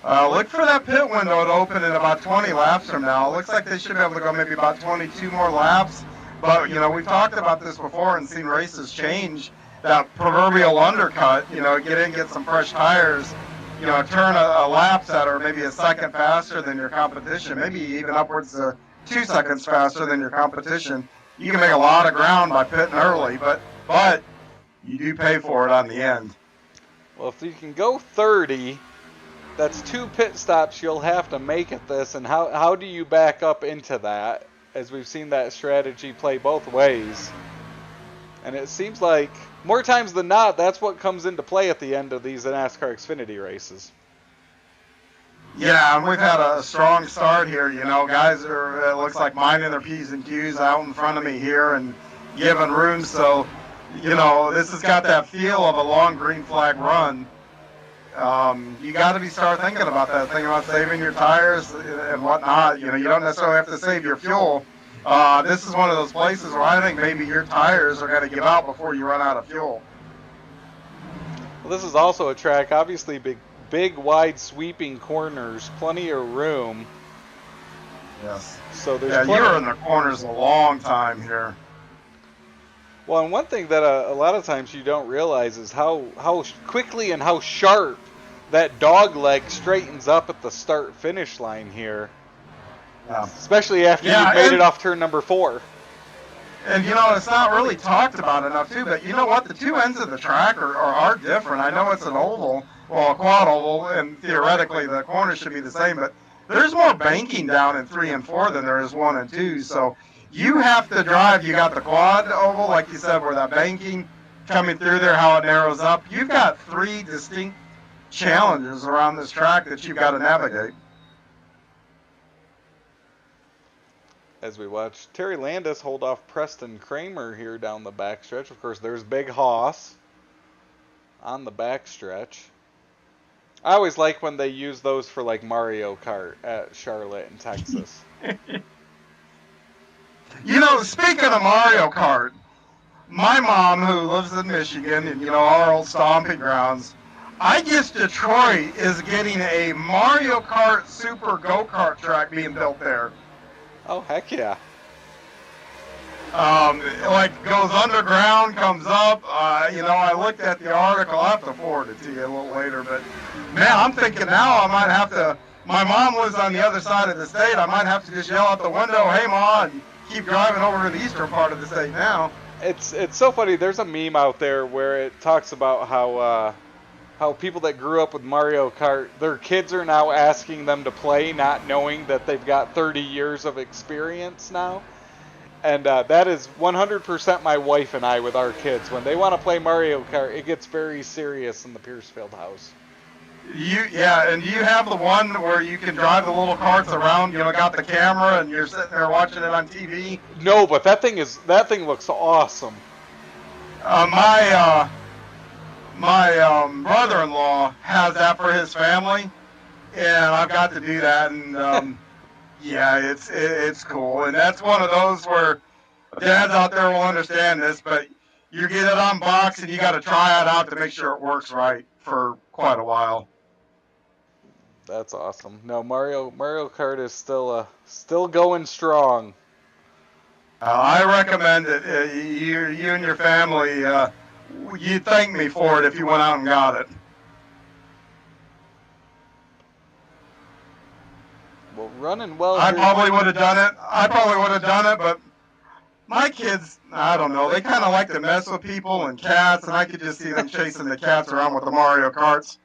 Look for that pit window to open in about 20 laps from now. It looks like they should be able to go maybe about 22 more laps. But, you know, we've talked about this before and seen races change. That proverbial undercut, you know, get in, get some fresh tires, you know, turn a laps that are maybe a second faster than your competition, maybe even upwards of 2 seconds faster than your competition. You can make a lot of ground by pitting early, but you do pay for it on the end. Well, if you can go 30, that's 2 pit stops you'll have to make at this, and how do you back up into that, as we've seen that strategy play both ways. And it seems like more times than not, that's what comes into play at the end of these NASCAR Xfinity races. Yeah, and we've had a strong start here. You know, guys are, it looks like, minding their P's and Q's out in front of me here and giving room. So, you know, this has got that feel of a long green flag run. You got to start thinking about that, thinking about saving your tires and whatnot. You know, you don't necessarily have to save your fuel. This is one of those places where I think maybe your tires are going to give out before you run out of fuel. Well, this is also a track, obviously big, wide, sweeping corners, plenty of room. Yes. So there's you were in the corners a long time here. Well, and one thing that a lot of times you don't realize is how quickly and how sharp that dog leg straightens up at the start-finish line here. Yeah. Especially after you've made it off turn number 4. And, you know, it's not really talked about enough, too, but you know what? The two ends of the track are different. I know it's an oval, well, a quad oval, and theoretically the corners should be the same, but there's more banking down in 3 and 4 than there is 1 and 2, so you have to drive. You got the quad oval, like you said, where that banking coming through there, how it narrows up. You've got 3 distinct challenges around this track that you've got to navigate. As we watch Terry Landis hold off Preston Kramer here down the backstretch. Of course, there's Big Hoss on the backstretch. I always like when they use those for like Mario Kart at Charlotte in Texas. You know, speaking of Mario Kart, my mom, who lives in Michigan, and, you know, our old stomping grounds, I guess Detroit is getting a Mario Kart Super Go-Kart track being built there. Oh, heck yeah. Like, goes underground, comes up. You know, I looked at the article. I'll have to forward it to you a little later. But, man, I'm thinking now I might have to, my mom lives on the other side of the state. I might have to just yell out the window, hey, Mom, and keep driving over to the eastern part of the state now. It's so funny. There's a meme out there where it talks about how people that grew up with Mario Kart, their kids are now asking them to play, not knowing that they've got 30 years of experience now. And that is 100% my wife and I with our kids. When they want to play Mario Kart, it gets very serious in the Piercefield house. And you have the one where you can drive the little carts around, you know, got the camera and you're sitting there watching it on TV? No, but that thing looks awesome. My brother-in-law has that for his family, and I've got to do that, and yeah, it's cool. And that's one of those where dads out there will understand this, but you get it on box and you got to try it out to make sure it works right for quite a while. That's awesome. No, Mario Kart is still going strong. I recommend it. You and your family, you'd thank me for it if you went out and got it. Well, running well. I probably would have done it. But my kids, I don't know, they kind of like to mess with people and cats, and I could just see them chasing the cats around with the Mario Karts.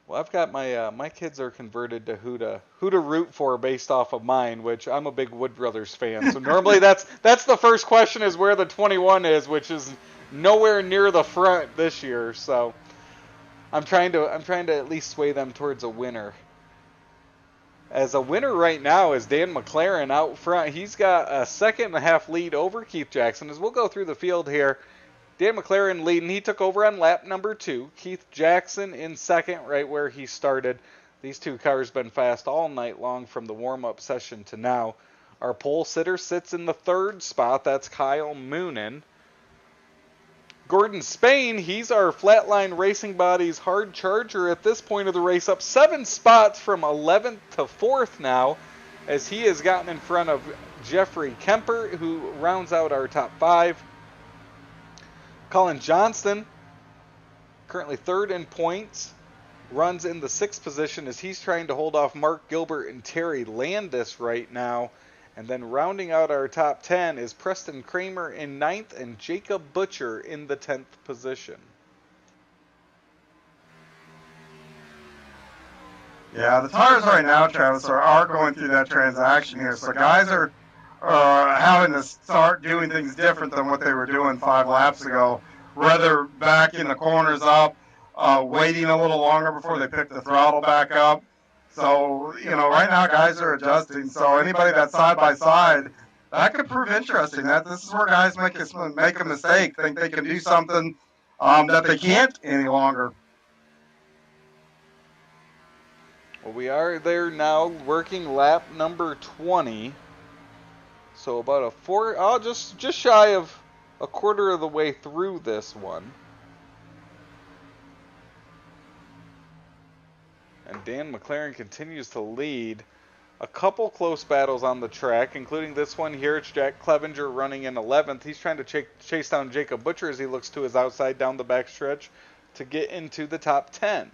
Well, I've got my kids are converted to who to root for based off of mine, which I'm a big Wood Brothers fan. So normally that's the first question is where the 21 is, which is nowhere near the front this year. So I'm trying to at least sway them towards a winner. As a winner right now is Dan McLaren out front. He's got a 2.5 lead over Keith Jackson. As we'll go through the field here, Dan McLaren leading. He took over on lap number 2. Keith Jackson in second, right where he started. These two cars been fast all night long from the warm-up session to now. Our pole sitter sits in the 3rd spot. That's Kyle Moonen. Gordon Spain, he's our Flatline Racing Body's hard charger at this point of the race, up 7 spots from 11th to 4th now, as he has gotten in front of Jeffrey Kemper, who rounds out our top 5. Colin Johnston, currently 3rd in points, runs in the 6th position as he's trying to hold off Mark Gilbert and Terry Landis right now. And then rounding out our top 10 is Preston Kramer in 9th and Jacob Butcher in the 10th position. Yeah, the tires right now, Travis, are going through that transaction here. So guys are having to start doing things different than what they were doing 5 laps ago. Rather backing the corners up, waiting a little longer before they pick the throttle back up. So, right now guys are adjusting. So anybody that's side by side, that could prove interesting. This is where guys make a mistake, think they can do something that they can't any longer. Well, we are there now, working lap number 20. So about just shy of a quarter of the way through this one. And Dan McLaren continues to lead. A couple close battles on the track, including this one here. It's Jack Clevenger running in 11th. He's trying to chase down Jacob Butcher as he looks to his outside down the backstretch to get into the top 10.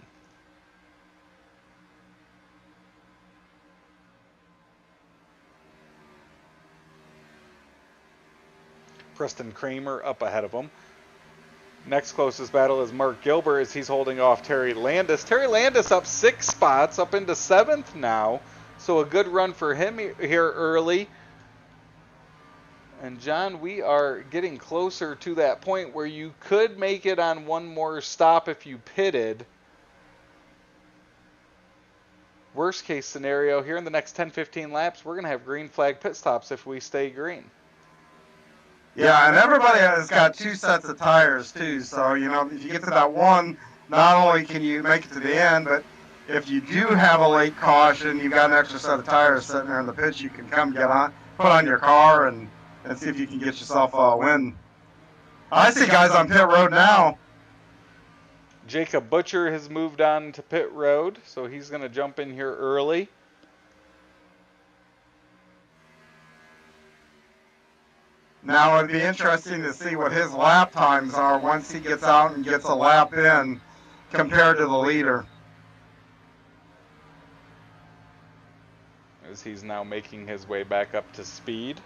Preston Kramer up ahead of him. Next closest battle is Mark Gilbert as he's holding off Terry Landis. Terry Landis up 6 spots, up into 7th now. So a good run for him here early. And John, we are getting closer to that point where you could make it on one more stop if you pitted. Worst case scenario, here in the next 10-15 laps, we're going to have green flag pit stops if we stay green. Yeah, and everybody has got 2 sets of tires too. So, if you get to that one, not only can you make it to the end, but if you do have a late caution, you've got an extra set of tires sitting there in the pits, you can come put on your car and see if you can get yourself a win. I see guys on pit road now. Jacob Butcher has moved on to pit road, so he's going to jump in here early. Now it'd be interesting to see what his lap times are once he gets out and gets a lap in compared to the leader. As he's now making his way back up to speed.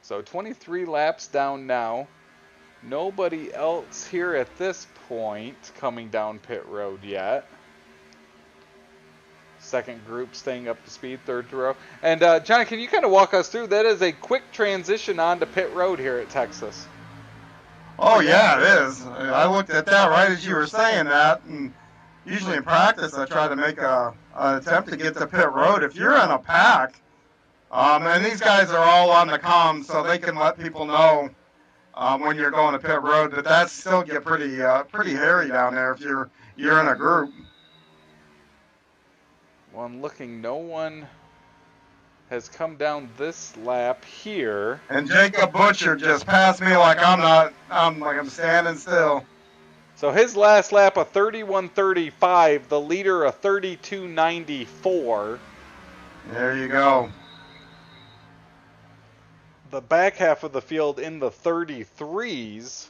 So 23 laps down now. Nobody else here at this point coming down pit road yet. Second group staying up to speed, third row. And Johnny, can you kind of walk us through? That is a quick transition onto pit road here at Texas. Oh yeah, it is. I looked at that right as you were saying that, and usually in practice I try to make an attempt to get to pit road. If you're in a pack, and these guys are all on the comms, so they can let people know when you're going to pit road, but that still get pretty hairy down there if you're in a group. Well, I'm looking, no one has come down this lap here. And Jacob Butcher just passed me like I'm standing still. So his last lap a 31.35, the leader a 32.94. There you go. The back half of the field in the 33s.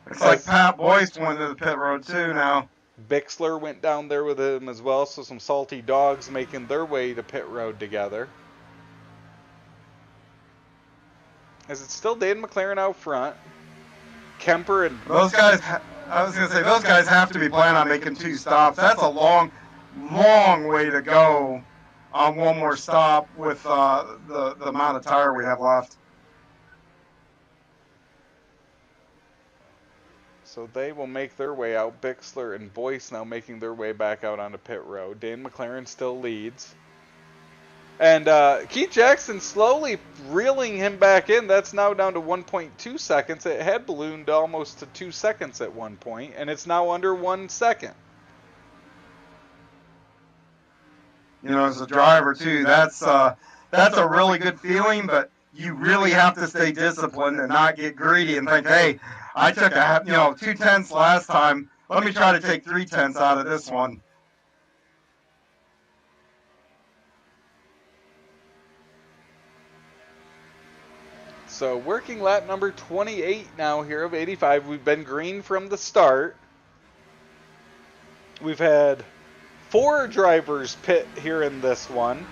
Looks like Pat Boyce went to the pit road too now. Bixler went down there with him as well, so some salty dogs making their way to pit road together. Is it still Dan McLaren out front? Kemper and those guys, I was going to say, those guys have to be planning on making 2 stops. That's a long, long way to go on one more stop with the amount of tire we have left. So they will make their way out. Bixler and Boyce now making their way back out onto pit road. Dan McLaren still leads. And Keith Jackson slowly reeling him back in. That's now down to 1.2 seconds. It had ballooned almost to 2 seconds at one point, and it's now under 1 second. You know, as a driver too, that's a really good feeling, but you really have to stay disciplined and not get greedy and think, hey, I took 2 tenths last time. Let me try to take 3 tenths out of this one. So working lap number 28 now here of 85. We've been green from the start. We've had 4 drivers pit here in this one.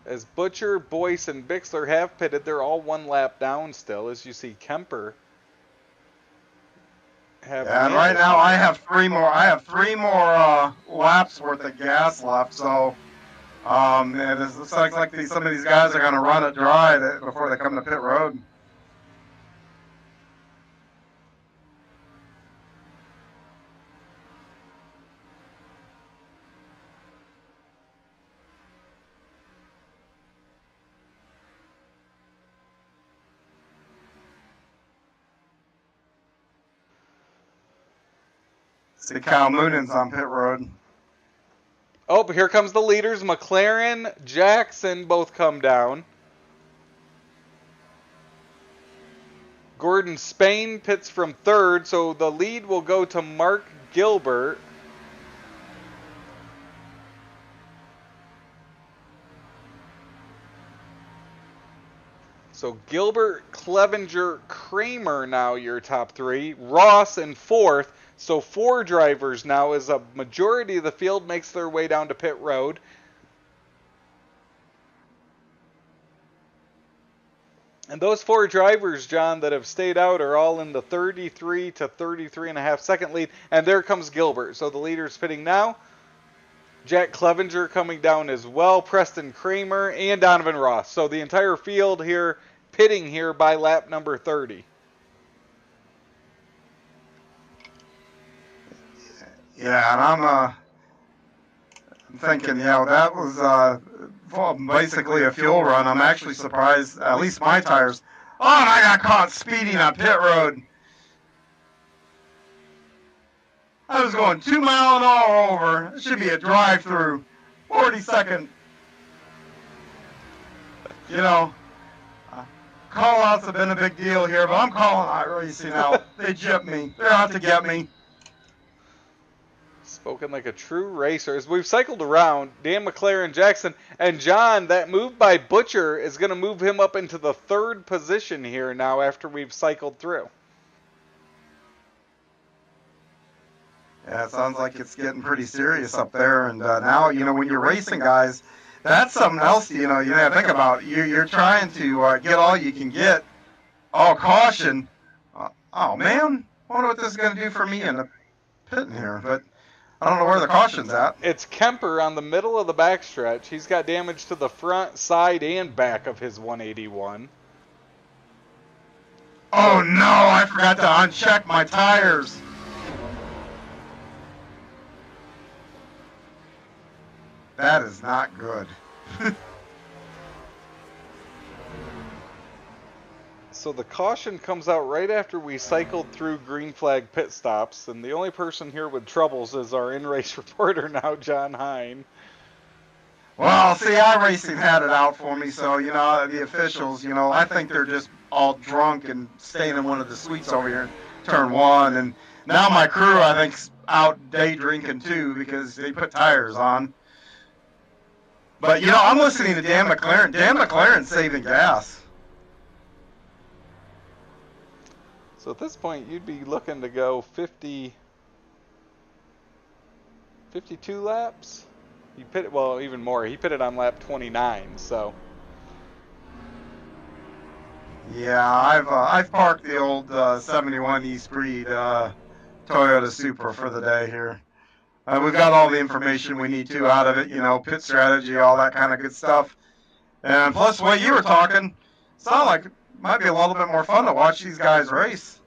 As Butcher, Boyce, and Bixler have pitted, they're all 1 lap down still. As you see, Kemper have. Yeah, and right now I have 3 more. I have 3 more laps worth of gas left. So, and it looks like some of these guys are going to run it dry before they come to pit road. See, Kyle Moonan's on pit road. Oh, but here comes the leaders. McLaren, Jackson both come down. Gordon Spain pits from 3rd, so the lead will go to Mark Gilbert. So Gilbert, Clevenger, Kramer now your top 3. Ross in 4th. So 4 drivers now as a majority of the field makes their way down to pit road. And those 4 drivers, John, that have stayed out are all in the 33 to 33.5 second lead. And there comes Gilbert. So the leader's pitting now. Jack Clevenger coming down as well. Preston Kramer and Donovan Ross. So the entire field here pitting here by lap number 30. Yeah, and I'm thinking, that was basically a fuel run. I'm actually surprised, at least my tires. Oh, and I got caught speeding on pit road. I was going 2 mile an hour over. It should be a drive-through. 40-second. Call-outs have been a big deal here, but I'm calling iRacing out. They gypped me. They're out to get me. Spoken like a true racer. As we've cycled around, Dan McLaren, Jackson, and John, that move by Butcher is going to move him up into the 3rd position here now after we've cycled through. Yeah, it sounds like it's getting pretty serious up there. And now, when you're racing guys, that's something else, you think about. You're trying to get all you can get. Oh, caution. Oh, man. I wonder what this is going to do for me in the pit in here. But I don't know where the caution's at. It's Kemper on the middle of the backstretch. He's got damage to the front, side, and back of his 181. Oh, no. I forgot to uncheck my tires. That is not good. So the caution comes out right after we cycled through green flag pit stops, and the only person here with troubles is our in-race reporter now, John Hine. Well, see, iRacing had it out for me, so, you know, the officials, you know, I think they're just all drunk and staying in one of the suites over here in turn one, and now my crew, I think's out day drinking too because they put tires on. But, you know, I'm listening to Dan McLaren. Dan McLaren's saving gas. So at this point, you'd be looking to go 52 laps? He pitted, well, even more. He pitted on lap 29, so. Yeah, I've parked the old 71 East Breed Toyota Supra for the day here. We've got all the information we need to out of it, you know, pit strategy, all that kind of good stuff. And plus, what you were talking, sounded like it might be a little bit more fun to watch these guys race.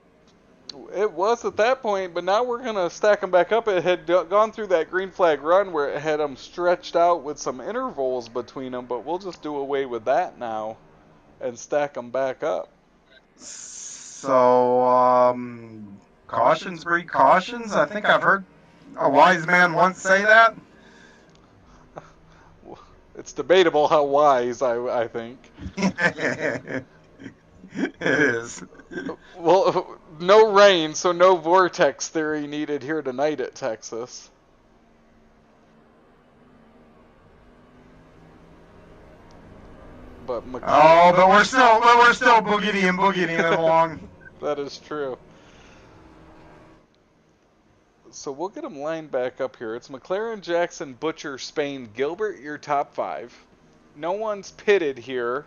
It was at that point, but now we're going to stack them back up. It had gone through that green flag run where it had them stretched out with some intervals between them, but we'll just do away with that now and stack them back up. So, cautions breed cautions? I think I've heard a wise man once say that. It's debatable how wise, I think. It is. Well, no rain, so no vortex theory needed here tonight at Texas. But but we're still boogieing it along. That is true. So we'll get them lined back up here. It's McLaren, Jackson, Butcher, Spain, Gilbert, your top 5. No one's pitted here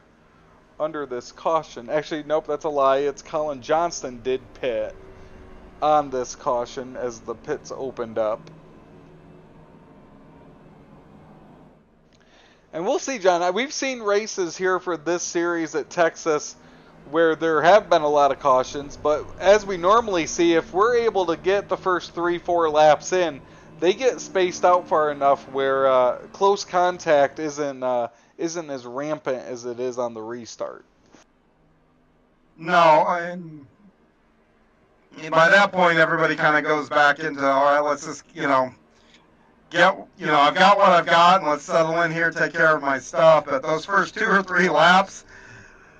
under this caution. Actually, nope, that's a lie. It's Colin Johnston did pit on this caution as the pits opened up. And we'll see, John. We've seen races here for this series at Texas where there have been a lot of cautions, but as we normally see, if we're able to get the first 3-4 laps in, they get spaced out far enough where close contact isn't as rampant as it is on the restart. No, and by that point, everybody kind of goes back into, all right, let's just, I've got what I've got, and let's settle in here, take care of my stuff. But those first 2 or 3 laps,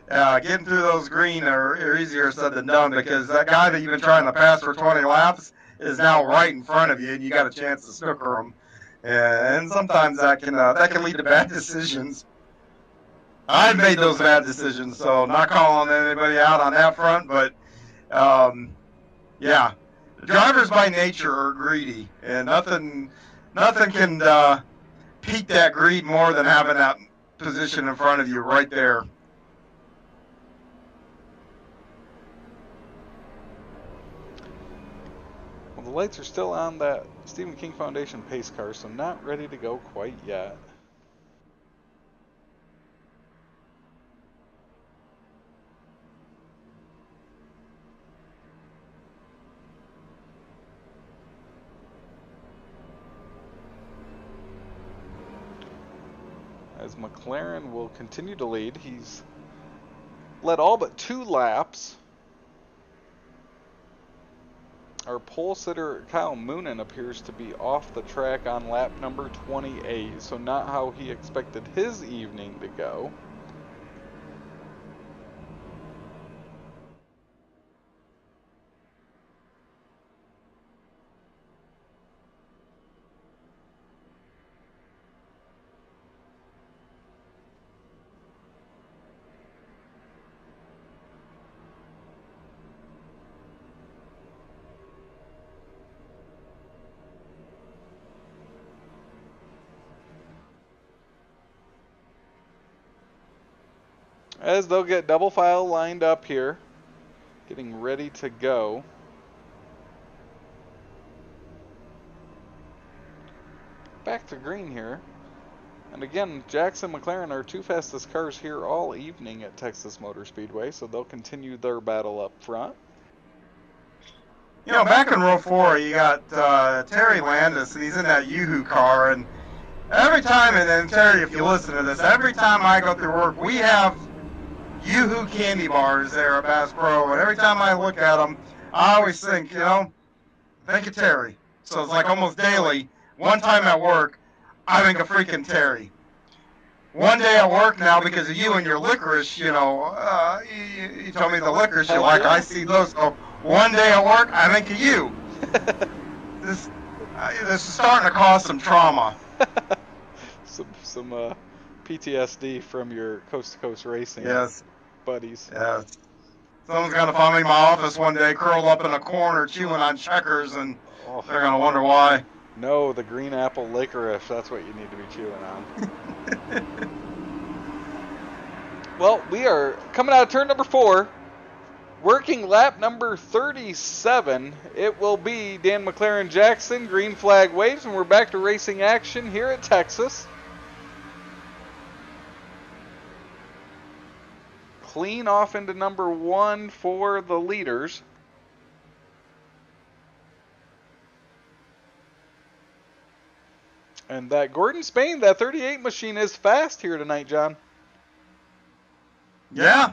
getting through those green are easier said than done, because that guy that you've been trying to pass for 20 laps is now right in front of you, and you got a chance to snooker him. And sometimes that can lead to bad decisions. I've made those bad decisions, so not calling anybody out on that front, but yeah, drivers by nature are greedy, and nothing can pique that greed more than having that position in front of you right there. Well, the lights are still on that Stephen King Foundation pace car, so not ready to go quite yet. As McLaren will continue to lead, he's led all but 2 laps. Our pole sitter Kyle Moonen appears to be off the track on lap number 28, so not how he expected his evening to go. As they'll get double file lined up here, getting ready to go. Back to green here. And again, Jackson McLaren are 2 fastest cars here all evening at Texas Motor Speedway, so they'll continue their battle up front. Back in row 4, you got Terry Landis, and he's in that Yoo-Hoo car, and every time, and then Terry, if you listen to this, every time I go through work, we have Yoo-Hoo candy bars there at Bass Pro, and every time I look at them, I always think, think of Terry. So it's like almost daily. One time at work, I think of freaking Terry. One day at work now, because of you and your licorice, you told me the licorice you like. I see those. So one day at work, I think of you. This is starting to cause some trauma. some PTSD from your coast to coast racing buddies. Yes. Someone's gonna find me in my office one day, curled up in a corner, chewing on checkers, and they're gonna wonder why. No, the green apple licorice. That's what you need to be chewing on. Well, we are coming out of turn number 4. Working lap number 37. It will be Dan McLaren Jackson. Green flag waves, and we're back to racing action here at Texas. Clean off into number 1 for the leaders. And that Gordon Spain, that 38 machine is fast here tonight, John. Yeah.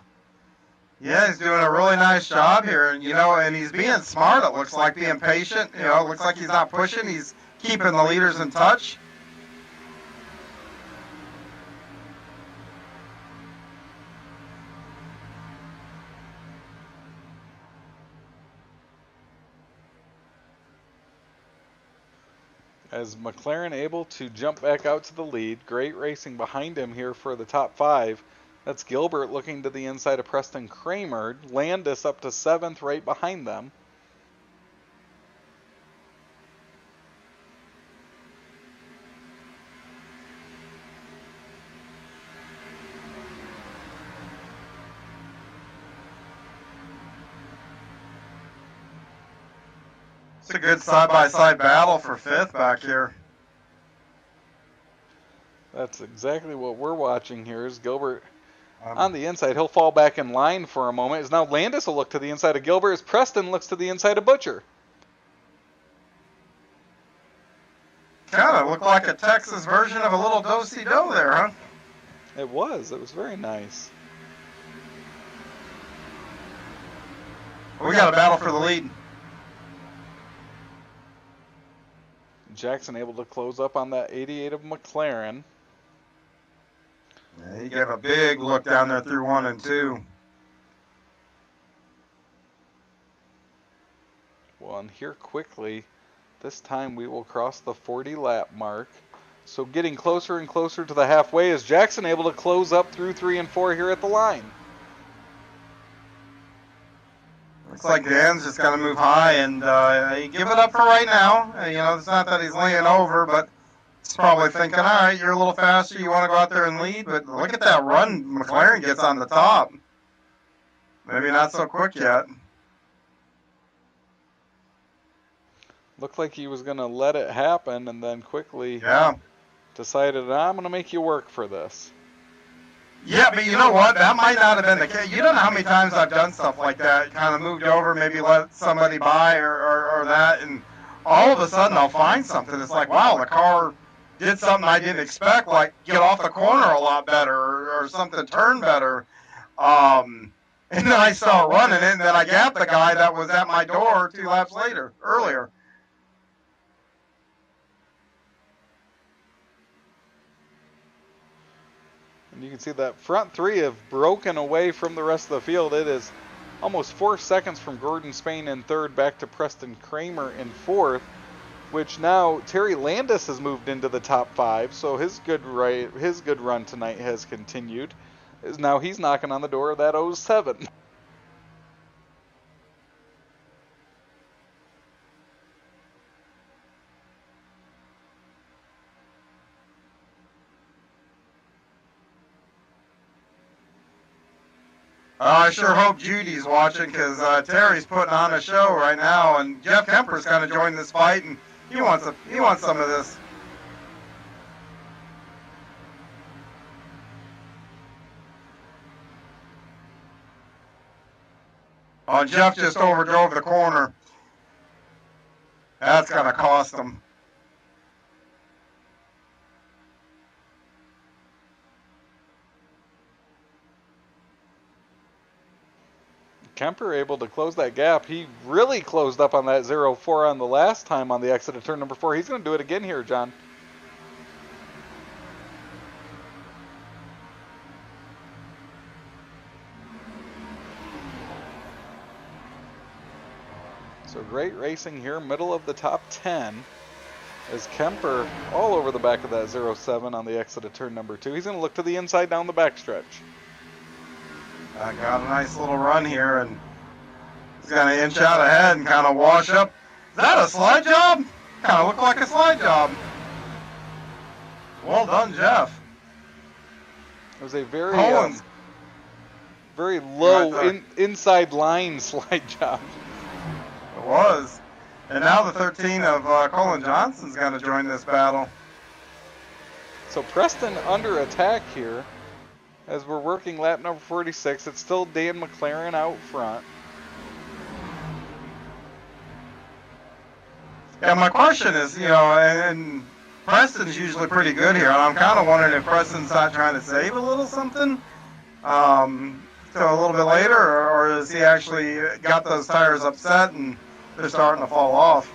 Yeah, he's doing a really nice job here, and and he's being smart. It looks like being patient. It looks like he's not pushing. He's keeping the leaders in touch. As McLaren able to jump back out to the lead. Great racing behind him here for the top 5. That's Gilbert looking to the inside of Preston Kramer. Landis up to 7th right behind them. It's a good side-by-side battle for 5th back here. That's exactly what we're watching here. Is Gilbert on the inside. He'll fall back in line for a moment. As now Landis will look to the inside of Gilbert as Preston looks to the inside of Butcher. Kind of looked like a Texas version of a little do-si-do there, huh? It was. It was very nice. We got a battle for the lead. Jackson able to close up on that 88 of McLaren. Yeah, he gave a big look down there through 1 and 2. Well, and here quickly, this time we will cross the 40 lap mark. So getting closer and closer to the halfway. Is Jackson able to close up through 3 and 4 here at the line? Looks like Dan's just going to move high and give it up for right now. It's not that he's laying over, but he's probably thinking, all right, you're a little faster. You want to go out there and lead, but look at that run McLaren gets on the top. Maybe not so quick yet. Looked like he was going to let it happen and then quickly decided, I'm going to make you work for this. Yeah, but you know what? That might not have been the case. You don't know how many times I've done stuff like that. Kind of moved over, maybe let somebody by or that, and all of a sudden I'll find something. It's like, wow, the car did something I didn't expect, like get off the corner a lot better or something turn better. And then I start running it, and then I gapped the guy that was at my door 2 laps earlier. And you can see that front 3 have broken away from the rest of the field. It is almost 4 seconds from Gordon Spain in 3rd back to Preston Kramer in 4th, which now Terry Landis has moved into the top 5. So his good run tonight has continued. Now he's knocking on the door of that 07. I sure hope Judy's watching, because Terry's putting on a show right now, and Jeff Kemper's kind of joined this fight, and he wants some of this. Oh, Jeff just overdrove the corner. That's gonna cost him. Kemper able to close that gap. He really closed up on that 0-4 on the last time on the exit of turn number 4. He's going to do it again here, John. So great racing here, middle of the top 10. As Kemper all over the back of that 0-7 on the exit of turn number 2. He's going to look to the inside down the backstretch. I got a nice little run here, and he's going to inch out ahead and kind of wash up. Is that a slide job? Kind of looked like a slide job. Well done, Jeff. It was a very Collins. very low inside line slide job. It was. And now the 13 of Colin Johnson's going to join this battle. So Preston under attack here as we're working lap number 46. It's still Dan McLaren out front. Yeah, my question is, you know, and Preston's usually pretty good here, and I'm kind of wondering if Preston's not trying to save a little something so a little bit later, or has he actually got those tires upset and they're starting to fall off?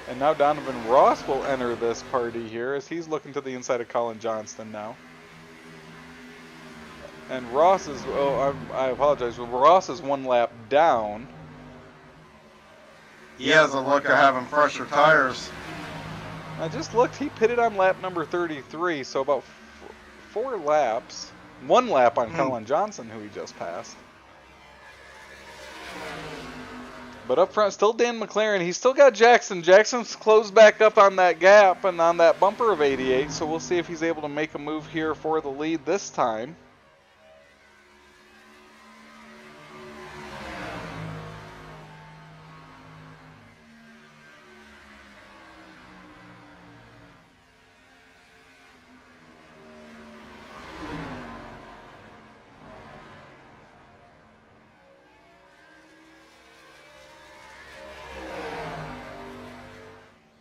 And now Donovan Ross will enter this party here as he's looking to the inside of Colin Johnston now. And Ross is, I apologize, Ross is one lap down. He has a look of having fresher tires. I just looked, he pitted on lap number 33, so about 4 laps. 1 lap on Colin Johnson, who he just passed. But up front, still Dan McLaren. He's still got Jackson. Jackson's closed back up on that gap and on that bumper of 88, so we'll see if he's able to make a move here for the lead this time.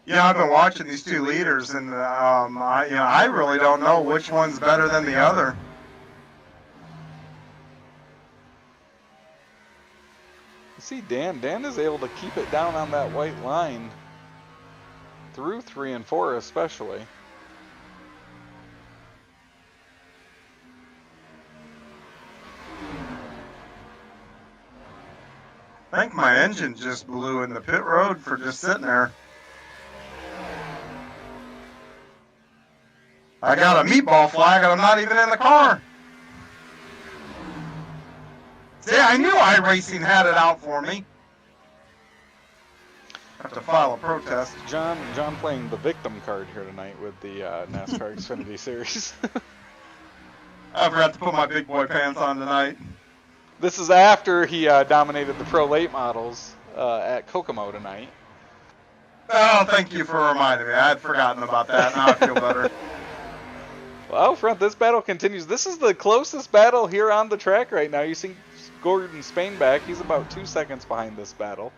You know, I've been watching these two leaders, and I really don't know which one's better than the other. You see Dan is able to keep it down on that white line through 3 and 4 especially. I think my engine just blew in the pit road for just sitting there. I got a meatball flag and I'm not even in the car. See, I knew iRacing had it out for me. I have to file a protest. John playing the victim card here tonight with the NASCAR Xfinity Series. I forgot to put my big boy pants on tonight. This is after he dominated the Pro Late Models at Kokomo tonight. Oh, thank you for reminding me. I had forgotten about that. Now I feel better. Well, out front, this battle continues. This is the closest battle here on the track right now. You see Gordon Spain back. He's about 2 seconds behind this battle.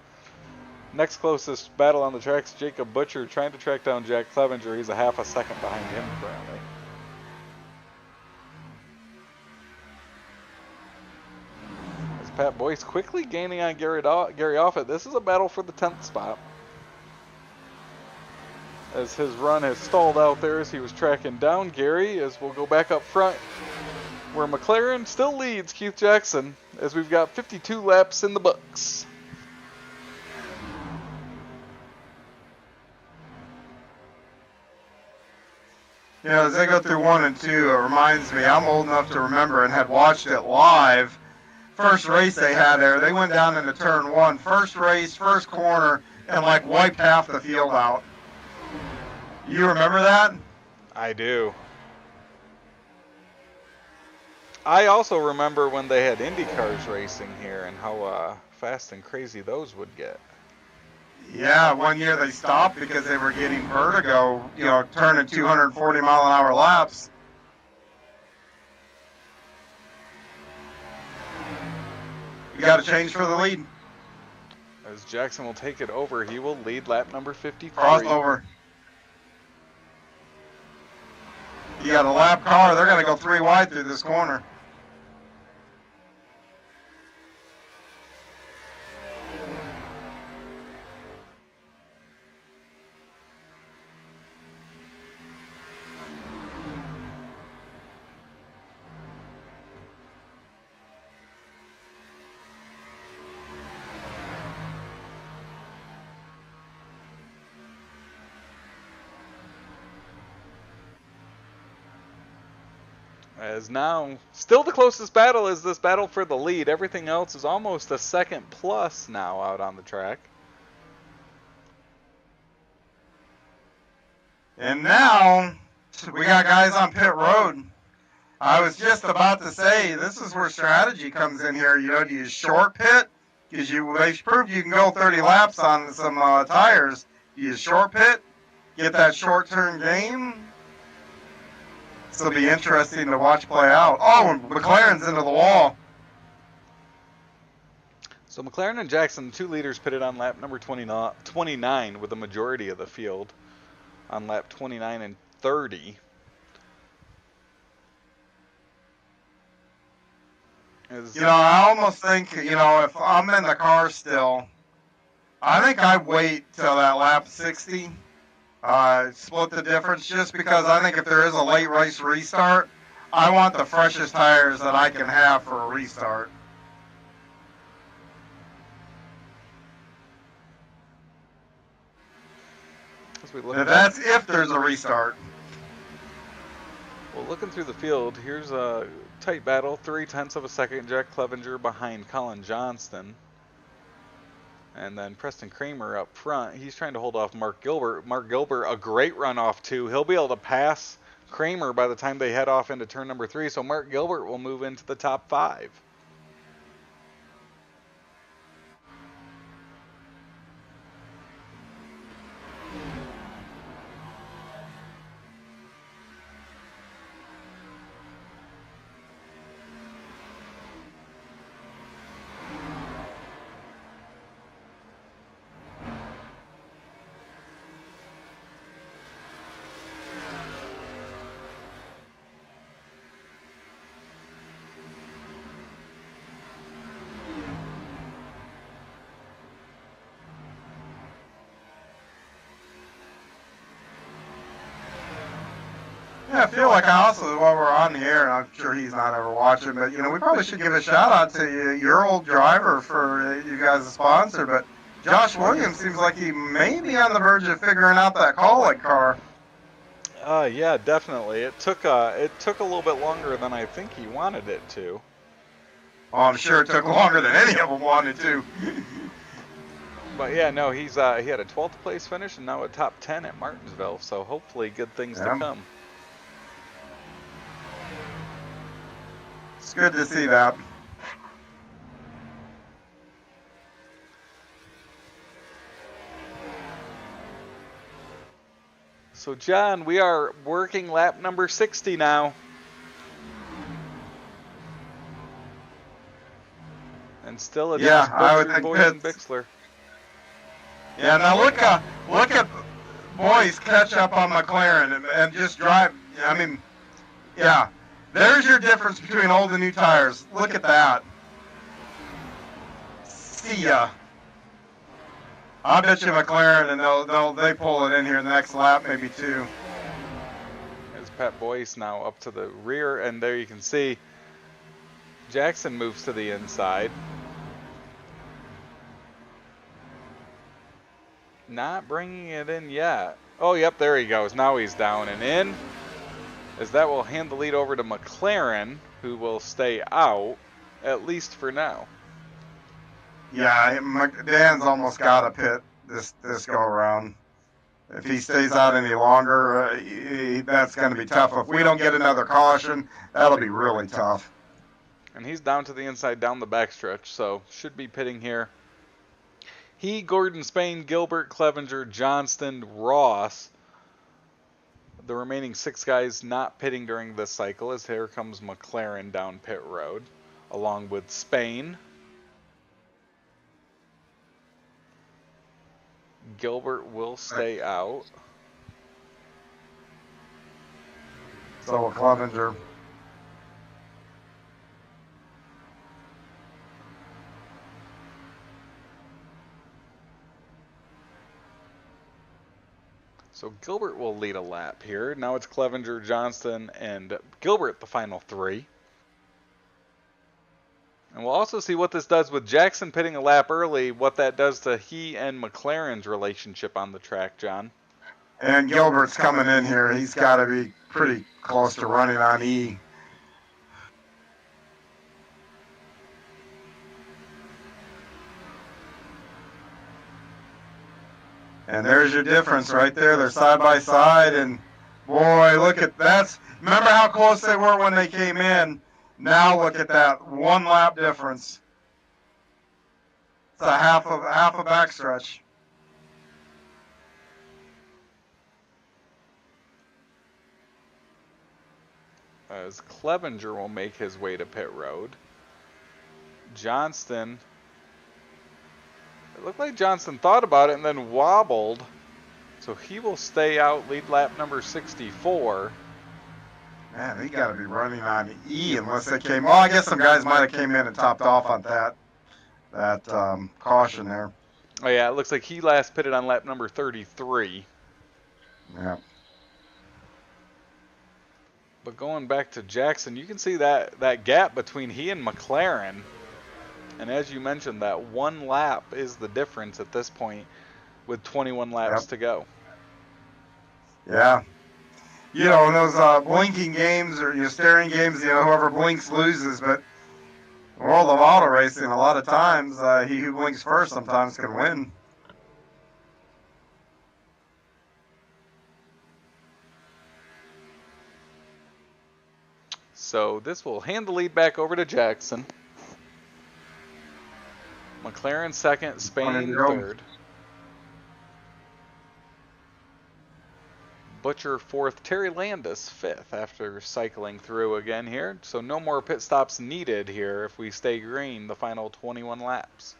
Next closest battle on the track is Jacob Butcher trying to track down Jack Clevenger. He's a half a second behind him currently. As Pat Boyce quickly gaining on Gary Offit. This is a battle for the 10th spot. As his run has stalled out there as he was tracking down Gary, as we'll go back up front where McLaren still leads Keith Jackson as we've got 52 laps in the books. You know, as they go through 1 and 2, it reminds me, I'm old enough to remember and had watched it live. First race they had there, they went down into turn 1. First race, first corner, and like wiped half the field out. You remember that? I do. I also remember when they had Indy cars racing here and how fast and crazy those would get. Yeah, one year they stopped because they were getting vertigo, you know, turning 240 mile an hour laps. You got to change for the lead. As Jackson will take it over, he will lead lap number 53. Crossover. You got a lap car, they're going to go 3 wide through this corner. As now, still the closest battle is this battle for the lead. Everything else is almost a second plus now out on the track. And now, we got guys on pit road. I was just about to say, this is where strategy comes in here. You know, do you short pit? Because they've proved you can go 30 laps on some tires. Do you short pit? Get that short turn game? This will be interesting to watch play out. Oh, and McLaren's into the wall. So McLaren and Jackson, the two leaders, pitted on lap number 29 with the majority of the field on lap 29 and 30. You know, I almost think, you know, if I'm in the car still, I think I'd wait till that lap 60. Split the difference, just because I think if there is a late race restart, I want the freshest tires that I can have for a restart. That's if there's a restart. Well, looking through the field, here's a tight battle. 0.3 of a second. Jack Clevenger behind Colin Johnston. And then Preston Kramer up front. He's trying to hold off Mark Gilbert. Mark Gilbert, a great runoff too. He'll be able to pass Kramer by the time they head off into turn number 3. So Mark Gilbert will move into the top 5. Yeah, I feel like I also, while we're on the air, and I'm sure he's not ever watching, but, you know, we probably should give a shout out to your old driver for you guys' sponsor, but Josh Williams seems like he may be on the verge of figuring out that Colleague car. Yeah, definitely. It took a little bit longer than I think he wanted it to. Oh, I'm sure it took longer than any of them wanted to. But yeah, no, he had a 12th place finish and now a top 10 at Martinsville, so hopefully good things to come. It's good to see that. So John, we are working lap number 60 now. And still it's I would think Boyes and Bixler. Yeah, now look at Boyes catch up on McLaren and just drive. I mean, yeah, there's your difference between old and new tires. Look at that. See ya. I bet you McLaren, and they pull it in here the next lap, maybe 2. There's Pat Boyce now up to the rear, and there you can see Jackson moves to the inside. Not bringing it in yet. Oh, yep, there he goes. Now he's down and in. As that will hand the lead over to McLaren, who will stay out, at least for now. Yeah, Dan's almost got to pit this go around. If he stays out any longer, that's going to be tough. If we don't get another caution, that'll be really tough. And he's down to the inside, down the backstretch, so should be pitting here. He, Gordon, Spain, Gilbert, Clevenger, Johnston, Ross. The remaining 6 guys not pitting during this cycle, as here comes McLaren down pit road, along with Spain. Gilbert will stay out. So will Clevenger. So Gilbert will lead a lap here. Now it's Clevenger, Johnston, and Gilbert the final three. And we'll also see what this does with Jackson pitting a lap early, what that does to he and McLaren's relationship on the track, John. And Gilbert's coming in here. He's got to be pretty close to running on E. And there's your difference right there. They're side by side, and boy, look at that. Remember how close they were when they came in? Now look at that 1 lap difference. It's a half a backstretch. As Clevenger will make his way to pit road. Johnston. It looked like Johnston thought about it and then wobbled. So he will stay out, lead lap number 64. Man, they got to be running on E unless they came. Well, I guess some guys might have came in and topped off on that caution there. Oh yeah, it looks like he last pitted on lap number 33. Yeah. But going back to Jackson, you can see that gap between he and McLaren. And as you mentioned, that 1 lap is the difference at this point with 21 laps to go. Yeah. You know, in those blinking games or your staring games, you know, whoever blinks loses. But in the world of auto racing, a lot of times, he who blinks first sometimes can win. So this will hand the lead back over to Jackson. McLaren second, Spain third. Butcher fourth, Terry Landis fifth after cycling through again here. So no more pit stops needed here if we stay green the final 21 laps.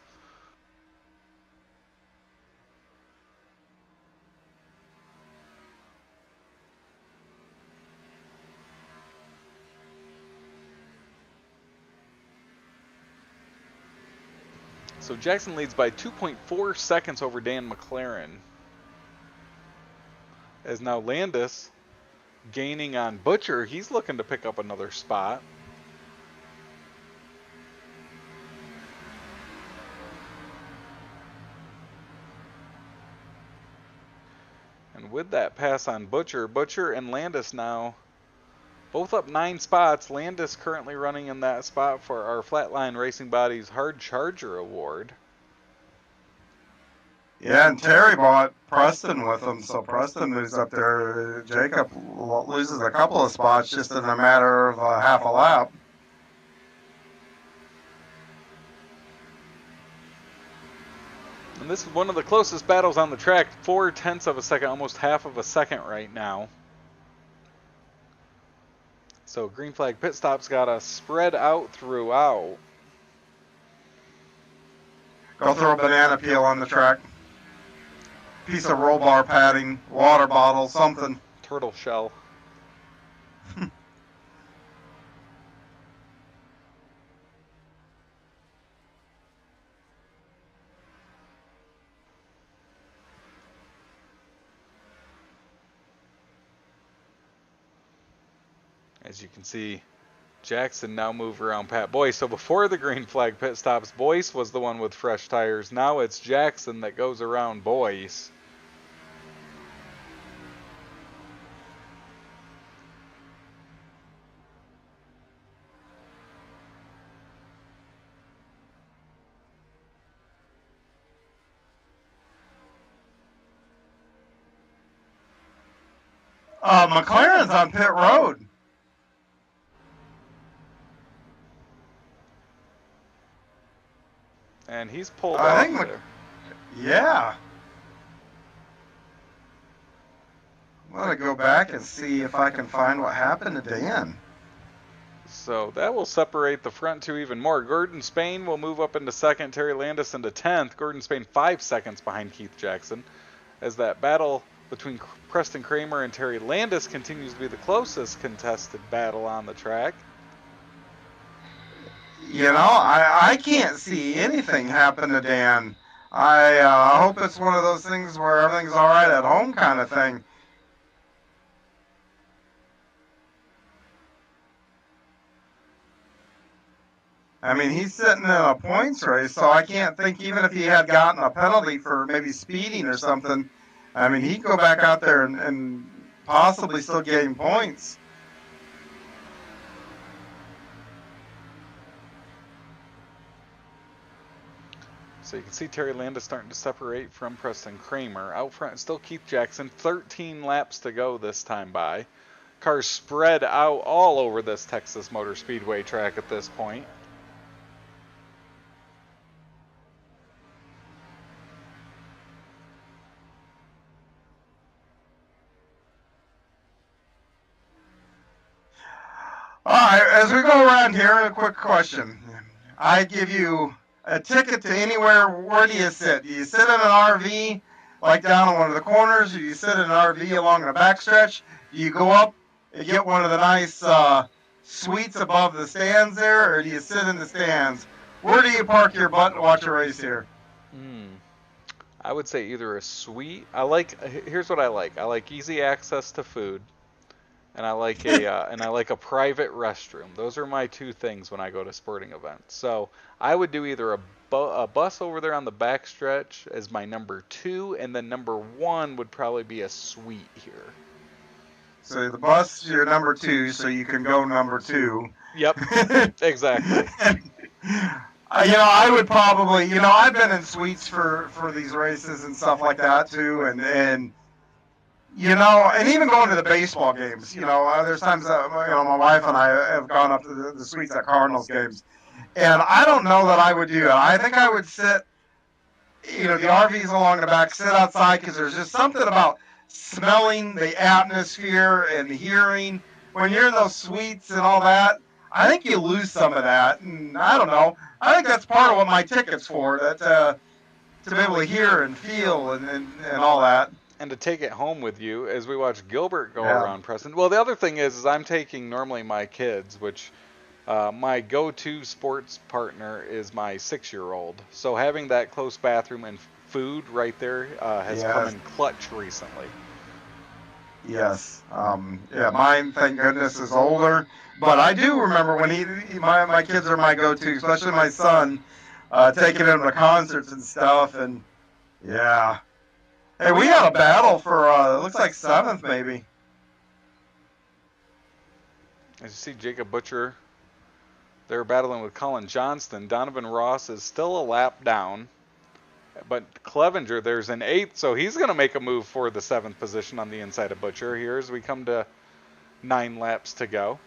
So Jackson leads by 2.4 seconds over Dan McLaren. As now Landis gaining on Butcher, he's looking to pick up another spot. And with that pass on Butcher, Butcher and Landis now both up 9 spots. Landis currently running in that spot for our Flatline Racing Body's Hard Charger Award. Yeah, and Terry bought Preston with him, so Preston moves up there. Jacob loses a couple of spots just in a matter of half a lap. And this is one of the closest battles on the track. 0.4 of a second, almost half of a second right now. So green flag pit stops got to spread out throughout. Go throw a banana peel on the track. Piece of roll bar padding, water bottle, something. Turtle shell. As you can see, Jackson now move around Pat Boyce. So before the green flag pit stops, Boyce was the one with fresh tires. Now it's Jackson that goes around Boyce. McLaren's on pit road. And he's pulled off there. Yeah. I'm going to go back and see if I can find what happened to Dan. So that will separate the front two even more. Gordon Spain will move up into second, Terry Landis into 10th. Gordon Spain 5 seconds behind Keith Jackson. As that battle between Preston Kramer and Terry Landis continues to be the closest contested battle on the track. You know, I can't see anything happen to Dan. I hope it's one of those things where everything's all right at home kind of thing. I mean, he's sitting in a points race, so I can't think, even if he had gotten a penalty for maybe speeding or something, I mean, he'd go back out there and possibly still gain points. So you can see Terry Landis starting to separate from Preston Kramer. Out front, still Keith Jackson. 13 laps to go this time by. Cars spread out all over this Texas Motor Speedway track at this point. All right, as we go around here, a quick question. I give you a ticket to anywhere. Where do you sit? Do you sit in an RV, like down on one of the corners, or do you sit in an RV along the backstretch? Do you go up and get one of the nice suites above the stands there, or do you sit in the stands? Where do you park your butt and watch a race here? I would say either a suite. Here's what I like. I like easy access to food. And I like a private restroom. Those are my two things when I go to sporting events. So I would do either a bus over there on the backstretch as my number 2, and then number 1 would probably be a suite here. So the bus is your number 2, so you can go number 2. Yep, exactly. I would probably, I've been in suites for these races and stuff like that too, and and even going to the baseball games, there's times that, my wife and I have gone up to the suites at Cardinals games, and I don't know that I would do that. I think I would sit, the RVs along the back, sit outside, because there's just something about smelling the atmosphere and hearing. When you're in those suites and all that, I think you lose some of that, and I don't know. I think that's part of what my ticket's for, that to be able to hear and feel and all that. And to take it home with you as we watch Gilbert go around Preston. Well, the other thing is I'm taking normally my kids, which my go-to sports partner is my 6-year-old. So having that close bathroom and food right there has come in clutch recently. Yes. Mine, thank goodness, is older. But I do remember when my kids are my go-to, especially my son, taking him to concerts and stuff. And, yeah. Hey, we had a battle for, it looks like 7th, maybe. As you see Jacob Butcher, they're battling with Colin Johnston. Donovan Ross is still a lap down. But Clevenger, there's an 8th, so he's going to make a move for the 7th position on the inside of Butcher here as we come to 9 laps to go.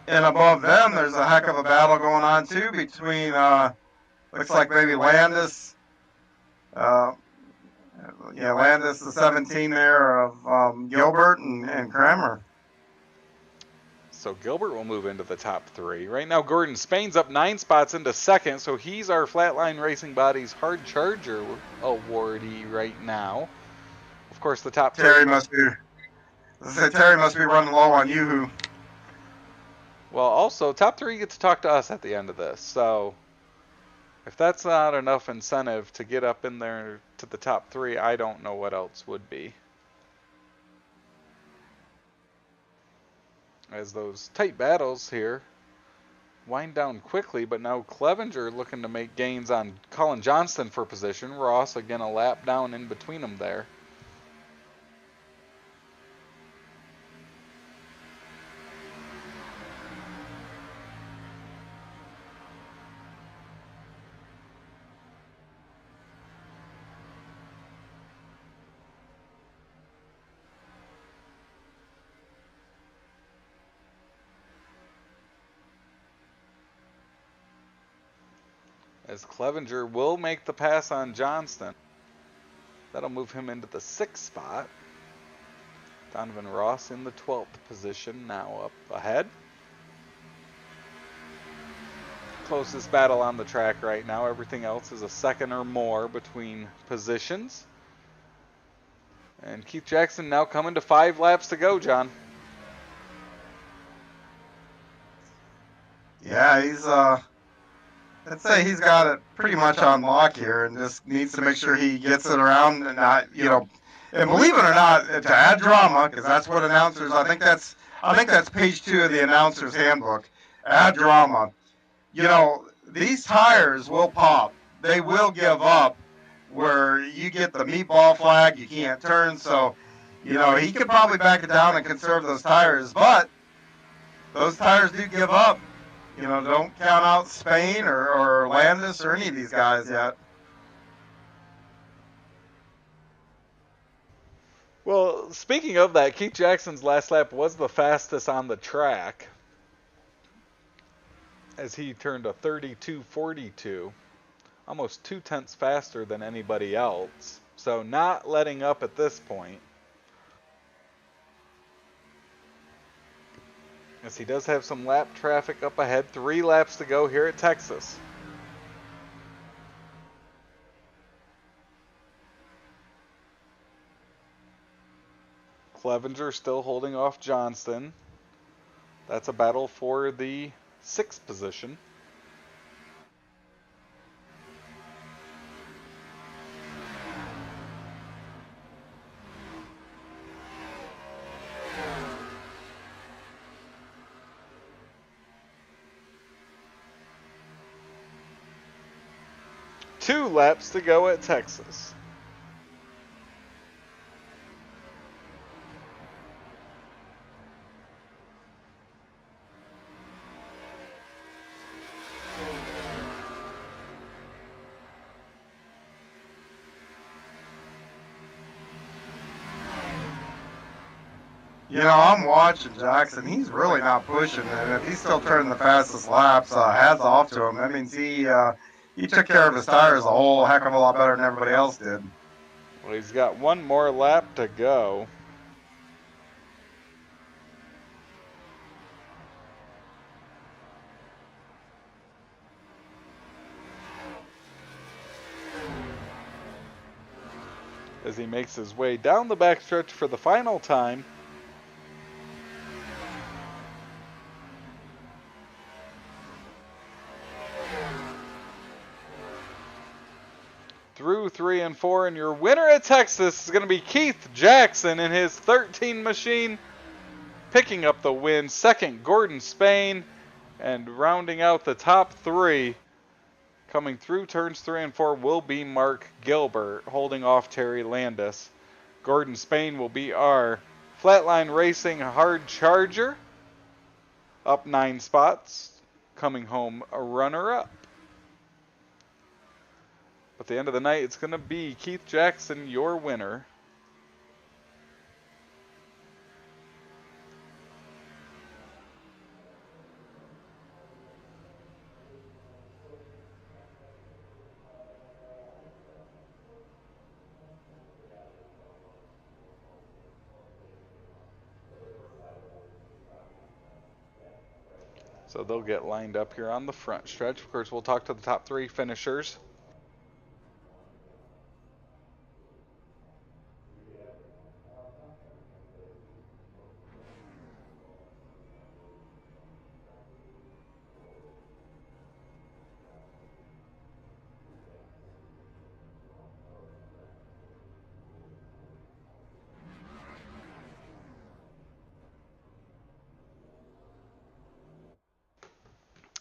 And above them, there's a heck of a battle going on, too, between, looks like maybe Landis. Landis, the 17 there of Gilbert and Kramer. So Gilbert will move into the top 3. Right now, Gordon Spain's up 9 spots into 2nd, so he's our Flatline Racing Body's Hard Charger awardee right now. Of course, the top 3. Terry must be running low on Yoo-hoo. Well, also, top 3 get to talk to us at the end of this. So, if that's not enough incentive to get up in there to the top 3, I don't know what else would be. As those tight battles here wind down quickly, but now Clevenger looking to make gains on Colin Johnston for position. Ross, again, a lap down in between them there. As Clevenger will make the pass on Johnston. That'll move him into the 6th spot. Donovan Ross in the 12th position, now up ahead. closest battle on the track right now. Everything else is a second or more between positions. And Keith Jackson now coming to 5 laps to go, John. Yeah, he's I'd say he's got it pretty much on lock here, and just needs to make sure he gets it around and not, and believe it or not, to add drama, because that's what announcers. I think that's page 2 of the announcer's handbook. Add drama. These tires will pop. They will give up. Where you get the meatball flag, you can't turn. So, he could probably back it down and conserve those tires, but those tires do give up. Don't count out Spain or Landis or any of these guys yet. Well, speaking of that, Keith Jackson's last lap was the fastest on the track, as he turned a 32.42, almost 0.2 faster than anybody else. So not letting up at this point, as he does have some lap traffic up ahead. 3 laps to go here at Texas. Clevenger still holding off Johnston. That's a battle for the 6th position. Two laps to go at Texas. I'm watching Jackson. He's really not pushing, and if he's still turning the fastest laps, hats off to him. That means he took care of his tires a whole heck of a lot better than everybody else did. Well, he's got one more lap to go. As he makes his way down the backstretch for the final time. Through 3 and 4, and your winner at Texas is going to be Keith Jackson in his 13 machine, picking up the win. Second, Gordon Spain, and rounding out the top 3, coming through turns 3 and 4, will be Mark Gilbert, holding off Terry Landis. Gordon Spain will be our Flatline Racing Hard Charger, up 9 spots, coming home a runner-up. At the end of the night, it's going to be Keith Jackson, your winner. So they'll get lined up here on the front stretch. Of course, we'll talk to the top 3 finishers.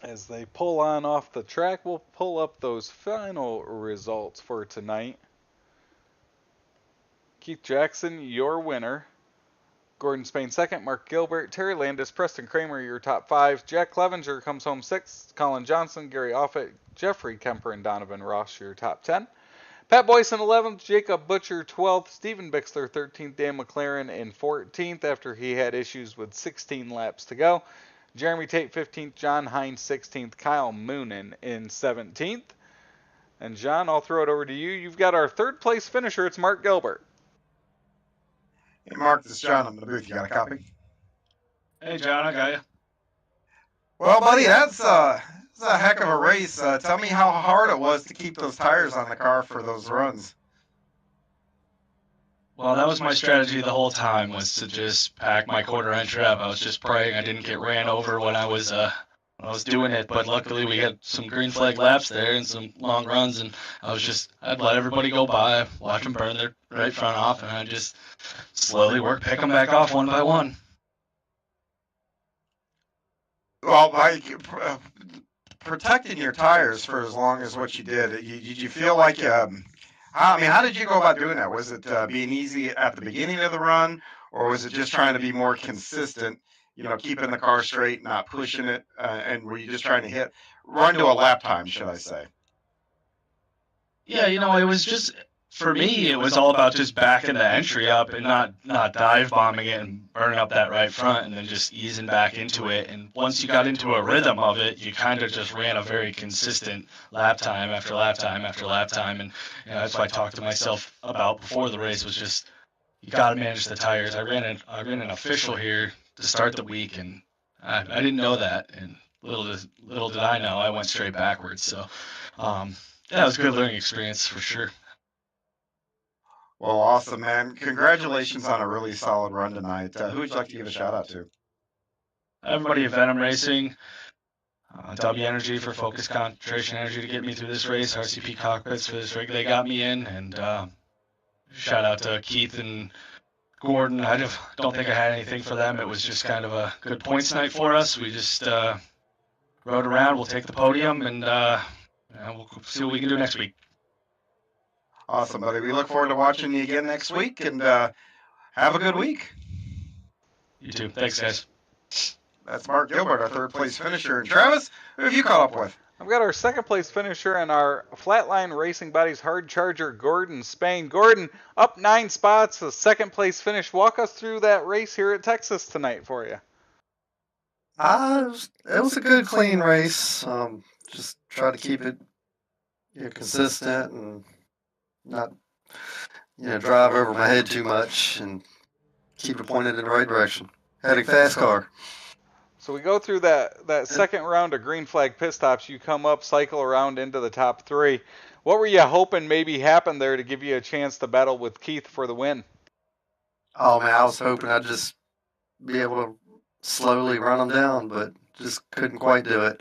As they pull on off the track, we'll pull up those final results for tonight. Keith Jackson, your winner. Gordon Spain second. Mark Gilbert, Terry Landis, Preston Kramer, your top 5. Jack Clevenger comes home 6th. Colin Johnson, Gary Offit, Jeffrey Kemper, and Donovan Ross, your top 10. Pat Boyson 11th, Jacob Butcher 12th, Stephen Bixler 13th, Dan McLaren in 14th after he had issues with 16 laps to go. Jeremy Tate 15th, John Hines 16th, Kyle Moonen in 17th. And John, I'll throw it over to you. You've got our 3rd place finisher. It's Mark Gilbert. Hey, Mark, this is John. I'm in the booth. You got a copy? Hey, John, I got you. Well, buddy, that's This is a heck of a race. Tell me how hard it was to keep those tires on the car for those runs. Well, that was my strategy the whole time, was to just pack my quarter inch up. I was just praying I didn't get ran over when I was doing it, but luckily we had some green flag laps there and some long runs, and I'd let everybody go by, watch them burn their right front off, and I just slowly pick them back off one by one. Well, by protecting your tires for as long as what you did, did you feel like, how did you go about doing that? Was it being easy at the beginning of the run, or was it just trying to be more consistent, keeping the car straight, not pushing it, and were you just trying to run to a lap time, should I say? Yeah, it was just, for me, it was all about just backing the entry up and not dive bombing it and burning up that right front and then just easing back into it. And once you got into a rhythm of it, you kind of just ran a very consistent lap time after lap time after lap time. And that's what I talked to myself about before the race, was just, you got to manage the tires. I ran an official here to start the week, and I didn't know that. And little did I know, I went straight backwards. So, yeah, it was a good learning experience for sure. Well, awesome, man. Congratulations on a really solid run tonight. Who would you like to give a shout out to? Everybody at Venom Racing, W Energy for Focus Concentration Energy to get me through this race, RCP Cockpits for this rig they got me in, and shout out to Keith and Gordon. I don't think I had anything for them. It was just kind of a good points night for us. We just rode around. We'll take the podium, and we'll see what we can do next week. Awesome, buddy. We look forward to watching you again next week, and have a good week. You too. Thanks, guys. That's Mark Gilbert, our third place finisher. And Travis, who have you caught up with? I've got our second place finisher and our Flatline Racing Bodies hard charger, Gordon Spain. Gordon, up 9 spots, a second place finish. Walk us through that race here at Texas tonight for you. It was a good, clean race. Just try to keep it consistent and not drive over my head too much and keep it pointed in the right direction. Had a fast car. So we go through that second round of green flag pit stops. You come up, cycle around into the top 3. What were you hoping maybe happened there to give you a chance to battle with Keith for the win? Oh man, I was hoping I'd just be able to slowly run them down, but just couldn't quite do it.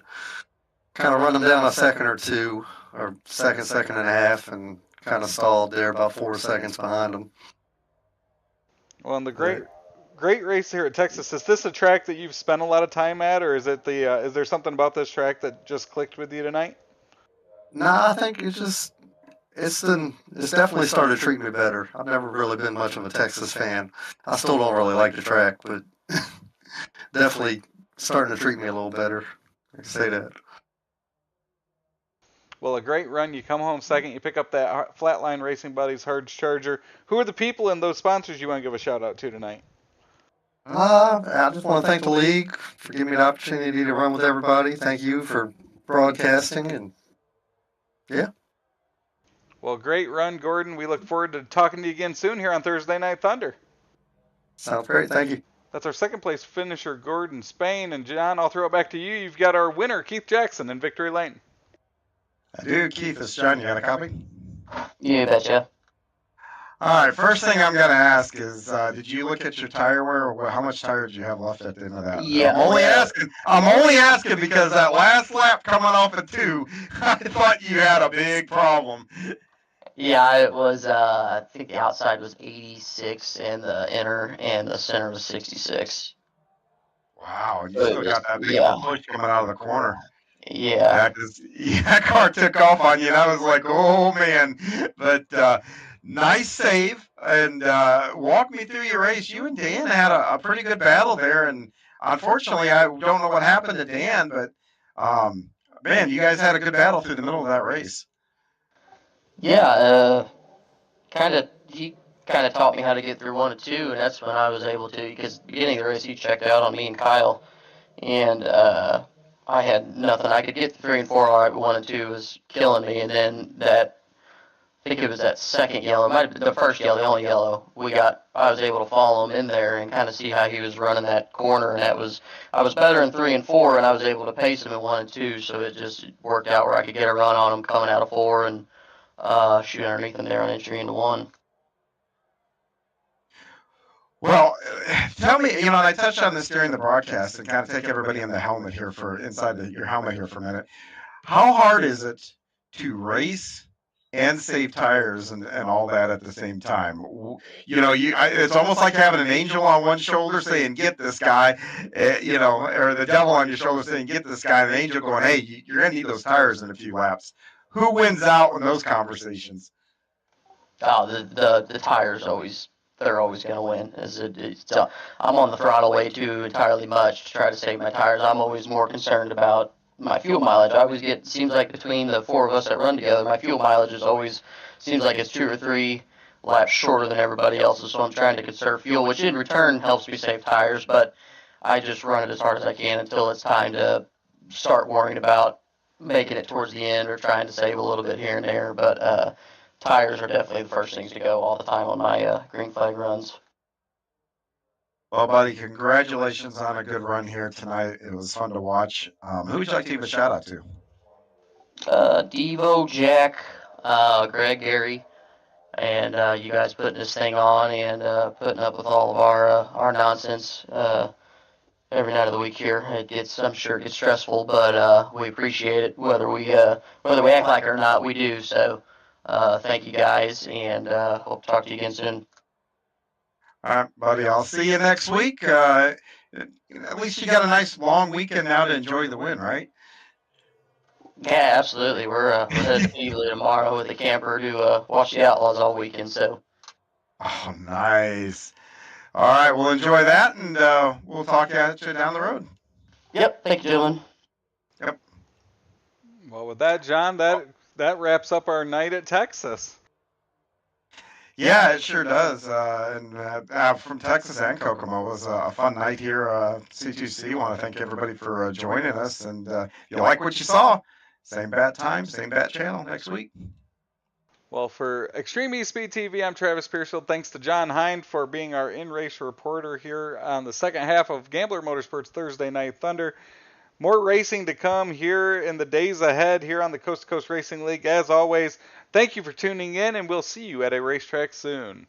Kind of run them down a second or two, or second and a half, and kind of stalled there about 4 seconds behind them. Well, in the great race here at Texas, is this a track that you've spent a lot of time at, or is it is there something about this track that just clicked with you tonight? Nah, I think it's definitely started treating me better. I've never really been much of a Texas fan. I still don't really like the track, but definitely starting to treat me a little better. I can say that. Well, a great run. You come home second. You pick up that Flatline Racing Buddies hard charger. Who are the people and those sponsors you want to give a shout out to tonight? I just want to thank the league for giving me the opportunity to run with everybody. Thank you for broadcasting, and yeah. Well, great run, Gordon. We look forward to talking to you again soon here on Thursday Night Thunder. Sounds great. Thank you. That's our second place finisher, Gordon Spain. And John, I'll throw it back to you. You've got our winner, Keith Jackson, in Victory Lane. I do, Keith. It's John. You got a copy? You betcha. All right. First thing I'm going to ask is, did you look at your tire wear, or how much tire did you have left at the end of that? Yeah. I'm only asking because that last lap coming off of 2, I thought you had a big problem. Yeah, it was. I think the outside was 86, and the inner and the center was 66. Wow, you still got that big push coming out of the corner. Yeah. That car took off on you, and I was like, oh, man. But nice save, and walk me through your race. You and Dan had a pretty good battle there, and unfortunately, I don't know what happened to Dan, but, man, you guys had a good battle through the middle of that race. Yeah, he kind of taught me how to get through 1 and 2, and that's when I was able to, because beginning of the race, he checked out on me and Kyle, and I had nothing. I could get 3 and 4 all right, but 1 and 2 was killing me, and then that think it was that second yellow, might have been the first yellow, the only yellow. I was able to follow him in there and kind of see how he was running that corner, and I was better in 3 and 4, and I was able to pace him in 1 and 2, so it just worked out where I could get a run on him coming out of 4 and shoot underneath him there on entry into 1. Well, tell me, and I touched on this during the broadcast, and kind of take everybody in the helmet here your helmet here for a minute. How hard is it to race and save tires and all that at the same time? It's almost like having an angel on one shoulder saying, "Get this guy," or the devil on your shoulder saying, "Get this guy," and an angel going, "Hey, you're gonna need those tires in a few laps." Who wins out in those conversations? Oh, the tires they're always going to win. I'm on the throttle way too entirely much to try to save my tires. I'm always more concerned about my fuel mileage. I always seems like between the 4 of us that run together, my fuel mileage is always seems like it's 2 or 3 laps shorter than everybody else's. So I'm trying to conserve fuel, which in return helps me save tires. But I just run it as hard as I can until it's time to start worrying about making it towards the end or trying to save a little bit here and there. But tires are definitely the first things to go all the time on my green flag runs. Well, buddy, congratulations on a good run here tonight. It was fun to watch. Who would you like to give a shout out to? Devo, Jack, Greg, Gary, and you guys putting this thing on and putting up with all of our nonsense every night of the week here. I'm sure it gets stressful, but we appreciate it whether we act like it or not. We do. So thank you guys, and hope to talk to you again soon. All right, buddy. I'll see you next week. At least you got a nice long weekend now to enjoy the win, right? Yeah, absolutely. We're headed to Eagley tomorrow with the camper to watch the Outlaws all weekend. So. Oh, nice. All right, we'll enjoy that, and we'll talk at you down the road. Yep. Thank you, gentlemen. Yep. Well, with that, John, that wraps up our night at Texas. Yeah, it sure does. And from Texas and Kokomo, it was a fun night here. C2C, want to thank everybody for joining us. And if you like what you saw, same bat time, same bat channel next week. Well, for Extreme eSpeed TV, I'm Travis Piercefield. Thanks to John Hind for being our in-race reporter here on the second half of Gambler Motorsports Thursday Night Thunder. More racing to come here in the days ahead here on the Coast to Coast Racing League. As always, thank you for tuning in, and we'll see you at a racetrack soon.